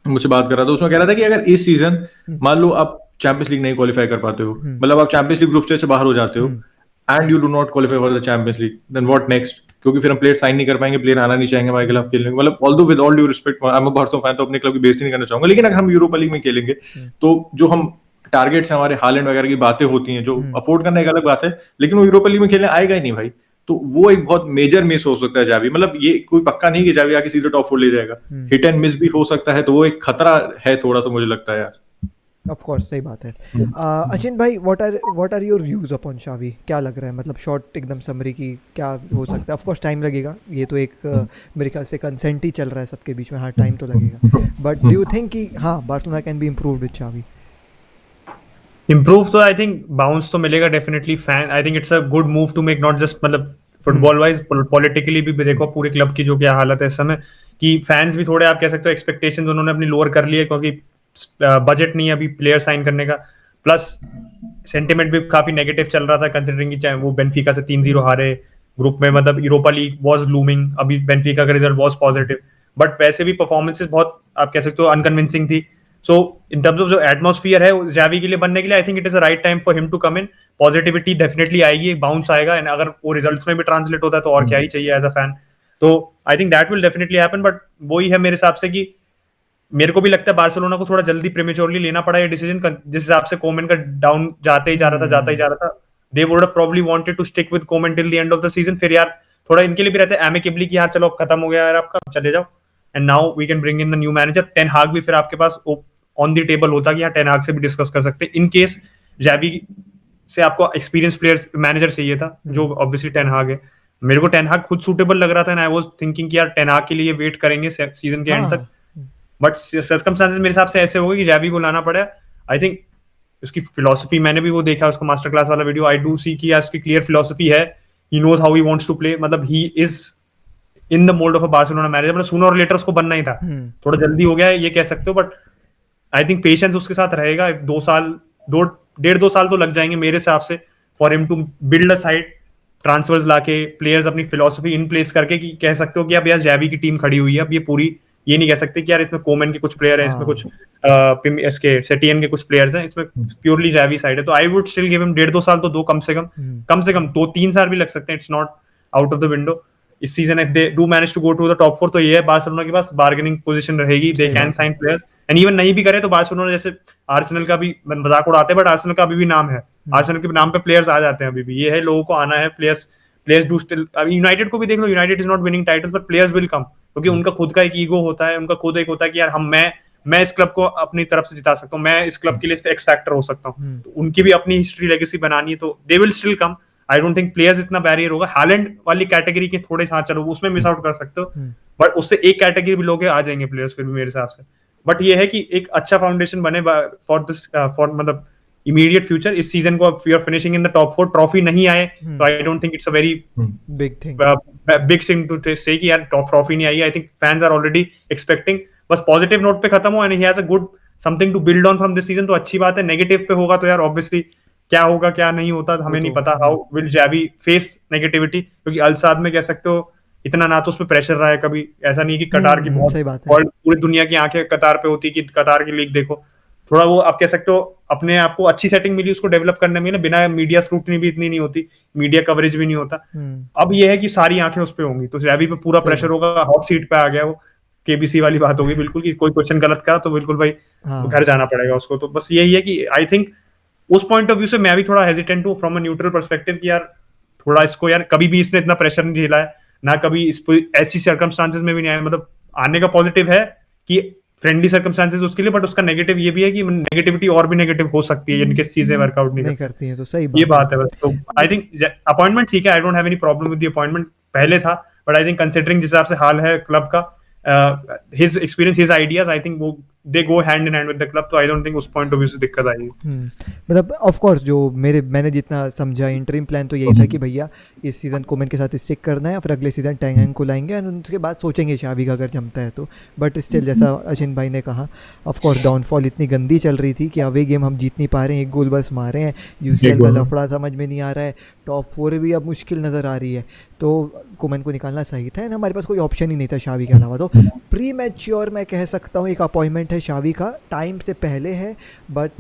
मुझसे बात कर रहा था, उसमें कह रहा था कि अगर इस सीजन मान लो आप चैंपियंस लीग नहीं क्वालिफाई कर पाते हो, मतलब आप चैंपियंस लीग ग्रुप स्टेज से बाहर हो जाते हो and you do not qualify for the Champions League, then what next, क्योंकि फिर हम प्लेयर साइन नहीं कर पाएंगे, प्लेयर आना नहीं चाहेंगे हमारे खिलाफ खेलने, मतलब although with all due respect, I am a Barca fan, तो अपने क्लब की बेइज्जती नहीं करना चाहूंगा, लेकिन अगर हम यूरोपा लीग में खेलेंगे तो जो हम टारगेट्स हमारे हालैंड वगैरह की बातें होती हैं, जो अफोर्ड करना एक अलग बात है, लेकिन वो यूरोपा लीग में खेलने आएगा ही नहीं भाई, तो वो एक बहुत मेजर मिस हो सकता है जावी, मतलब ये कोई पक्का नहीं कि जावी आके सीधे टॉप 4 ले जाएगा, हिट एंड मिस भी हो सकता है, तो वो एक खतरा है थोड़ा सा, मुझे लगता है यार। ऑफ कोर्स सही बात है। अचिन भाई, what are your views upon Xavi, क्या लग रहा है, मतलब शॉर्ट एकदम समरी की क्या हो सकता है, ऑफ कोर्स टाइम लगेगा, ये तो एक मेरे ख्याल से कंसेंट ही चल रहा है सबके बीच में, हाँ टाइम तो लगेगा, बट डू यू थिंक कि हाँ Barcelona can be improved with Xavi? Improve तो आई थिंक बाउंस तो मिलेगा definitely, fan I think it's a good move to make, not just मतलब फुटबॉल वाइज, पॉलिटिकली भी देखो पूरे क्लब की जो क्या हालत है इस समय, कि फैंस भी थोड़े आप कह सकते हो एक्सपेक्टेशंस उन्होंने अपनी लोअर कर ली है, क्योंकि बजट नहीं है अभी प्लेयर साइन करने का, प्लस सेंटिमेंट भी काफी नेगेटिव चल रहा था, कंसिडरिंग कि वो बेनफिका से 3-0 हारे ग्रुप में, मतलब यूरोपा लीग वाज लूमिंग, अभी बेनफिका का रिजल्ट वाज पॉजिटिव, बट वैसे भी परफॉर्मेंसेस बहुत आप कह सकते हो अनकन्विंसिंग थी। सो इन टर्म्स ऑफ जो एटमॉस्फियर है जावी के लिए बनने के लिए, I think it is a right time for him to come in, positivity definitely आएगी, बाउंस आएगा, एंड अगर वो रिजल्ट्स में भी ट्रांसलेट होता है तो और क्या ही चाहिए एज अ फैन, तो I think that will definitely happen. But वही है मेरे हिसाब से कि मेरे को भी लगता है बार्सिलोना को थोड़ा जल्दी प्रीमेच्योरली लेना पड़ा ये डिसीजन, जिस हिसाब से कोमेन का डाउन जाते ही जा रहा था, they would have probably wanted to stick with Koeman till the end of the season, फिर यार थोड़ा इनके लिए भी रहता है एमिकेबली कि यार चलो अब खत्म हो गया यार आपका, चले जाओ, and now we can bring in the new manager. Ten Hag भी फिर आपके पास ऑन द टेबल होता कि यार टेन हाग से भी डिस्कस कर सकते इन केस जावी से आपको एक्सपीरियंस प्लेयर मैनेजर चाहिए था, जो ऑब्वियसली टेन हाग है। मेरे को टेन हाग खुद सूटेबल लग रहा था, एंड आई वाज थिंकिंग कि यार टेन हाग के लिए वेट करेंगे सीजन के एंड हाँ तक, बट सर्कमस्टांसेस मेरे हिसाब से ऐसे हो गए कि जैवी को लाना पड़ा। आई थिंक उसकी फिलोसफी, मैंने भी वो देखा उसका मास्टर क्लास वाला वीडियो, आई डू सी कि उसकी क्लियर फिलोसफी है, he knows how he wants to play, मतलब he is in the mould of a Barcelona manager, मतलब सूनर और लेटर उसको बनना ही था। थोड़ा जल्दी हो गया है ये कह सकते हो, बट आई थिंक पेशेंस उसके साथ रहेगा। 2 साल 2.5 2 साल तो लग जाएंगे मेरे हिसाब से for him to build a side, transfers लाके प्लेयर्स अपनी फिलोसफी इन प्लेस करके, कि कह सकते हो कि अब यार जैवी की टीम खड़ी हुई है, अब ये पूरी, ये नहीं कह सकते कि यार इसमें कोमन के कुछ प्लेयर हैं, इसमें कुछ इसके सेटियन के कुछ प्लेयर्स हैं, इसमें प्योरली जैवी साइड है। तो I would still give him 1.5 2 साल तो दो, कम से कम 2-3 साल भी लग सकते हैं, it's not out of the window. इस season if they do manage to go to the top 4 तो ये है बार्सिलोना के पास बार्गेनिंग पोजीशन रहेगी, they can sign players, and even नहीं भी करे तो बार्सिलोना जैसे आर्सेनल का भी मजाक उड़ाते हैं, बट आर्सेनल का अभी भी नाम है, आर्सेनल के नाम पे प्लेयर्स आ जाते हैं अभी भी, ये है लोगों को आना है, प्लेयर्स डू स्टिल। यूनाइटेड को भी देख लो, United is not winning titles but players will come, क्योंकि उनका खुद का एक ईगो होता है, उनका खुद एक होता है कि यार मैं इस क्लब को अपनी तरफ से जिता सकता हूँ, मैं इस क्लब के लिए एक्स फैक्टर हो सकता हूँ, तो उनकी भी अपनी हिस्ट्री लेगेसी बनानी है, तो they will still come. I don't think players इतना बैरियर होगा, हालैंड वाली कैटेगरी के थोड़े साथ चलो उसमें मिस आउट कर सकते हो, बट उससे एक कैटेगरी भी लोग आ जाएंगे प्लेयर्स फिर भी मेरे हिसाब से। बट ये है कि एक अच्छा फाउंडेशन बने फॉर दिस, फॉर मतलब इमीडिएट फ्यूचर। इस सीजन को we are finishing in the top 4, trophy नहीं आए तो I don't think it's a very big thing to say कि यार टॉप ट्रॉफी नहीं आई। I think fans are already expecting, बस पॉजिटिव नोट पे खत्म हो, and he has a good something to build on from this season, तो अच्छी बात है। नेगेटिव पे होगा तो यार ऑब्वियसली क्या होगा क्या नहीं होता हमें नहीं पता, हाउ विल जैवी फेस नेगेटिविटी, क्योंकि अलसाद में कह सकते हो इतना ना तो उसमें प्रेशर रहा है कभी, ऐसा नहीं कि कतार की बहुत पूरी दुनिया की आंखें कतार पे होती कि कतार की लीग देखो, थोड़ा वो आप कह सकते हो अपने आप को अच्छी सेटिंग मिली उसको डेवलप करने में, बिना मीडिया स्क्रूटनी भी इतनी नहीं होती, मीडिया कवरेज भी नहीं होता। अब ये है कि सारी आंखें उस पे होंगी, तो जैवी पे पूरा प्रेशर होगा, हॉट सीट पे आ गया वो, केबीसी वाली बात होगी बिल्कुल, कि कोई क्वेश्चन गलत करा तो बिल्कुल भाई घर जाना पड़ेगा उसको। तो बस यही है कि आई थिंक उस पॉइंट ऑफ व्यू से मैं भी थोड़ा हेजिटेंट हूँ फ्रॉम अ न्यूट्रल पर्सपेक्टिव, कि यार थोड़ा इसको, यार कभी भी इसने इतना प्रेशर नहीं झेला है ना, कभी इस ऐसी सर्कमस्टांसेस में भी नहीं आया, मतलब आने का पॉजिटिव है कि फ्रेंडली सर्कमस्टांसेस उसके लिए, बट उसका नेगेटिव ये भी है कि नेगेटिविटी और भी नेगेटिव हो सकती है जिनके चीजें वर्कआउट नहीं करती हैं, तो सही ये बात है बस। तो आई थिंक अपॉइंटमेंट ठीक है, I don't have any problem with the appointment, पहले था, बट आई थिंक कंसिडरिंग जिस हिसाब से हाल है क्लब का, his experience, his ideas, I think वो they go hand in hand with the club, तो I don't think उस point of view से दिक्कत आएगी। मतलब ऑफ कोर्स जो मैंने जितना समझा इंटरिम प्लान तो यही था कि भैया इस सीज़न कोमन के साथ स्टिक करना है, फिर अगले सीज़न टैंग हैंग को लाएंगे और उसके बाद सोचेंगे शावी का अगर जमता है तो। बट स्टिल जैसा अचिन भाई ने कहा, ऑफ कोर्स डाउनफॉल इतनी गंदी चल रही थी कि अवे गेम हम जीत नहीं पा रहे हैं, 1 गोल बस मारे हैं, यूसीएल का लफड़ा समझ में नहीं आ रहा है, टॉप 4 भी अब मुश्किल नज़र आ रही है, तो कोमन को निकालना सही था, एंड हमारे पास कोई ऑप्शन ही नहीं था शावी के अलावा। तो प्री मैच्योर मैं कह सकता हूँ एक अपॉइंटमेंट है शावी का, टाइम से पहले है, बट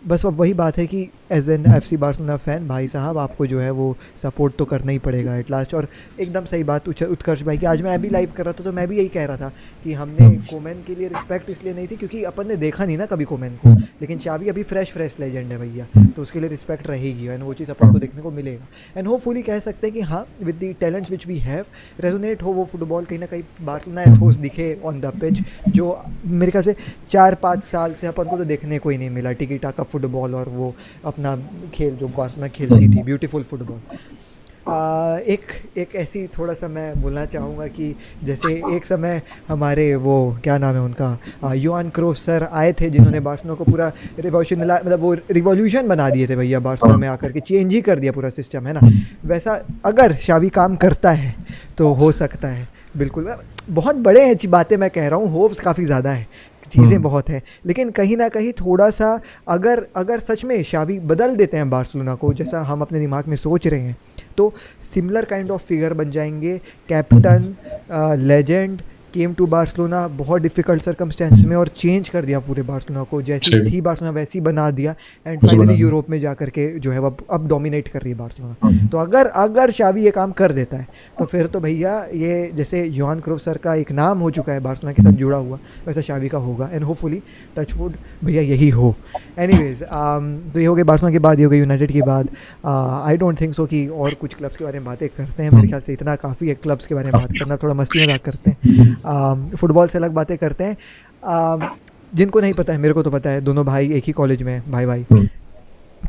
बस अब वही बात है कि as an FC Barcelona fan भाई साहब आपको जो है वो सपोर्ट तो करना ही पड़ेगा एट लास्ट। और एकदम सही बात उत्कर्ष भाई की, आज मैं अभी लाइव कर रहा था तो मैं भी यही कह रहा था कि हमने कोमेन के लिए रिस्पेक्ट इसलिए नहीं थी क्योंकि अपन ने देखा नहीं ना कभी कोमेन को, लेकिन शावी अभी फ्रेश लेजेंड है भैया, तो उसके लिए रिस्पेक्ट रहेगी एंड वो चीज़ अपन को देखने को मिलेगा। एंड होपफुली कह सकते हैं कि हाँ with the talents which we have resonate हो वो फुटबॉल कहीं ना कहीं बार्सिलोना एथोस दिखे ऑन द पिच, जो मेरे ख्याल से 4-5 साल से अपन को तो देखने को ही नहीं मिला, टिकी टाका फुटबॉल और वो अपना खेल जो बार्सिलोना खेलती थी, ब्यूटीफुल फुटबॉल। एक ऐसी थोड़ा सा मैं बोलना चाहूँगा कि जैसे एक समय हमारे वो क्या नाम है उनका योहान क्राइफ सर आए थे जिन्होंने बार्सिलोना को पूरा मतलब वो रिवॉल्यूशन बना दिए थे भैया, बार्सिलोना में आकर के चेंज ही कर दिया पूरा सिस्टम, है ना। वैसा अगर शावी काम करता है तो हो सकता है, बिल्कुल बहुत बड़े अच्छी बातें मैं कह रहा हूँ, होप्स काफ़ी ज़्यादा है, चीज़ें बहुत हैं, लेकिन कहीं ना कहीं थोड़ा सा अगर सच में शावी बदल देते हैं बार्सिलोना को जैसा हम अपने दिमाग में सोच रहे हैं, तो सिमिलर काइंड ऑफ फिगर बन जाएंगे, captain legend came to Barcelona बहुत डिफिकल्ट सर्कमस्टेंस में और चेंज कर दिया पूरे बार्सिलोना को, जैसी थी बार्सिलोना वैसी बना दिया, एंड फाइनली यूरोप में जाकर के जो है वो अब डोमिनेट कर रही है बार्सिलोना। तो अगर शावी ये काम कर देता है तो फिर तो भैया ये जैसे योहान क्राइफ सर का एक नाम हो चुका है बार्सिलोना के साथ जुड़ा हुआ, वैसा शावी का होगा, एंड होपफुली टचवुड भैया यही हो। एनीवेज तो ये हो गई बार्सिलोना के बाद, ये हो गई यूनाइटेड के बाद। आई डोंट थिंक सो कि और कुछ क्लब्स के बारे में बातें करते हैं, मेरे ख्याल से इतना काफ़ी है क्लब्स के बारे में बात करना, थोड़ा मस्ती मजाक करते हैं, फुटबॉल से अलग बातें करते हैं। जिनको नहीं पता है, मेरे को तो पता है, दोनों भाई एक ही कॉलेज में हैं, भाई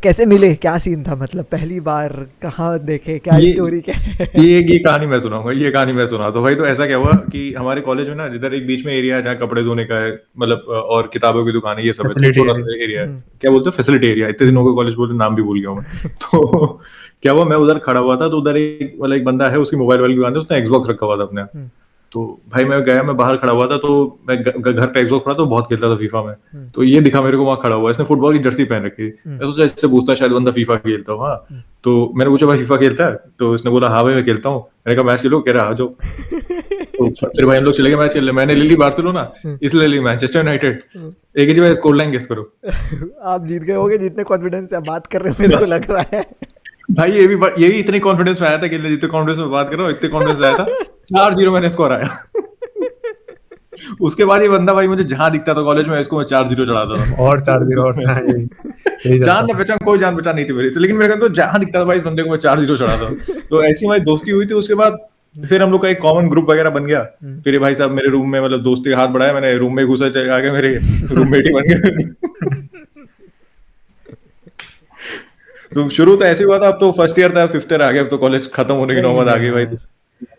कैसे मिले, क्या सीन था, मतलब पहली बार कहाँ देखे, क्या ये स्टोरी क्या है? ये कहानी मैं सुनाऊंगा, ये कहानी मैं सुना तो भाई। तो ऐसा क्या हुआ कि हमारे कॉलेज में ना जिधर एक बीच में एरिया है जहाँ कपड़े धोने का है, मतलब और किताबों की दुकान है, ये सब है, तो फैसिलिटी छोटा एरिया। सा एरिया है। क्या बोलते हैं, फैसिलिटी एरिया। इतने दिनों को कॉलेज बोलते, नाम भी भूल गया हूँ मैं। तो क्या हुआ, मैं उधर खड़ा हुआ था, तो उधर एक बंदा है, उसकी मोबाइल वाली दुकान है, उसने एक्सबॉक्स रखा हुआ था अपने। तो भाई मैं गया, मैं बाहर खड़ा हुआ था, तो मैं घर पे एक्सबॉक्स पड़ा, तो बहुत खेलता था फीफा में। तो ये दिखा मेरे को वहां खड़ा हुआ, इसने फुटबॉल की जर्सी पहन रखी थी। मैं सोचा इससे पूछता, शायद बंदा फीफा खेलता हूँ। हाँ, तो मैंने पूछा भाई फीफा खेलता है? तो इसने बोला हाँ भाई मैं खेलता हूँ। मैंने कहा मैच खेलो? कह रहा आ जाओ। तो फिर भाई हम लोग चले गए मैच खेलने। मैंने ले ली बार्सिलोना, इसलिए ली मैनचेस्टर यूनाइटेड। एक ही जी भाई स्कोर लाइन गेस करो। आप जीत गए होगे, जितने कॉन्फिडेंस से आप बात कर रहे हो मेरे को लग रहा है। भाई ये भी इतने कॉन्फिडेंस में आया था, खेलने जितने कॉन्फिडेंस में बात कर रहा हूँ, इतने कॉन्फिडेंस आया था। 4-0 मैंने स्कोर आया। उसके बाद ये बंदा भाई मुझे जहां दिखता था कॉलेज में, इसको मैं 4-0 चढ़ाता था। और 4-0 और यही जान चलता न पहचान, कोई जान पहचान नहीं थी मेरी से, लेकिन मेरे को तो जहां दिखता था भाई इस बंदे को मैं 4-0 चढ़ाता था। तो ऐसी हमारी दोस्ती हुई थी। उसके बाद फिर हम लोग का एक कॉमन ग्रुप वगैरह बन गया। फिर ये भाई साहब मेरे रूम में, मतलब दोस्ती का हाथ बढ़ाया, मैंने रूम में घुसा, आगे मेरे रूममेट ही बन गए। तो शुरू तो ऐसे हुआ था, अब तो फर्स्ट ईयर था, फिफ्थ ईयर आ गया, अब तो कॉलेज खत्म होने की सही नौबत आ में गई भाई। यार,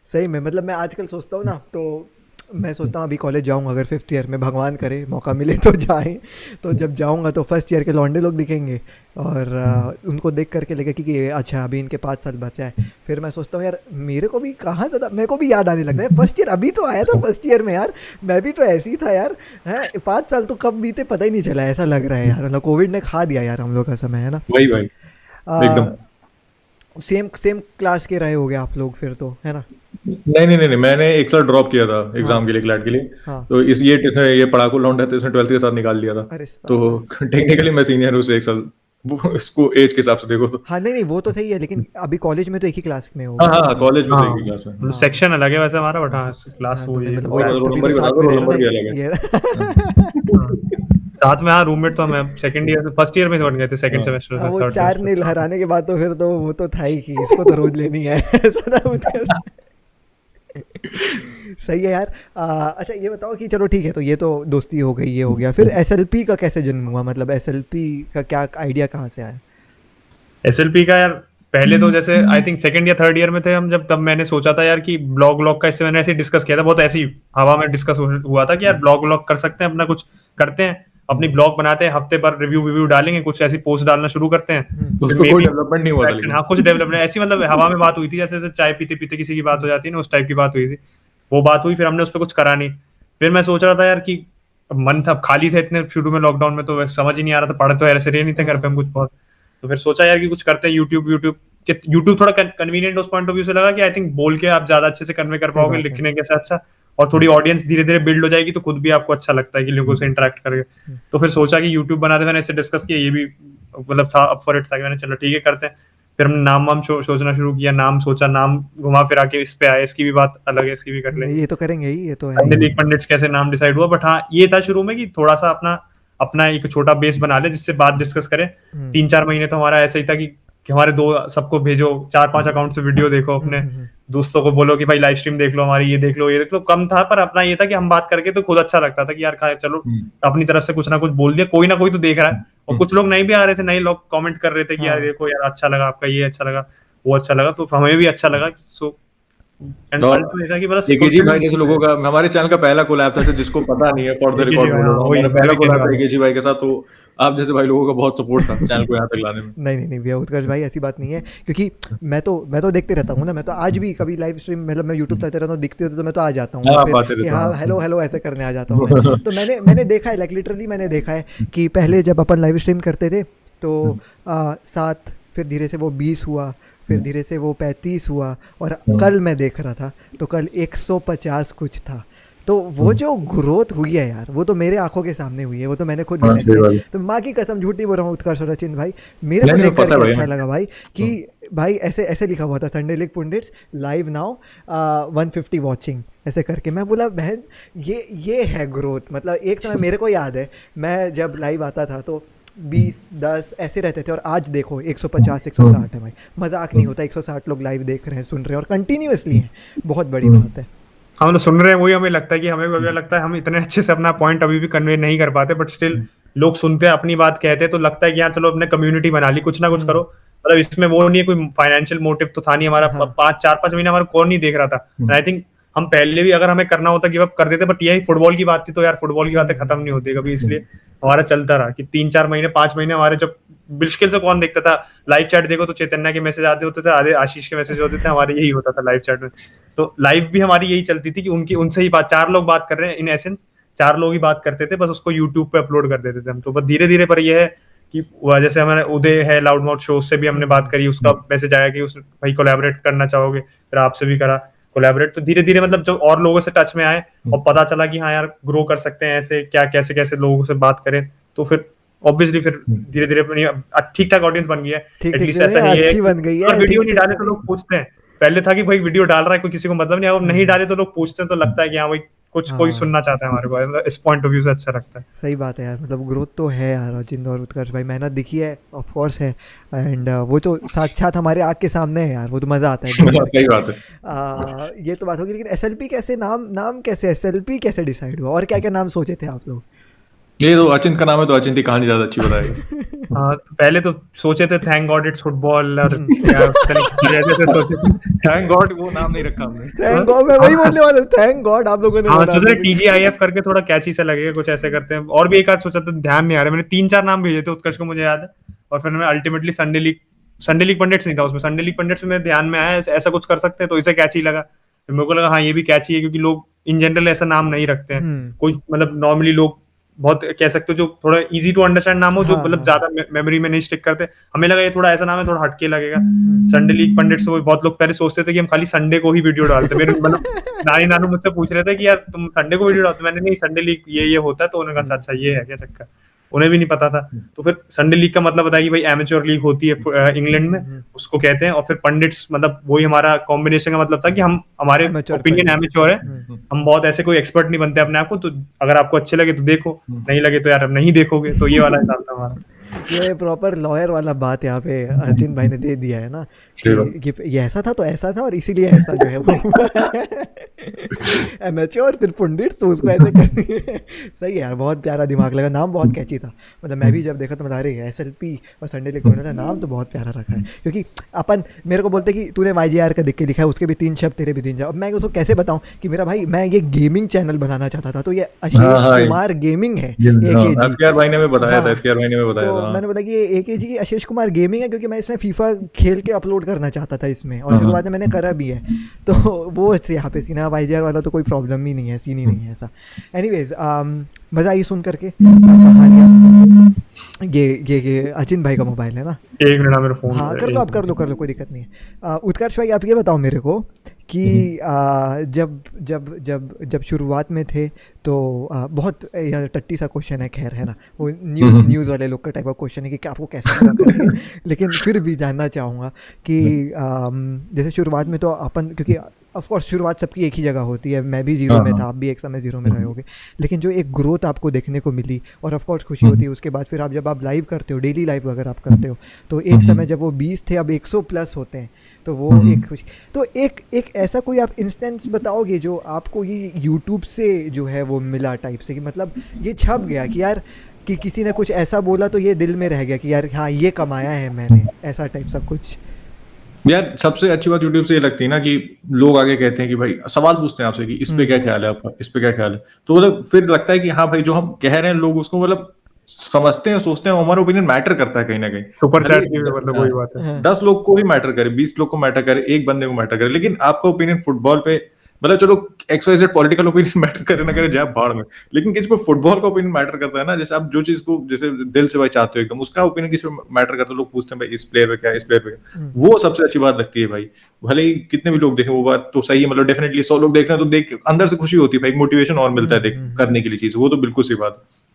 सही में, मतलब मैं आजकल सोचता हूँ ना, तो मैं सोचता हूँ अभी कॉलेज जाऊँगा, अगर फिफ्थ ईयर में भगवान करे मौका मिले तो जाएं। तो जब जाऊँगा तो फर्स्ट ईयर के लौंडे लोग दिखेंगे, और उनको देख करके लगे कि ये अच्छा अभी इनके 5 साल बचा है। फिर मैं सोचता हूँ यार मेरे को भी कहाँ ज़्यादा, मेरे को भी याद आने लगता है फर्स्ट ईयर, अभी तो आया था फर्स्ट ईयर में यार, मैं भी तो ऐसे ही था यार। है 5 साल तो कब बीते पता ही नहीं चला, ऐसा लग रहा है यार, मतलब कोविड ने खा दिया यार हम लोग का समय, है ना। वही भाई एकदम। सेम सेम क्लास के रहे होगे आप लोग फिर तो, है ना। नहीं, मैंने एक साल ड्रॉप किया था हाँ एग्जाम के लिए, क्लैट के लिए। हाँ। तो ये पढ़ाकू लौंडा था, इसने 12th के साथ निकाल लिया था। अरे तो साला। टेक्निकली मैं सीनियर हूँ उससे एक साल, इसको एज के हिसाब से देखो तो। हाँ नहीं नहीं, वो तो सही है, लेकिन अभी कॉलेज में तो एक ही क्लास में हाँ होगे। हाँ, कॉलेज में तो एक ही क्लास में। मतलब सेक्शन अलग है वैसे हमारा, बट हाँ क्लास हाँ वो तो ये मतलब वो वही है। तो, रोल तभी नंबर तो भी बता साथ दो, में रोल रह नंबर भी रहे अलग है। ये। साथ में हाँ, रूममेट तो हम सेकंड ईयर से फर्स्ट ईयर में बन गए थे, सेकंड हाँ। सेमेस्टर हाँ, से वो थर्ड 4 सेमेस्टर। नील हराने के बाद तो फिर तो वो तो था ही कि इसको तो रोज लेनी है। ऐसा ना उधर। सही है यार। अच्छा ये बताओ कि चलो ठीक है, तो ये तो दोस्ती हो गई, ये हो गया, फिर एसएलपी का कैसे जन्म हुआ, मतलब एसएलपी का क्या आइडिया कहाँ से आया? एसएलपी का यार, पहले तो जैसे आई थिंक सेकंड या थर्ड ईयर में थे हम, जब तब मैंने सोचा था यार कि ब्लॉग व्लॉग का, इससे मैंने ऐसे डिस्कस किया था, बहुत ऐसी हवा में डिस्कस हुआ था कि यार ब्लॉग व्लॉग कर सकते हैं, अपना कुछ करते हैं, अपनी ब्लॉग बनाते हैं, हफ्ते पर रिव्यू डालेंगे, कुछ ऐसी पोस्ट डालना शुरू करते हैं। उस फिर पर मे कोई बी डेवलपमेंट नहीं हुआ था लेकिन। हाँ कुछ डेवलपमेंट ऐसी, मतलब हवा में बात हुई थी, जैसे चाय पीते पीते किसी की बात हो जाती है ना, उस टाइप की बात हुई थी। वो बात हुई, फिर हमने उस पर कुछ करा नहीं। फिर मैं सोच रहा था यार कि मन था, खाली थे इतने शुरू में लॉकडाउन में, तो समझ ही नहीं आ रहा था, पढ़े तो ऐसे रहे नहीं थे घर पे हम कुछ बहुत। तो फिर सोचा यार कि कुछ करते हैं, यूट्यूब थोड़ा कन्वीनियंट उस पॉइंट ऑफ व्यू से लगा कि आई थिंक बोल के आप ज्यादा अच्छे से कन्वे कर सही पाओगे, बात है। लिखने के साथ अच्छा, और थोड़ी ऑडियंस धीरे धीरे बिल्ड हो जाएगी, तो खुद भी आपको अच्छा लगता है कि लोगों से इंटरेक्ट करके। तो फिर सोचा कि यूट्यूब बनाते, मैंने इससे डिस्कस किया, ये भी मतलब था अप फॉर इट था कि मैंने चलो ठीक है करते हैं। फिर हमने नाम वाम सोचना शुरू किया, नाम सोचा, नाम घुमा फिरा के इस पे आए, इसकी भी बात अलग है, इसकी भी कर लेंगे। ये तो करेंगे ही, ये तो है ही। फाइनली पंडित्स कैसे नाम डिसाइड हुआ, बट हाँ ये था शुरू में कि थोड़ा सा अपना अपना एक छोटा बेस बना ले जिससे बात डिस्कस करें। 3-4 महीने तो हमारा ऐसा ही था कि हमारे दो सबको भेजो, 4-5 अकाउंट से वीडियो देखो, अपने दोस्तों को बोलो कि भाई लाइव स्ट्रीम देख लो हमारी, ये देख लो ये देख लो, कम था, पर अपना ये था कि हम बात करके तो खुद अच्छा लगता था कि यार चलो अपनी तरफ से कुछ ना कुछ बोल दिया, कोई ना कोई तो देख रहा है। और कुछ लोग नहीं भी आ रहे थे, नए लोग कमेंट कर रहे थे कि यार देखो यार अच्छा लगा आपका, ये अच्छा लगा, वो अच्छा लगा, तो हमें भी अच्छा लगा। सो एंड ये था कि बस एकेजी भाई जैसे लोगों का, हमारे चैनल का पहला कोलैब था, जिसको पता नहीं है, फॉर द रिकॉर्ड बोल रहा हूं, हमारा पहला कोलैब था एकेजी भाई के साथ। तो आप जैसे भाई लोगों का बहुत सपोर्ट था चैनल को यहाँ तक लाने में। नहीं भैया उत्कर्ष भाई, ऐसी बात नहीं है, क्योंकि मैं तो देखते रहता हूँ ना, मैं तो आज भी कभी लाइव स्ट्रीम, मतलब मैं यूट्यूब चलते रहता हूँ, दिखते होते तो मैं तो आ जाता हूँ, फिर हाँ हेलो हेलो ऐसे करने आ जाता हूँ मैं। तो मैंने देखा है, लाइक लिटरली मैंने देखा है कि पहले जब अपन लाइव स्ट्रीम करते थे तो 7, फिर धीरे से वो 20 हुआ, फिर धीरे से वो 35 हुआ, और कल मैं देख रहा था तो कल 150 कुछ था। तो वो जो ग्रोथ हुई है यार, वो तो मेरे आंखों के सामने हुई है, वो तो मैंने खुद विटनेस किया। तो माँ की कसम झूठ नहीं बोल रहा हूँ उत्कर्ष और रचिन भाई, मेरे को देख करके अच्छा लगा भाई कि भाई ऐसे लिखा हुआ था Sunday league pundits live now 150 watching, ऐसे करके। मैं बोला बहन ये है ग्रोथ। मतलब एक समय मेरे को याद है, मैं जब लाइव आता था तो 20-10 ऐसे रहते थे, और आज देखो 150-160 है भाई, मजाक नहीं होता। 160 लोग लाइव देख रहे हैं, सुन रहे हैं, और कंटिन्यूअसली हैं, बहुत बड़ी बात है। हम लोग सुन रहे हैं, वही हमें लगता है कि हमें लगता है हम इतने अच्छे से अपना पॉइंट अभी भी कन्वे नहीं कर पाते, बट स्टिल लोग सुनते हैं, अपनी बात कहते हैं, तो लगता है कि यार चलो अपने कम्युनिटी बना ली, कुछ ना कुछ करो। मतलब इसमें वो नहीं है, कोई फाइनेंशियल मोटिव तो था नहीं हमारा। हाँ। 4-5 महीने हमारा कौन नहीं देख रहा था। आई थिंक हम पहले भी अगर हमें करना होता गिव अप कर देते, बट यही फुटबॉल की बात थी, तो यार फुटबॉल की बातें खत्म नहीं होती कभी, इसलिए हमारा चलता रहा कि 3-4 महीने 5 महीने हमारे, जब मुश्किल से कौन देखता था लाइव चैट, देखो तो चैतन्य के मैसेज आते होते थे, आधे आशीष के मैसेज होते थे, हमारे यही होता था लाइव चैट में। तो लाइव भी हमारी यही चलती थी कि उनकी उनसे ही बात, 4 लोग बात कर रहे हैं इन एसेंस, 4 लोग ही बात करते थे, बस उसको यूट्यूब पे अपलोड कर देते थे हम। तो बस धीरे धीरे पर ये है कि जैसे हमारे उदय है लाउड माउथ शो, उससे भी हमने बात करी, उसका मैसेज आया कि उस भाई कोलैबोरेट करना चाहोगे, फिर आपसे भी करा कोलैबोरेट। तो धीरे धीरे मतलब जब और लोगों से टच में आए और पता चला कि हाँ यार ग्रो कर सकते हैं ऐसे, क्या कैसे कैसे लोगों से बात करें, तो फिर ऑब्वियसली फिर धीरे धीरे ठीक ठाक ऑडियंस बन गई है। ठीक एटलीस्ट ठीक ऐसा नहीं है अच्छी बन गई है। वीडियो ठीक नहीं डाले तो लोग पूछते हैं, पहले था कि भाई वीडियो डाल रहा है कोई, किसी को मतलब नहीं, अब नहीं डाले तो लोग पूछते हैं, तो लगता है कि हाँ भाई कुछ कोई हाँ। सुनना चाहता है हमारे बारे में, इस पॉइंट ऑफ व्यू से अच्छा लगता है। सही बात है यार, मतलब ग्रोथ तो है यार अचिंत और उत्कर्ष भाई, मेहनत दिखी है ऑफ कोर्स है, एंड वो तो साक्षात हमारे आँख के सामने है यार, वो तो मज़ा आता है देख के। सही बात है। ये तो बात होगी, लेकिन एसएलपी कैसे, नाम कैसे एसएलपी कैसे डिसाइड हुआ, और क्या क्या नाम सोचे थे आप लोग? ये तो अचिंत का नाम है, तो अचिंत की कहानी ज्यादा अच्छी बताएगा। हाँ, तो पहले तो सोचे थे थैंक गॉड इट्स फुटबॉल, और थैंक गॉड वो नाम नहीं रखा हमने। थैंक गॉड, मैं वही बोलने वाला, थैंक गॉड आप लोगों ने हाँ, बोला। सोच रहे TGIF करके थोड़ा कैची सा लगेगा, कुछ ऐसे करते हैं। और भी एक आध सोचा था, ध्यान नहीं आ रहा, मैंने 3-4 नाम भेजे थे उत्कर्ष को, मुझे याद है। और फिर मैं अल्टीमेटली संडे लीग पंडिट्स नहीं था उसमें, संडे लीग पंडिट्स में ध्यान में आया ऐसा कुछ कर सकते हैं, तो इसे कैची लगा। फिर मेरे को लगा हाँ ये भी कैची है, क्योंकि लोग इन जनरल ऐसा नाम नहीं रखते हैं। कोई मतलब नॉर्मली लोग बहुत कह सकते हो जो थोड़ा इजी टू अंडरस्टैंड नाम हो, जो मतलब ज्यादा मेमोरी में नहीं स्टिक करते। हमें लगा ये थोड़ा ऐसा नाम है, थोड़ा हटके लगेगा। संडे लीग पंडित से बहुत लोग पहले सोचते थे कि हम खाली संडे को ही वीडियो डालते, मेरे मतलब नानी नानू मुझसे पूछ रहे थे कि यार तुम संडे को वीडियो डालते, मैंने नहीं संडे लीग ये होता है, तो उन्होंने कहा अच्छा ये है क्या चक्कर, उन्हें भी नहीं पता था। तो फिर संडे लीग का मतलब बताया कि भाई एमेच्योर लीग होती है इंग्लैंड में, उसको कहते हैं। और फिर पंडिट्स मतलब वही हमारा कॉम्बिनेशन का मतलब था कि हम हमारे ओपिनियन एमेच्योर है, हम बहुत ऐसे कोई एक्सपर्ट नहीं बनते अपने आप को, तो अगर आपको अच्छे लगे तो देखो, नहीं लगे तो यार अब नहीं देखोगे, तो ये वाला हिसाब था हमारा। ये प्रॉपर लॉयर वाला बात यहाँ पे अचिंत भाई ने दे दिया है ना, कि ये ऐसा था तो ऐसा था, और इसीलिए ऐसा जो है वो एमेच्योर फिर पंडित, तो उसको ऐसे कर दिए। सही है यार, बहुत प्यारा दिमाग लगा, नाम बहुत कैची था। मतलब मैं भी जब देखा तो मैं अरे SLP और संडे लीग पंडित, नाम तो बहुत प्यारा रखा है। क्योंकि अपन मेरे को बोलते कि तूने YGR का देख के लिखा है, उसके भी 3 शब्द तेरे भी 3 शब्द। अब मैं उसको कैसे बताऊँ कि मेरा भाई मैं ये गेमिंग चैनल बनाना चाहता था, तो ये आशीष कुमार गेमिंग है, FKR भाई ने बताया था, FKR भाई ने बताया था। मैंने बोला कि ये AKG आशीष कुमार गेमिंग है, क्योंकि मैं इसमें फीफा खेल के अपलोड करना चाहता था इसमें, और शुरुआत में मैंने करा भी है। तो वो यहाँ पे सीन है, YGR वाला तो कोई प्रॉब्लम ही नहीं है, सीन ही नहीं है ऐसा। एनीवेज मज़ा आई सुन करके कहानियाँ। ये अचिंत भाई का मोबाइल है ना, एक मिनट मेरा फोन। हाँ कर लो आप, कर लो कोई दिक्कत नहीं है। उत्कर्ष भाई आप ये बताओ मेरे को कि जब शुरुआत में थे तो बहुत यार टट्टी सा क्वेश्चन है, खैर है ना, वो न्यूज़ वाले लोग का टाइप का क्वेश्चन है कि आपको कैसा लगा करके, लेकिन फिर भी जानना चाहूँगा कि जैसे शुरुआत में तो अपन, क्योंकि ऑफ कोर्स शुरुआत सबकी एक ही जगह होती है, मैं भी 0 में था, आप भी एक समय 0 में रहे होगे, लेकिन जो एक ग्रोथ आपको देखने को मिली, और ऑफ कोर्स खुशी होती है उसके बाद। फिर जब आप लाइव करते हो, डेली लाइव अगर आप करते हो, तो एक समय जब वो 20 थे अब 100+ होते हैं, तो वो एक खुशी। तो एक ऐसा कोई आप इंस्टेंस बताओगे जो आपको ये यूट्यूब से जो है वो मिला टाइप से, कि मतलब ये छप गया कि यार कि किसी ने कुछ ऐसा बोला तो ये दिल में रह गया कि यार हाँ ये कमाया है मैंने, ऐसा टाइप सब कुछ? यार सबसे अच्छी बात यूट्यूब से ये लगती है ना कि लोग आगे कहते हैं कि भाई सवाल पूछते हैं आपसे कि इस पे क्या ख्याल है आपका, इस पे क्या ख्याल है, तो मतलब फिर लगता है कि हाँ भाई जो हम कह रहे हैं लोग उसको मतलब समझते हैं, सोचते हैं, हमारा ओपिनियन मैटर करता है कहीं ना कहीं। सुपर चैट की मतलब वही बात है, 10 लोग को ही मैटर करे, 20 लोग को मैटर करे, एक बंदे को मैटर करे, लेकिन आपका ओपिनियन फुटबॉल पे, मतलब चलो XYZ पॉलिटिकल ओपिनियन मैटर करे ना करे, जाए भाड़ में, लेकिन किसी पे फुटबॉल का ओपिनियन मैटर करता है ना। जैसे आप जो चीज को जैसे दिल से भाई चाहते हो एकदम, उसका ओपिनियन किसी पे मैटर करता है, लोग पूछते हैं भाई इस प्लेयर पे क्या, इस प्लेयर पे क्या, वो सबसे अच्छी बात लगती है भाई। भले ही कितने भी लोग देखें, वो बात तो सही है, मतलब डेफिनेटली 100 लोग देख रहे हैं तो देख अंदर से खुशी होती है भाई, एक मोटिवेशन और मिलता है देख करने के लिए चीज, वो तो बिल्कुल सही बात है।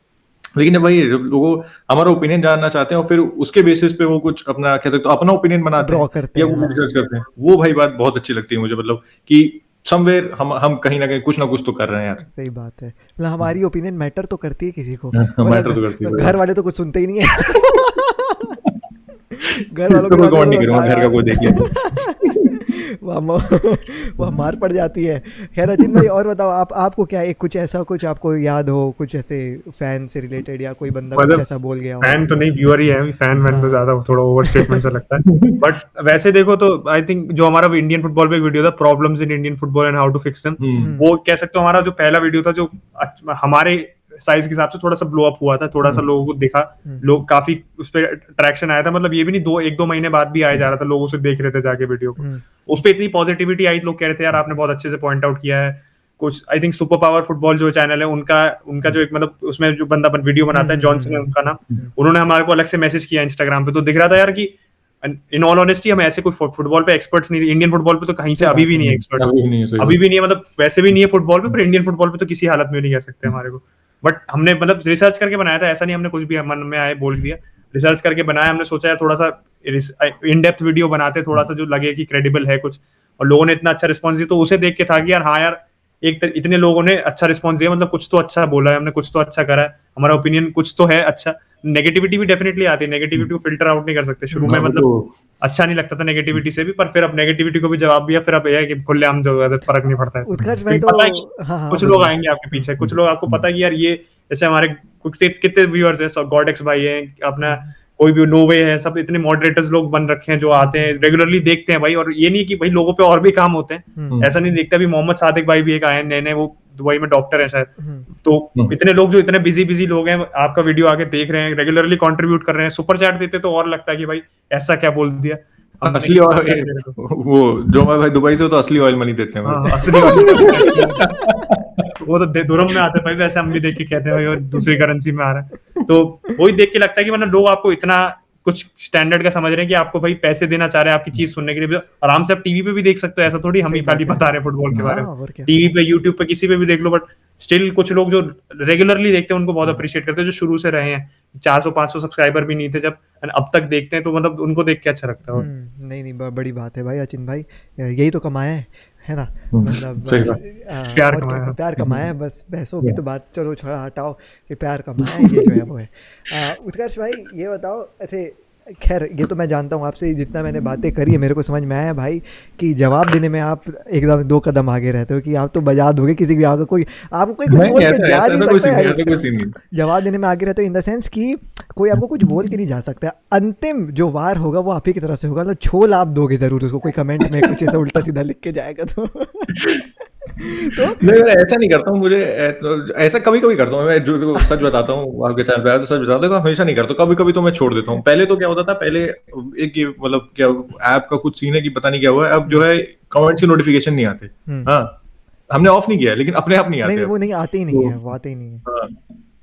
लेकिन भाई जब लोगों हमारा ओपिनियन जानना चाहते हैं और फिर उसके बेसिस पे वो कुछ अपना कह सकते हो अपना ओपिनियन बनाते हैं या वो रिसर्च करते हैं, वो भाई बात बहुत अच्छी लगती है मुझे, मतलब कि समवेयर हम कहीं ना कुछ तो कर रहे हैं यार। सही बात है, मतलब हमारी ओपिनियन मैटर तो करती है किसी को, मैटर तो करती है। घर वाले तो कुछ सुनते ही नहीं है। घर वालों को नहीं करूंगा, घर का कोई देखिए। वहाँ मार पड़ जाती है। खैर अचिन भाई, और बताओ आपको क्या एक कुछ ऐसा कुछ आपको याद हो, कुछ ऐसे फैन से रिलेटेड या कोई बंदा कुछ मतलब ऐसा बोल गया हो? फैन तो नहीं, व्यूअर ही है, फैन मैन तो हाँ। ज्यादा थोड़ा ओवर स्टेटमेंट सा लगता है। बट वैसे देखो तो आई थिंक जो हमारा इंडियन फुटबॉल पे एक वीडियो था, problems in Indian football and how to fix them, वो कह सकते हो हमारा जो पहला वीडियो था जो हमारे साइज के हिसाब से थोड़ा सा ब्लो अप हुआ था, थोड़ा सा लोगों को दिखा, लोग काफी उस पर अट्रैक्शन आया था। मतलब ये भी नहीं एक दो महीने बाद भी आया जा रहा था, लोगों से देख रहे थे जाके वीडियो को, उस पर इतनी पॉजिटिविटी आई, लोग कह रहे थे यार आपने बहुत अच्छे से पॉइंट आउट किया है। कुछ I think super power football जो चैनल है उनका जो एक मतलब उसमें जो बंदा वीडियो बनाता है, जॉनसन है उनका नाम, उन्होंने हमारे को अलग से मैसेज किया इंस्टाग्राम पे, तो दिख रहा था यार कि इन ऑल ऑनेस्टी हम ऐसे कोई फुटबॉल पे एक्सपर्ट्स नहीं थे, इंडियन फुटबॉल पे तो कहीं से अभी भी नहीं है एक्सपर्ट, अभी भी नहीं है, मतलब वैसे भी नहीं है फुटबॉल पे, पर इंडियन फुटबॉल पे तो किसी हालत में नहीं कह सकते हमारे को। बट हमने मतलब रिसर्च करके बनाया था, ऐसा नहीं हमने कुछ भी मन में आए बोल दिया, रिसर्च करके बनाया हमने, सोचा यार थोड़ा सा इन डेप्थ वीडियो बनाते, थोड़ा सा जो लगे कि क्रेडिबल है कुछ, और लोगों ने इतना अच्छा रिस्पॉन्स दिया, तो उसे देख के था कि यार हाँ यार इतने लोगों ने अच्छा रिस्पॉन्स दिया, मतलब कुछ तो अच्छा बोला है हमने, कुछ तो अच्छा करा है, हमारा ओपिनियन कुछ तो है अच्छा। नेगेटिविटी भी डेफिनेटली आती है, नेगेटिविटी को फिल्टर आउट नहीं कर सकते, शुरू में मतलब अच्छा नहीं लगता था नेगेटिविटी से भी, पर फिर अब नेगेटिविटी को भी जवाब दिया, फिर अब यह है कि खुलेआम जो है फर्क नहीं पड़ता है। उत्कर्ष भाई तो पता है कि हाँ कुछ लोग आएंगे आपके पीछे, कुछ लोग आपको पता है कि यार ये जैसे हमारे कितने व्यूअर्स हैं, गॉडेक्स भाई है अपना, कोई भी नोवे है, सब इतने मॉडरेटर्स लोग बन रखे हैं जो आते हैं रेगुलरली देखते हैं भाई, और ये नहीं कि भाई लोगों पे और भी काम होते हैं, ऐसा नहीं देखता। भी मोहम्मद सादिक भाई भी एक आए नए नए, वो दुबई में डॉक्टर है शायद, तो इतने लोग जो इतने बिजी लोग हैं आपका वीडियो आके देख रहे हैं, रेगुलरली कंट्रीब्यूट कर रहे हैं, सुपर चैट देते तो और लगता है कि भाई ऐसा क्या बोल दिया। असली ऑयल वो जो हमारे भाई दुबई से, तो असली ऑयल मनी देते हैं हाँ, असली ऑयल वो तो दुरम में आते हैं भाई, वैसे हम भी देख के कहते हैं भाई दूसरी करेंसी में आ रहा है, तो वही देख के लगता है कि मतलब लोग आपको इतना कुछ स्टैंडर्ड का समझ रहे हैं कि आपको भाई पैसे देना चाह रहे हैं आपकी चीज सुनने के लिए, आराम से आप टीवी पे भी देख सकते हो, ऐसा थोड़ी हम ही खाली बता रहे हैं फुटबॉल के बारे में, टीवी पे यूट्यूब पे किसी पे भी देख लो, बट स्टिल कुछ लोग जो रेगुलरली देखते हैं उनको बहुत अप्रिशिएट करते हैं, जो शुरू से रहे हैं, 400-500 सब्सक्राइबर भी नहीं थे जब, अब तक देखते हैं, तो मतलब उनको देख के अच्छा लगता है। नहीं बड़ी बात है भाई अचिन भाई, यही तो कमाया है ना, मतलब प्यार कमाया है, बस पैसों की तो बात चलो छोड़ा हटाओ, कि प्यार कमाया है, ये जो है वो है। उत्कर्ष भाई ये बताओ, ऐसे खैर ये तो मैं जानता हूँ आपसे, जितना मैंने बातें करी है मेरे को समझ में आया भाई कि जवाब देने में आप एकदम 2 कदम आगे रहते हो, कि आप तो बजा दोगे किसी भी आगे, कोई आपको कोई कुछ बोल के जा नहीं सकता, जवाब देने में आगे रहते हो इन द सेंस कि कोई आपको कुछ बोल के नहीं जा सकता, अंतिम जो वार होगा वो आप ही की तरफ से होगा, मतलब छोल आप दोगे जरूर उसको, कोई कमेंट में कुछ ऐसा उल्टा सीधा लिख के जाएगा तो तो नहीं, मैं ऐसा नहीं करता हूँ, मुझे ऐसा कभी कभी करता हूँ, मैं जो सच बताता हूँ आपके चैनल पे आया तो सच बताता हूँ, हमेशा नहीं करता, कभी कभी तो मैं छोड़ देता हूँ। पहले तो क्या होता था, पहले एक ये मतलब क्या ऐप का कुछ सीन है कि पता नहीं क्या हुआ है, अब जो है कमेंट्स की नोटिफिकेशन नहीं आते। हाँ, हमने ऑफ नहीं किया, लेकिन अपने आप नहीं आते, वो नहीं आते ही नहीं है, वो आते ही नहीं है। हाँ,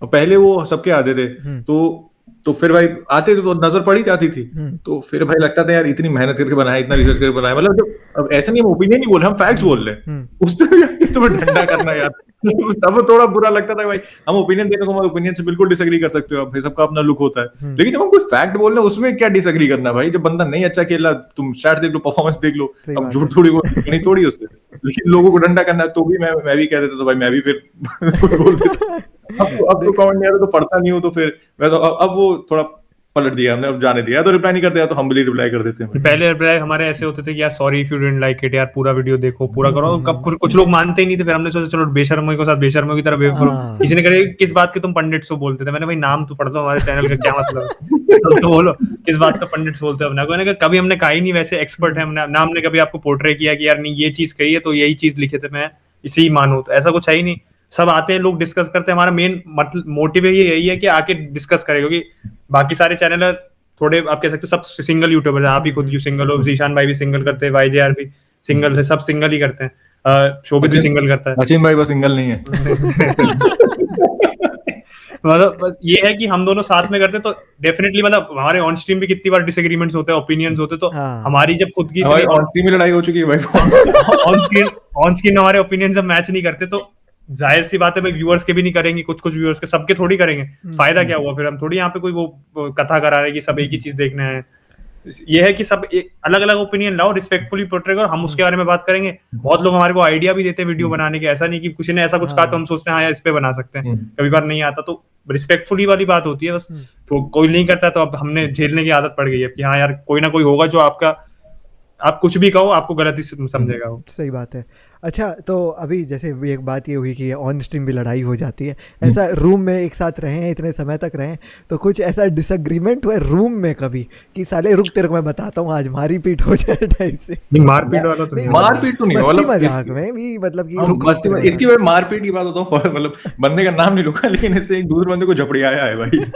पहले वो सबके आते थे, तो फिर भाई आते थे तो नजर पड़ी जाती थी, तो फिर भाई लगता था यार इतनी मेहनत करके बनाया, इतना रिसर्च करके बनाया, मतलब जब अब ऐसा नहीं हम ओपिनियन नहीं बोल रहे, हम फैक्ट्स बोल रहे हैं, उस पर तुम्हें ठंडा करना यार तब थोड़ा बुरा लगता था भाई, हम ओपिनियन देने को, हमारे ओपिनियन से बिल्कुल डिसएग्री कर सकते हो आप, सबका अपना लुक होता है, लेकिन जब हम कोई फैक्ट बोल रहे हैं उसमें क्या डिसएग्री करना भाई, जब बंदा नहीं अच्छा खेला तुम स्टैट्स देख लो, परफॉर्मेंस देख लो, अब झूठ थोड़ी नहीं थोड़ी उससे, लेकिन लोगों को डंडा करना है, तो भी मैं भी कह देता, तो भाई मैं भी फिर कुछ बोल देता, अब तो कमेंट नहीं आता तो पढ़ता नहीं हूँ, तो फिर मैं तो अब वो थोड़ा पलट दिया हमने, अब जाने दिया, तो रिप्लाई नहीं करते, तो हम्बली रिप्लाई कर देते हैं। पहले रिप्लाई हमारे ऐसे होते थे कि यार sorry if you didn't like it, यार पूरा वीडियो देखो, पूरा करो, कब कुछ लोग मानते ही नहीं थे, फिर हमने सोचा चलो बेशर्मों के साथ बेशर्मों की तरह बिहेव करो, किसी ने कहा किस बात के तुम पंडित्स को बोलते थे, मैंने भाई नाम तो पढ़ दो हमारे चैनल का, क्या मतलब तो बोलो किस बात का पंडित्स बोलते हो अपना, मैंने कभी हमने कहा ही नहीं, वैसे एक्सपर्ट है हमने ना, हमने कभी आपको पोर्ट्रे किया कि यार नहीं ये चीज कही है तो यही चीज लिखे थे, मैं इसी ही मानू, तो ऐसा कुछ है ही नहीं, सब आते हैं लोग डिस्कस करते हैं, हमारा मेन मतलब मोटिव यही है कि आके डिस्कस करें, क्योंकि बाकी सारे चैनल थोड़े आप कह सकते हो सब सिंगल यूट्यूबर है, आप ही खुद सिंगल हो, जीशान भाई भी सिंगल करते हैं, YJR भी सिंगल है, सब सिंगल ही करते हैं, शोभित भी सिंगल करता है, अचिन भाई बस सिंगल नहीं है मतलब बस ये है कि हम दोनों साथ में करते तो डेफिनेटली, मतलब हमारे ऑन स्ट्रीम भी कितनी बार डिसएग्रीमेंट्स होते हैं, ओपिनियंस होते, तो हमारी जब खुद की ऑन स्ट्रीम में लड़ाई हो चुकी है भाई, ऑन स्क्रीन हमारे ओपिनियन जब मैच नहीं करते, तो जाहिर सी बात है भाई व्यूअर्स के भी नहीं करेंगे, कुछ व्यूअर्स के, सबके थोड़ी करेंगे, फायदा क्या हुआ, फिर हम थोड़ी यहाँ पे कोई वो कथा करा रहे हैं कि सब एक ही चीज देखना है, ये है कि सब अलग अलग ओपिनियन लाओ, रिस्पेक्टफुली पोर्ट्रे करो, हम उसके बारे में बात करेंगे, बहुत लोग हमारे को आइडिया भी देते हैं वीडियो बनाने के, ऐसा नहीं कि किसी ने ऐसा कुछ कहा तो हम सोचते हैं हाँ इस पे बना सकते हैं, कभी बार नहीं आता, तो रिस्पेक्टफुली वाली बात होती है बस, तो कोई नहीं करता तो अब हमने झेलने की आदत पड़ गई है कि हाँ यार कोई ना कोई होगा जो आपका आप कुछ भी कहो आपको गलत ही समझेगा वो। सही बात है। अच्छा, तो अभी जैसे एक बात ये हुई कि ऑन स्ट्रीम भी लड़ाई हो जाती है, ऐसा रूम में एक साथ रहे हैं, इतने समय तक रहे हैं, तो कुछ ऐसा डिसएग्रीमेंट हुआ रूम में कभी कि साले रुक तेरे को मैं बताता हूँ आज मारी पीट हो जाए टाइप से? नहीं, मारपीट वाला तो नहीं हुआ। मारपीट तो नहीं हुआ, मस्ती मतलब मजाक में भी, मतलब कि रुक मस्ती में इसकी वजह मारपीट की बात होता हूँ, मतलब बंदे का नाम नहीं लूंगा, लेकिन इससे एक दूसरे बंदे को झपड़ियाया है भाई।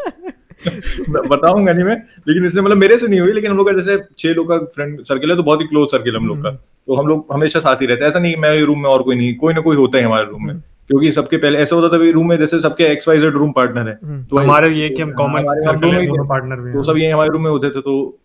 बताऊंगा नहीं मैं, लेकिन इससे मतलब मेरे से नहीं हुई, लेकिन हम लोग का जैसे 6 लोग का फ्रेंड सर्किल है, तो बहुत ही क्लोज सर्किल हम लोग का, तो हम लोग हमेशा साथ ही रहते हैं। ऐसा नहीं मैं रूम में और कोई नहीं, कोई ना कोई होता है हमारे रूम में, क्योंकि सबके पहले ऐसा होता था रूम में जैसे सबके XYZ रूम पार्टनर है, तो हमारे ये कि हम कॉमन हमारे हम सर्कल दोनों है, ही दोनों थे, पार्टनर भी तो हैं। सब ये हमारे रूम में होते थे, तो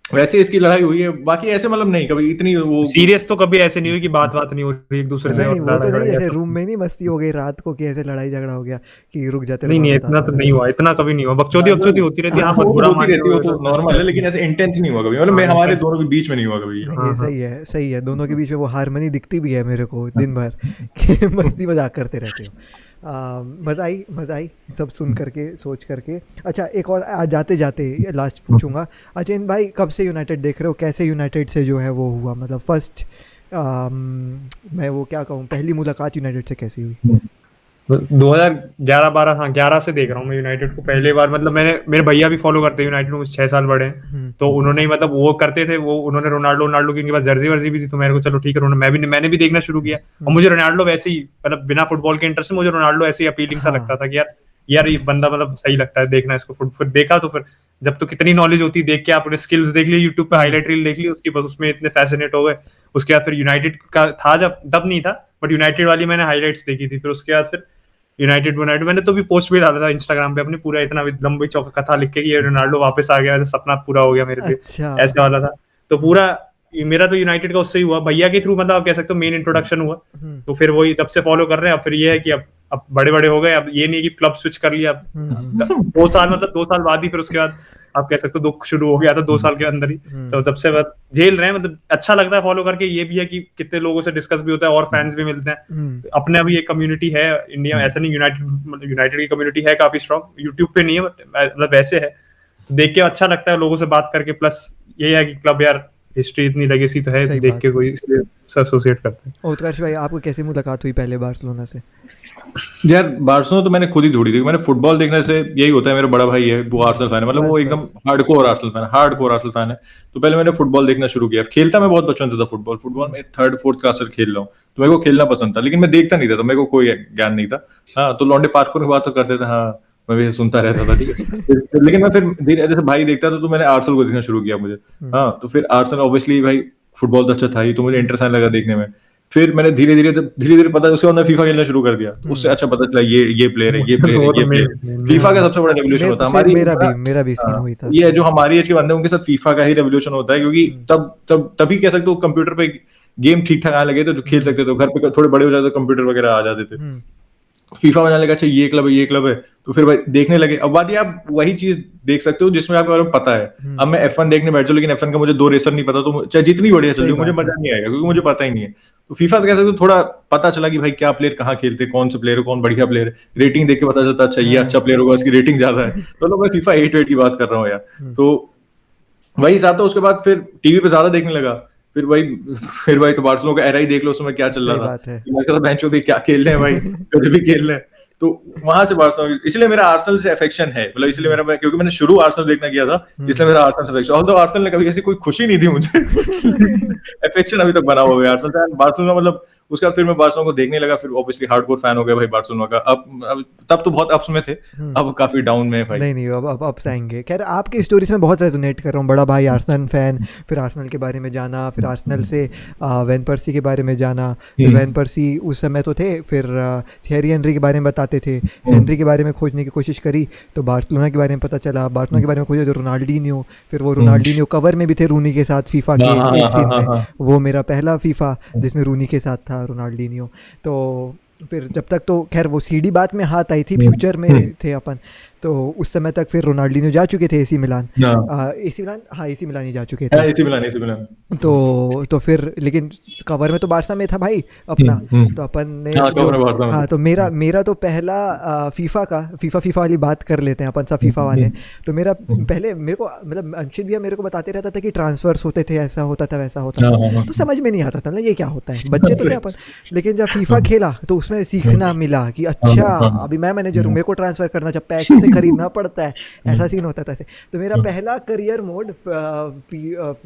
वैसे इसकी लड़ाई हुई है। बाकी ऐसे मतलब नहीं कभी इतनी वो सीरियस तो कभी ऐसे नहीं हुई कि बात नहीं हो रही एक दूसरे से नहीं और नहीं, वो तो लड़ाई नहीं, जैसे ऐसा। रूम में नहीं मस्ती हो गई रात को कि ऐसे लड़ाई झगड़ा हो गया कि रुक जाते नहीं नहीं, इतना तो नहीं हुआ, इतना कभी नहीं हुआ। बकचोदी बकचोदी होती रहती है, हाँ, वो बुरा होती मानते रहती है, वो हुए तो नॉर्मल है, लेकिन ऐसे इंटेंस नहीं हुआ कभी, मतलब मैं हमारे दोनों के बीच में नहीं हुआ कभी। नहीं, हाँ, ये हाँ। सही है, सही है। दोनों के बीच में वो हारमोनी दिखती भी है मेरे को दिन भर कि मस्ती मजाक करते रहते हो। मज़ा आई सब सुन करके, सोच करके। अच्छा, एक और जाते जाते लास्ट पूछूंगा, अजैन भाई कब से यूनाइटेड देख रहे हो? कैसे यूनाइटेड से जो है वो हुआ, मतलब फर्स्ट मैं वो क्या कहूँ, पहली मुलाकात यूनाइटेड से कैसी हुई? 2011-12, हाँ 11 से देख रहा हूँ मैं यूनाइटेड को पहली बार। मतलब मैंने, मेरे भैया भी फॉलो करते हैं यूनाइटेड को, 6 साल बड़े हैं, तो उन्होंने ही मतलब वो करते थे, वो उन्होंने रोनाल्डो की उनके पास जर्सी वर्जी भी थी, तो मेरे को चलो ठीक है, मैंने भी देखना शुरू किया। और मुझे रोनाल्डो वैसे ही, मतलब बिना फुटबॉल के इंटरेस्ट से मुझे रोनाल्डो ऐसे ही अपीलिंग सा लगता था कि यार ये बंदा मतलब सही लगता है देखना इसको। फिर देखा, तो फिर जब तो कितनी नॉलेज होती है, देख के आपने स्किल्स देख ली, यूट्यूब पे हाईलाइट रील देख ली उसकी, बस उसमें इतने फैसिनेट हो गए। उसके बाद फिर यूनाइटेड का था, जब तब नहीं था, बट यूनाइटेड वाली मैंने हाईलाइट्स देखी थी। फिर उसके बाद फिर यूनाइटेड मैंने तो भी पोस्ट भी डाला था इंस्टाग्राम पे अपनी, पूरा इतना लंबी चौका कथा लिख के कि ये रोनाल्डो वापस आ गया, ऐसा सपना पूरा हो गया मेरे लिए। अच्छा। ऐसे वाला था, तो पूरा मेरा तो यूनाइटेड का उससे ही हुआ, भैया के थ्रू, मतलब आप कह सकते हो मेन इंट्रोडक्शन हुआ। तो फिर वही तब से फॉलो कर रहे हैं। अब फिर ये है कि अब बड़े बड़े हो गए, अब ये नहीं कि क्लब स्विच कर लिया। अब 2 साल, मतलब 2 साल बाद ही फिर उसके बाद आप कह सकते हो दुख शुरू हो गया था 2 साल के अंदर ही। तो तब से बाद झेल रहे हैं, मतलब अच्छा लगता है फॉलो करके। ये भी है कि कितने लोगों से डिस्कस भी होता है और फैंस भी मिलते हैं। तो अपने अभी एक कम्युनिटी है इंडिया में, ऐसा नहीं यूनाइटेड की कम्युनिटी है काफी स्ट्रॉन्ग, यूट्यूब पे नहीं है बट मतलब वैसे है, तो देख के अच्छा लगता है लोगों से बात करके। प्लस ये है कि क्लब यार हिस्ट्री इतनी लेगेसी तो है, देख के कोई इसलिए एसोसिएट करते हैं। उत्कर्ष भाई, आपको कैसी मुलाकात हुई पहले बार्सिलोना से? यार बार्सिलोना तो मैंने खुद ही ढूंढी थी। मैंने फुटबॉल देखने से यही होता है, मेरा बड़ा भाई है वो आर्सेनल फैन है, मतलब वो एकदम हार्डकोर आर्सेनल फैन है। तो पहले मैंने फुटबॉल देखना शुरू किया। खेलता मैं बहुत बचपन से था फुटबॉल में 3rd 4th क्लास से खेल रहा हूँ, तो मेरे को खेलना पसंद था, लेकिन मैं देखता नहीं था, तो मेरे को कोई ज्ञान नहीं था। हाँ, तो लौंडे पार्कों की बात तो करते थे, हाँ मैं भी सुनता रहता था, ठीक है। लेकिन मैं फिर धीरे जैसे भाई देखता था, तो मैंने आर्सेनल को देखना शुरू किया मुझे। हाँ, तो फिर आर्सेनल ऑब्वियसली भाई फुटबॉल तो अच्छा था ही, तो मुझे इंटरेस्ट आने लगा देखने में। फिर मैंने धीरे धीरे पता, उसके बाद मैं फीफा खेलना शुरू कर दिया, तो उससे अच्छा पता चला ये प्लेयर है, ये प्लेयर है, ये प्लेयर। फीफा का सबसे बड़ा रेवोल्यूशन होता है हमारी, मेरा भी सीन हुई था। ये जो हमारी एज के बंदे उनके साथ फीफा का ही रेवोल्यूशन होता है, क्योंकि तभी कह सकते हो कंप्यूटर पे गेम ठीक ठाक आने लगे, तो जो खेल सकते थे। घर पे थोड़े बड़े हो जाते तो कंप्यूटर वगैरह आ जाते थे, फीफा बनाने लगा, अच्छा ये क्लब है, तो फिर भाई देखने लगे। अब बात ये, आप वही चीज देख सकते हो जिसमें आपको बारे में पता है। अब मैं F1 देखने बैठ जाऊं, लेकिन F1 का मुझे 2 रेसर नहीं पता, तो चाहे जितनी बढ़िया चल रही मुझे मजा नहीं आएगा, क्योंकि मुझे पता ही नहीं है। तो फीफा से कह सकते हो थोड़ा पता चला कि भाई क्या प्लेयर कहाँ खेलते, कौन से प्लेयर है, कौन बढ़िया प्लेयर है, रेटिंग देख के पता चलता अच्छा ये अच्छा प्लेयर होगा, इसकी रेटिंग ज्यादा है। तो मैं फीफा 8 की बात कर रहा हूँ यार, तो वही हिसाब था। उसके बाद फिर टीवी पे ज्यादा देखने लगा, फिर भाई तो बार्सिलोना का एरा ही देख लो, उसमें क्या चल रहा था, मैं कहता बेंचो देख क्या खेल रहे हैं भाई, कभी भी खेल रहे हैं। तो वहां से बार्सिलोना, इसलिए मेरा आर्सेनल से अफेक्शन है, मतलब इसलिए मेरा, क्योंकि मैंने शुरू आर्सेनल देखना किया था, इसलिए मेरा आर्सेनल से अफेक्शन। ऑल्दो आर्सेनल ने कभी ऐसी कोई खुशी नहीं दी मुझे, अफेक्शन अभी तक बना हुआ है आर्सेनल से। बार्सिलोना मतलब उसके बाद फिर मैं बार्सिलोना को देखने लगा, फिर ऑब्वियसली हार्डकोर फैन हो गया भाई बार्सिलोना का। अब तब तो बहुत अप्स में थे, अब काफी डाउन में है भाई। नहीं अब अप्स आएंगे। खैर, आपकी स्टोरीज में बहुत रेजोनेट कर रहा हूँ। बड़ा भाई आर्सेनल फैन, फिर आर्सेनल के बारे में जाना, फिर आर्सेनल से वैन पर्सी के बारे में जाना। वैन पर्सी उस समय तो थे, फिर थियरी हेनरी के बारे में बताते थे, हेनरी के बारे में खोजने की कोशिश करी तो बार्सिलोना के बारे में पता चला, बार्सिलोना के बारे में खोजा तो रोनाल्डीनियो, फिर वो रोनाल्डीनियो कवर में भी थे रूनी के साथ फीफा के एक सीन में। वो मेरा पहला फीफा जिसमें रूनी के साथ था रोनाल्डीनियो। तो फिर जब तक तो खैर वो सीडी बात में हाथ आई थी, फ्यूचर में थे अपन, तो उस समय तक फिर रोनाल्डिनो जा चुके थे एसी मिलान, हाँ एसी मिलान ही जा चुके थे। एसी मिलान तो फिर लेकिन कवर में तो बारसा में था भाई अपना। तो अपन ने हाँ, तो मेरा तो पहला फीफा वाली बात कर लेते हैं अपन सब, फीफा वाले। तो मेरा पहले मेरे को मतलब अंशित भैया मेरे को बताते रहता था कि ट्रांसफर्स होते थे, ऐसा होता था वैसा होता था, तो समझ में नहीं आता था ना ये क्या होता है, बच्चे तो थे अपन। लेकिन जब फीफा खेला तो उसमें सीखना मिला कि अच्छा अभी मैं मैनेजर हूँ, मेरे को ट्रांसफर करना, जब पैसे से खरीदना पड़ता है, ऐसा सीन होता था ऐसे। तो मेरा पहला करियर मोड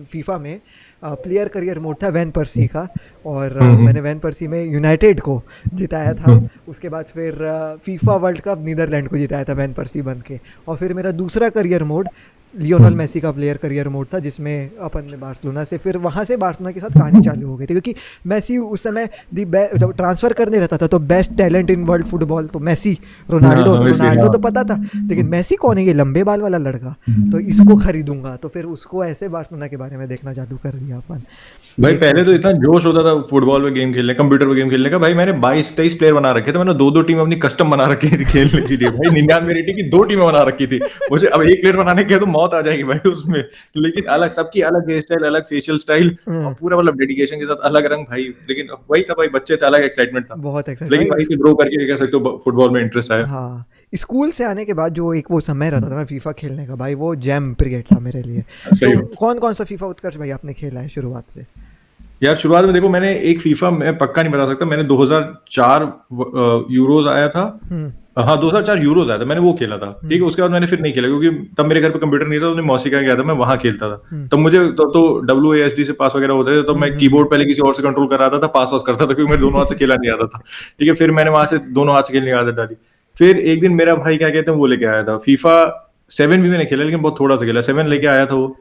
फीफा में प्लेयर करियर मोड था वैन पर्सी का, और मैंने वैन पर्सी में यूनाइटेड को जिताया था। उसके बाद फिर फीफा वर्ल्ड कप नीदरलैंड को जिताया था वैन पर्सी बन के। और फिर मेरा दूसरा करियर मोड लियोनेल मेसी का प्लेयर करियर मोड था, जिसमें अपन ने बार्सिलोना से, फिर वहाँ से बार्सिलोना के साथ कहानी चालू हो गई थी, क्योंकि मेसी उस समय जब ट्रांसफ़र करने रहता था तो best talent in world football तो मेसी, रोनाल्डो तो पता था, लेकिन मेसी कौन है ये लंबे बाल वाला लड़का, तो इसको खरीदूंगा। तो फिर उसको ऐसे बार्सिलोना के बारे में देखना चालू कर दिया अपन। भाई पहले तो इतना जोश होता था फुटबॉल पे गेम खेलने, कंप्यूटर पे गेम खेलने का। भाई मैंने 22-23 प्लेयर बना रखे थे, मैंने 2-2 टीम अपनी कस्टम बना रखी थी खेलने के लिए। भाई 99 रेटिंग की 2 टीमें बना रखी थी। मुझे अब एक प्लेयर बनाने के तो मौत आ जाएगी भाई उसमें, लेकिन अलग सबकी अलग हेयर स्टाइल, अलग फेशियल स्टाइल, और पूरा मतलब डेडिकेशन के साथ अलग रंग भाई। लेकिन वही था भाई, बच्चे थे, अलग एक्साइटमेंट था, बहुत एक्साइटमेंट। लेकिन वहीं से ग्रो करके कह सकते हो फुटबॉल में इंटरेस्ट आया। हाँ, स्कूल से आने के बाद जो एक वो समय रहता था ना फीफा खेलने का, भाई वो जैम पीरियड था मेरे लिए। तो कौन सा फीफा उत्कर्ष भाई आपने खेला है शुरुआत से? यार शुरुआत में देखो, मैंने एक फीफा, मैं पक्का नहीं बता सकता, मैंने 2004 यूरोज आया था। हाँ 2004 यूरोज आया था, मैंने वो खेला था, ठीक है। उसके बाद मैंने फिर नहीं खेला, क्योंकि तब मेरे घर पे कंप्यूटर नहीं था, तो मौसी का गया था, मैं वहां खेलता था। तब मुझे तो WASD से पास वगैरह होते थे, तो मैं कीबोर्ड पहले किसी और से कंट्रोल कर रहा था, पास वास करता था, क्योंकि मैं दोनों हाथ से खेला नहीं आता था, ठीक है। फिर मैंने वहां से दोनों हाथ से खेलने की आदत डाली। फिर एक दिन मेरा भाई क्या कहते हैं वो लेके आया था फीफा 7 भी मैंने खेला, लेकिन बहुत थोड़ा सा खेला। 7 लेके आया था वो,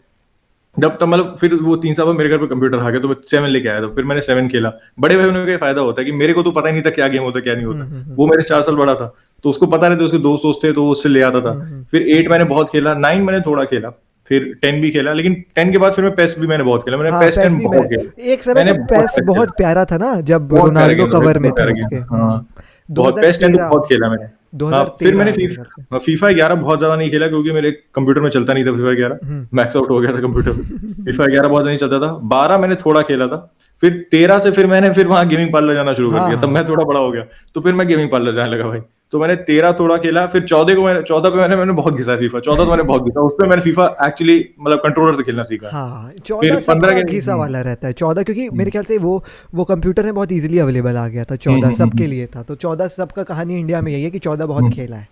जब तब मतलब फिर वो 3 साल बाद मेरे घर पे कंप्यूटर आ गया, तो मैं 7 लेके आया था। फिर मैंने 7 खेला। बड़े भाई होने का फायदा होता है कि मेरे को तो पता ही नहीं था क्या गेम होता क्या नहीं होता। वो मेरे 4 साल बड़ा था, तो उसको पता रहता, उसके दोस्त थे, तो वो उससे ले आता था। फिर 8 मैंने बहुत खेला, 9 मैंने थोड़ा खेला, फिर 10 भी खेला। लेकिन 10 के बाद फिर मैं पेस भी मैंने बहुत खेला, मैंने पेस 10 बहुत खेला। एक समय तो पेस बहुत प्यारा था ना, जब रोनाल्डो कवर में था उसके। बहुत पेस 10 बहुत खेला मैंने। फिर मैंने फीफा 11 बहुत ज्यादा नहीं खेला, क्योंकि मेरे कंप्यूटर में चलता नहीं था फीफा 11, मैक्स आउट हो गया था कंप्यूटर में। फीफा 11 बहुत नहीं चलता था। 12 मैंने थोड़ा खेला था। फिर 13 से फिर मैंने वहां गेमिंग पार्लर जाना शुरू कर दिया, तब मैं थोड़ा बड़ा हो गया, तो फिर मैं गेमिंग पार्लर जाने लगा भाई। तो मैंने 13 थोड़ा खेला। फिर 14 पे मैंने बहुत घिसा फीफा, 14 तो मैंने बहुत घिसा। उसपे मैंने फीफा एक्चुअली मतलब कंट्रोलर से खेलना सीखा। हाँ, 14 सबका घिसा वाला रहता है 14, क्योंकि मेरे ख्याल से वो कंप्यूटर में बहुत इजीली अवेलेबल आ गया था। 14 सबके लिए था, तो 14 सबका कहानी इंडिया में यही है कि 14 बहुत खेला है।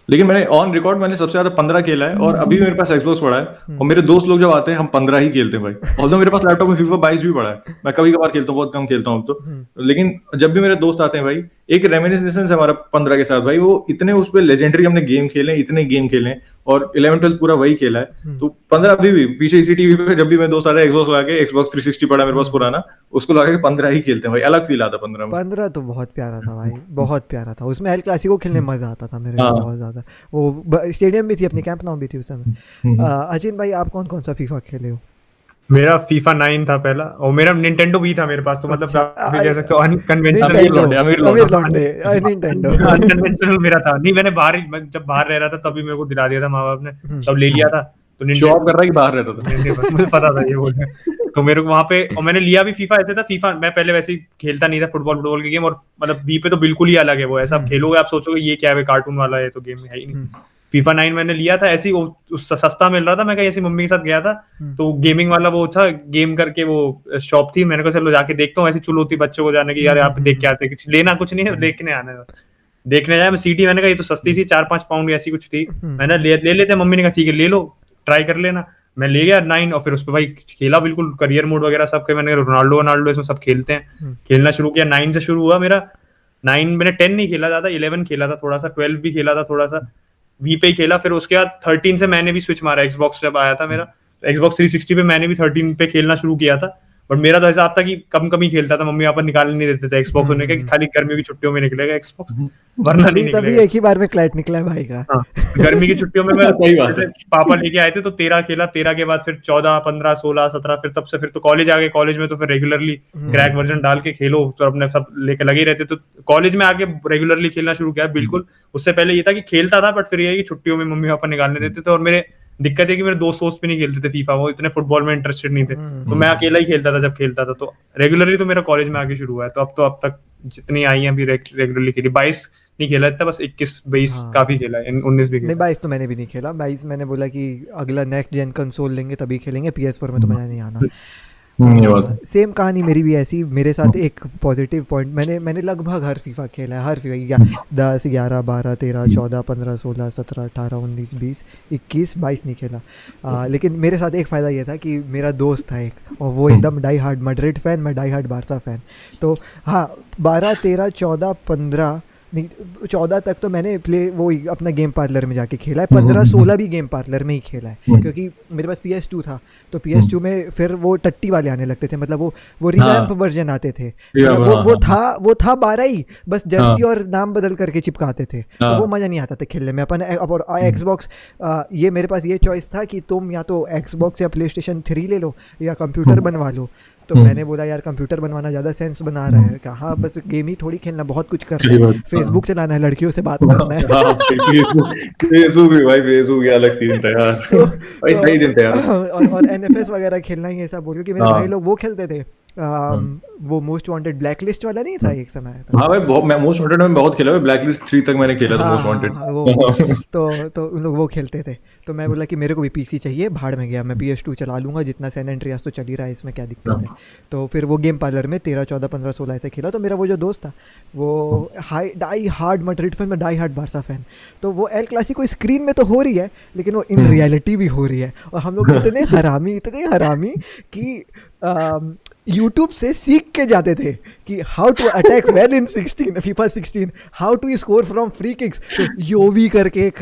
लेकिन मैंने ऑन रिकॉर्ड मैंने सबसे ज्यादा 15 खेला है, और अभी मेरे पास एक्सबॉक्स पड़ा है, और मेरे दोस्त लोग जब आते हैं हम 15 ही खेलते हैं भाई। ऑल्दो मेरे पास लैपटॉप में फीफा 22 भी पड़ा है, मैं कभी कभार खेलता हूँ, बहुत कम खेलता हूँ अब तो। लेकिन जब भी मेरे दोस्त आते हैं भाई, एक रेमिनिस्सेंस है हमारा 15 के साथ भाई। वो इतने उस पर लेजेंडरी हमने गेम खेले, इतने गेम खेले, और 11-12 पूरा वही खेला है। तो 15 अभी भी पीछे इसी टीवी पे जब भी मैं दोस्त आता है, एक्सबॉक्स लगा के, एक्सबॉक्स 360 पड़ा मेरे पास पुराना, उसको लगा के 15 ही खेलते हैं भाई। अलग फील आता 15 में। 15 तो बहुत प्यारा था भाई, बहुत प्यारा था। उसमें एल क्लासिको खेलने मजा आता था मेरे को बहुत ज्यादा। वो स्टेडियम भी थी अपनी, कैंप नाउ भी थी उस समय। अजिन भाई आप कौन सा फीफा खेले हो? मेरा फीफा 9 था पहला, और मेरा निंटेंडो भी था मेरे पास, तो मतलब काफी कह सकते हो अनकन्वेंशनल मेरा था। नहीं, मैंने जब बाहर रह रहा था तभी मेरे को दिला दिया था माँ बाप ने, तब ले लिया था। तो शो ऑफ कर रहा है कि बाहर रहता था, मुझे पता था ये बोलते। तो मेरे को वहाँ पे, और मैंने लिया भी फीफा ऐसे था। फीफा मैं पहले वैसे ही खेलता नहीं था, फुटबॉल के गेम, और मतलब वी पे तो बिल्कुल ही अलग है वो। ऐसा आप खेलोगे आप सोचोगे ये क्या है, कार्टून वाला है, तो गेम है ही नहीं। फीफा 9 मैंने लिया था ऐसे ही, सस्ता मिल रहा था। मैं कहीं ऐसी मम्मी के साथ गया था, तो गेमिंग वाला वो था, गेम करके वो शॉप थी। मैंने कहा चलो जाके देखता हूँ, ऐसी चुल होती बच्चों को जाने की, यार आप देख के आते, कुछ लेना कुछ नहीं है, देखने आना है। देखने जाए मैं सीटी, मैंने कहा ये तो सस्ती सी 4-5 पाउंड ऐसी कुछ थी, मैंने ले लेते। मम्मी ने कहा ठीक है ले लो, ट्राई कर लेना। मैं ले गया 9, और फिर उस पर भाई खेला बिल्कुल करियर मोड वगैरह सब के। मैंने रोनाल्डो इसमें सब खेलते हैं, खेलना शुरू किया। 9 से शुरू हुआ मेरा। 9 मैंने 10 नहीं खेला ज्यादा, 11 खेला था थोड़ा सा, 12 भी खेला था थोड़ा सा, वी पे ही खेला। फिर उसके बाद 13 से मैंने भी स्विच मारा, एक्सबॉक्स जब आया था मेरा, एक्सबॉक्स 360 पे मैंने भी 13 पे खेलना शुरू किया था। बट मेरा तो हिसाब था कि कम ही खेलता था, मम्मी पापा निकालने नहीं देते थे एक्सबॉक्स होने के, कि खाली गर्मियों की छुट्टियों में निकलेगा एक्सबॉक्स, वरना नहीं तभी निकलेगा। एक ही बार में क्लैट निकला है भाई का। हाँ, गर्मी की छुट्टियों में मैं सही बात है। पापा लेके आए थे तो 13 खेला, 13 के बाद फिर 14, 15, 16, 17, फिर तब से फिर तो कॉलेज आ गए। कॉलेज में तो फिर रेगुलरली क्रैक वर्जन डाल के खेलो, तो अपने सब लेके लगे रहते। तो कॉलेज में आके रेगुलरली खेलना शुरू किया बिल्कुल। उससे पहले ये था कि खेलता था, बट फिर ये है कि छुट्टियों में मम्मी पापा निकालने देते थे। और मेरे दिक्कत है कि मेरे दोस्त भी नहीं खेलते थे फीफा, वो इतने फुटबॉल में इंटरेस्टेड नहीं थे, तो मैं अकेला ही खेलता था जब खेलता था। तो रेगुलरली तो मेरा कॉलेज में आके शुरू हुआ है। तो अब तक जितनी आई हैं अभी रेगुलरली खेली, 22 नहीं खेला इतना, बस 21, 22 हाँ। काफी खेला है, 19 भी नहीं खेला। 22 तो मैंने भी नहीं खेला। 22 मैंने बोला कि अगला नेक्स्ट जेन कंसोल लेंगे तभी खेलेंगे, PS4 में तो मजा नहीं आना। ये बात है। सेम कहानी मेरी भी ऐसी। मेरे साथ एक पॉजिटिव पॉइंट, मैंने लगभग हर फीफा खेला है, हर फीफा 10, 11, 12, 13, 14, 15, 16, 17, 18, 19, 20, 21, 22 नहीं खेला। लेकिन मेरे साथ एक फ़ायदा ये था कि मेरा दोस्त था एक, और वो एकदम डाई हार्ड मैड्रिड फ़ैन, मैं डाई हार्ड बारसा फ़ैन। तो हाँ, 12, 13, 14, 15 नहीं 14 तक तो मैंने वो अपना गेम पार्लर में जाके खेला है। 15, 16 भी गेम पार्लर में ही खेला है, क्योंकि मेरे पास PS2 था। तो PS2 में फिर वो टट्टी वाले आने लगते थे, मतलब वो रिवैम्प वर्जन आते थे। मतलब वो था 12 ही, बस जर्सी और नाम बदल करके चिपकाते थे। तो वो मज़ा नहीं आता था खेलने में। अपन और एक्सबॉक्स, ये मेरे पास ये चॉइस था कि तुम या तो एक्सबॉक्स या PlayStation 3 ले लो या कंप्यूटर बनवा लो। तो मैंने बोला यार कंप्यूटर बनवाना ज़्यादा सेंस बना रहा है। कहा बस गेम ही थोड़ी खेलना, बहुत कुछ करना है, फेसबुक चलाना है, लड़कियों से बात करना है। फेसबुक भी भाई, फेसबुक अलग सीन था यार भाई, सही दिन था यार। और NFS वगैरह खेलना ही ऐसा बोल, क्योंकि मेरे भाई लोग वो खेलते थे। वो मोस्ट वांटेड ब्लैक लिस्ट वाला नहीं था एक समय था। हाँ भाई, मैं मोस्ट वांटेड में बहुत खेला है, ब्लैक लिस्ट 3 तक मैंने खेला था मोस्ट वांटेड। तो उन लोग वो खेलते थे। तो मैं बोला कि मेरे को भी PC चाहिए, भाड़ में गया, मैं PS2 चला लूँगा, जितना सैन एंड्रियास तो चल ही रहा है, इसमें क्या दिक्कत है। तो फिर वो गेम पार्लर में 13, 14, 15, 16 ऐसे खेला। तो मेरा वो जो दोस्त था वो डाई हार्ड मैड्रिड फैन, मैं डाई हार्ड बारसा फैन। तो वो एल क्लासिको स्क्रीन में तो हो रही है, लेकिन वो इन रियलिटी भी हो रही है। और हम लोग इतने हरामी कि यूट्यूब से सीख के जाते थे कि how to attack well in FIFA 16, how to score from free kicks. तो योवी करके एक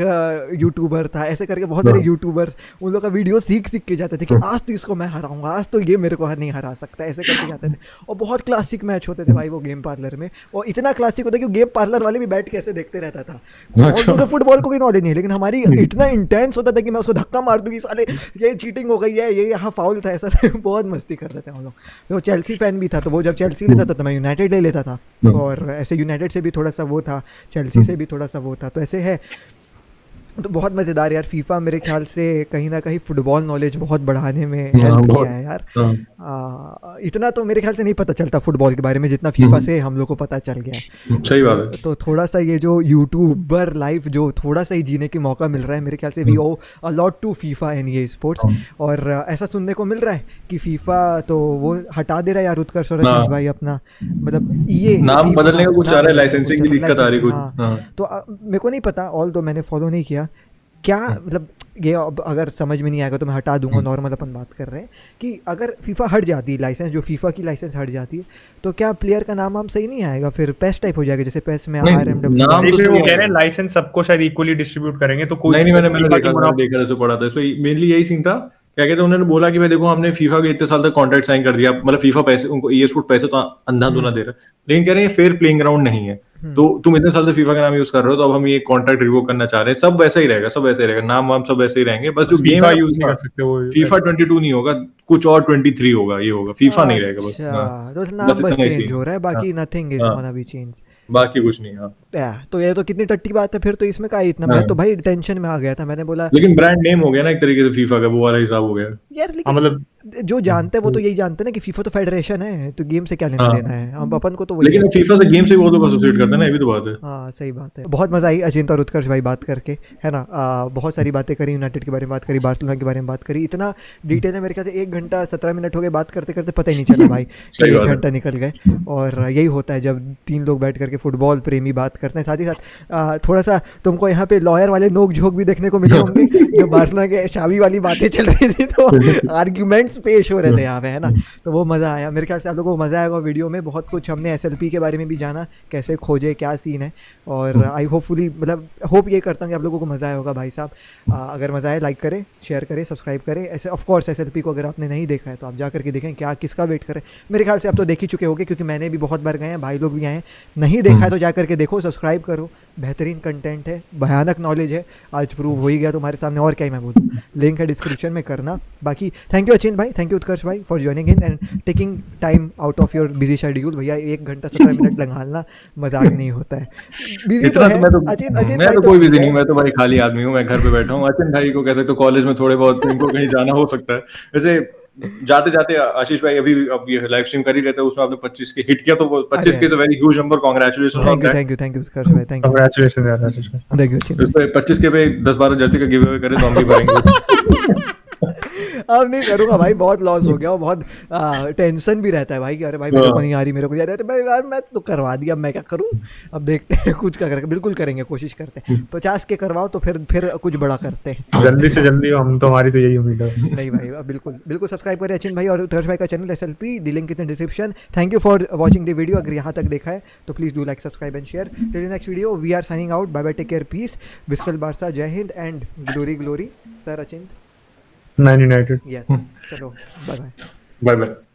यूट्यूबर था, ऐसे करके बहुत सारे यूट्यूबर्स उन लोग का वीडियो सीख के जाते थे कि आज तो इसको मैं हराऊंगा, आज तो ये मेरे को नहीं हरा सकता, ऐसे करके जाते थे। और बहुत क्लासिक मैच होते थे भाई वो गेम पार्लर में। और इतना क्लासिक होता कि गेम पार्लर वाले भी बैठ के ऐसे देखते रहता था। और तो फुटबॉल को कोई नॉलेज नहीं है, लेकिन हमारी इतना इंटेंस होता था कि मैं उसको धक्का मार दूंगी, साले ये चीटिंग हो गई है, ये यहाँ फाउल था, ऐसा बहुत मस्ती करते थे हम लोग। तो चेल्सी फैन भी था, तो वो जब चेल्सी लेता था तो मैं यूनाइटेड ले लेता था। और ऐसे यूनाइटेड से भी थोड़ा सा वो था, चेल्सी से भी थोड़ा सा वो था। तो ऐसे है। तो बहुत मज़ेदार यार। फीफा मेरे ख्याल से कहीं ना कहीं फुटबॉल नॉलेज बहुत बढ़ाने में हेल्प किया है यार। इतना तो मेरे ख्याल से नहीं पता चलता फुटबॉल के बारे में जितना फीफा से हम लोग को पता चल गया। सही बात है। तो थोड़ा सा ये जो यूट्यूबर लाइफ जो थोड़ा सा ही जीने की मौका मिल रहा है, मेरे ख्याल से we owe a lot to FIFA and ये स्पोर्ट्स। और ऐसा सुनने को मिल रहा है कि फीफा तो वो हटा दे रहा है यार उत्कर्ष और रचित भाई अपना, मतलब ये नाम बदलने का कुछ आ रहा है, लाइसेंसिंग की दिक्कत आ रही कुछ। तो मेरे को नहीं पता, ऑल तो मैंने फॉलो नहीं किया क्या, मतलब ये अब अगर समझ में नहीं आएगा तो मैं हटा दूंगा। नॉर्मल अपन बात कर रहे हैं कि अगर फीफा हट जाती है लाइसेंस, जो फीफा की लाइसेंस हट जाती है, तो क्या प्लेयर का नाम सही नहीं आएगा, फिर पेस टाइप हो जाएगा, जैसे पेस में RMW नाम तो वो कह रहे हैं लाइसेंस सबको शायद इक्वली डिस्ट्रीब्यूट करेंगे। तो कोई नहीं, मैंने देखा तो पढ़ा था इसमें मेनली यही सीन था। क्या कहते हैं, उन्होंने बोला कि भाई देखो हमने फीफा के इतने साल तक कॉन्ट्रैक्ट साइन कर दिया, मतलब फीफा पैसे उनको EA स्पोर्ट पैसे तो अंधा-धुना दे रहा है, लेकिन कह रहे हैं फेयर प्लेइंग ग्राउंड नहीं है। तो तुम इतने साल से फीफा का नाम यूज कर रहे हो, तो अब हम ये कॉन्ट्रैक्ट रिवोक करना चाह रहे हैं। सब वैसा ही रहेगा, नाम वाम सब वैसे ही रहेंगे, बस जो गेम है यूज नहीं कर सकते वो। फीफा 22 नहीं होगा, कुछ और 23 होगा, ये होगा, फीफा नहीं रहेगा बस। तो नाम बस चेंज हो रहा है, बाकी nothing is gonna be change, बाकी कुछ नहीं। हाँ तो ये तो कितनी टट्टी बात है फिर तो, इसमें का इतना। मैं तो भाई टेंशन में आ गया था, मैंने बोला लेकिन ब्रांड नेम हो गया ना एक तरीके से फीफा का, वो वाला हिसाब हो गया यार। लेकिन मतलब जो जानते हैं वो तो यही जानते हैं ना कि फीफा तो फेडरेशन है, तो गेम से क्या लेना देना है, हम अपन को तो वही। लेकिन फीफा से गेम से बहुत लोग एसोसिएट करते हैं ना, ये भी तो बात है। हाँ सही बात है। बहुत मजा आई अजिंत और उत्कर्ष भाई बात करके, है ना। बहुत सारी बातें करी, यूनाइटेड के बारे में बात करी, बार्सिलोना के बारे में बात करी, इतना डिटेल है। मेरे ख्याल से 1 घंटा 17 मिनट हो गए बात करते करते, पता ही नहीं चला भाई 1 घंटा निकल गए। और यही होता है जब 3 लोग बैठ करके फुटबॉल प्रेमी बात करते हैं। साथ ही साथ थोड़ा सा तुमको यहाँ पे लॉयर वाले नोक झोंक भी देखने को मिले होंगे, जो बार्सिलोना के शावी वाली बातें चल रही थी, तो आर्ग्यूमेंट्स पॉइंट्स पेश हो रहे थे यहाँ पे, है ना, तो वो मज़ा आया। मेरे ख्याल से आप लोगों को मज़ा आएगा वीडियो में, बहुत कुछ हमने SLP के बारे में भी जाना, कैसे खोजे, क्या सीन है, और आई होपफुली मतलब होप ये करता हूँ कि आप लोगों को मज़ा आया होगा भाई साहब। अगर मज़ा आए लाइक करें, शेयर करें, सब्सक्राइब करें। ऐसे ऑफ कोर्स SLP को अगर आपने नहीं देखा है तो आप जा करके देखें, क्या किसका वेट करें। मेरे ख्याल से आप तो देख ही चुके होंगे, क्योंकि मैंने भी बहुत बार गए हैं, भाई लोग भी आए हैं। नहीं देखा है तो जा करके देखो, सब्सक्राइब करो, बेहतरीन कंटेंट है, भयानक नॉलेज है, आज प्रूव हो ही गया तुम्हारे सामने, और क्या ही मैं बोलूँ। लिंक है डिस्क्रिप्शन में, करना। बाकी थैंक यू अचिन भाई, थैंक यू उत्कर्ष भाई for joining in and taking time out of your busy schedule. भैया 1 घंटा 17 मिनट लगाना मजाक नहीं होता है, बिजी तो है। अचिन मैं तो कोई बिजी नहीं, मैं तो भाई खाली आदमी हूँ, मैं घर पे बैठा हूँ। अचिन भाई को कह सकते हो कॉलेज में थोड़े बहुत इनको कहीं जाना हो सकता है। वैसे जाते जाते आशीष भाई अभी अब ये लाइव स्ट्रीम कर ही रहते हैं, उसमें आपने 25 के हिट किया, तो 25 के is a very huge number, congratulation. Thank you Utkarsh भाई, थैंक यू, कांग्रेचुलेशन यार आशीष भाई। Thank you Achin. उस पे 25 के पे 10-12 जर्सी का गिव अवे करे तो हम भी भरेंगे। अब नहीं करूँगा भाई, बहुत लॉस हो गया, और बहुत टेंशन भी रहता है भाई कि अरे भाई मेरे को नहीं आ रही, मेरे को अरे भाई यार मैं तो करवा दिया, मैं क्या करूँ। अब देखते हैं कुछ का करके, बिल्कुल करेंगे, कोशिश करते हैं 50 के करवाओ तो फिर कुछ बड़ा करते हैं, जल्दी से जल्दी, हम तो हमारी तो यही उम्मीद है। नहीं भाई बिल्कुल बिल्कुल सब्सक्राइब करें अचिन भाई और उत्कर्ष भाई का channel SLP, the link in description. Thank you for watching the video. अगर यहाँ तक देखा है तो please do like, subscribe and share. Till the next video we are signing out, bye bye, take care, peace, विस्कल Barca, जय Hind and glory glory. Sir अचिन, Man United. Yes, चलो बाय बाय। Bye bye.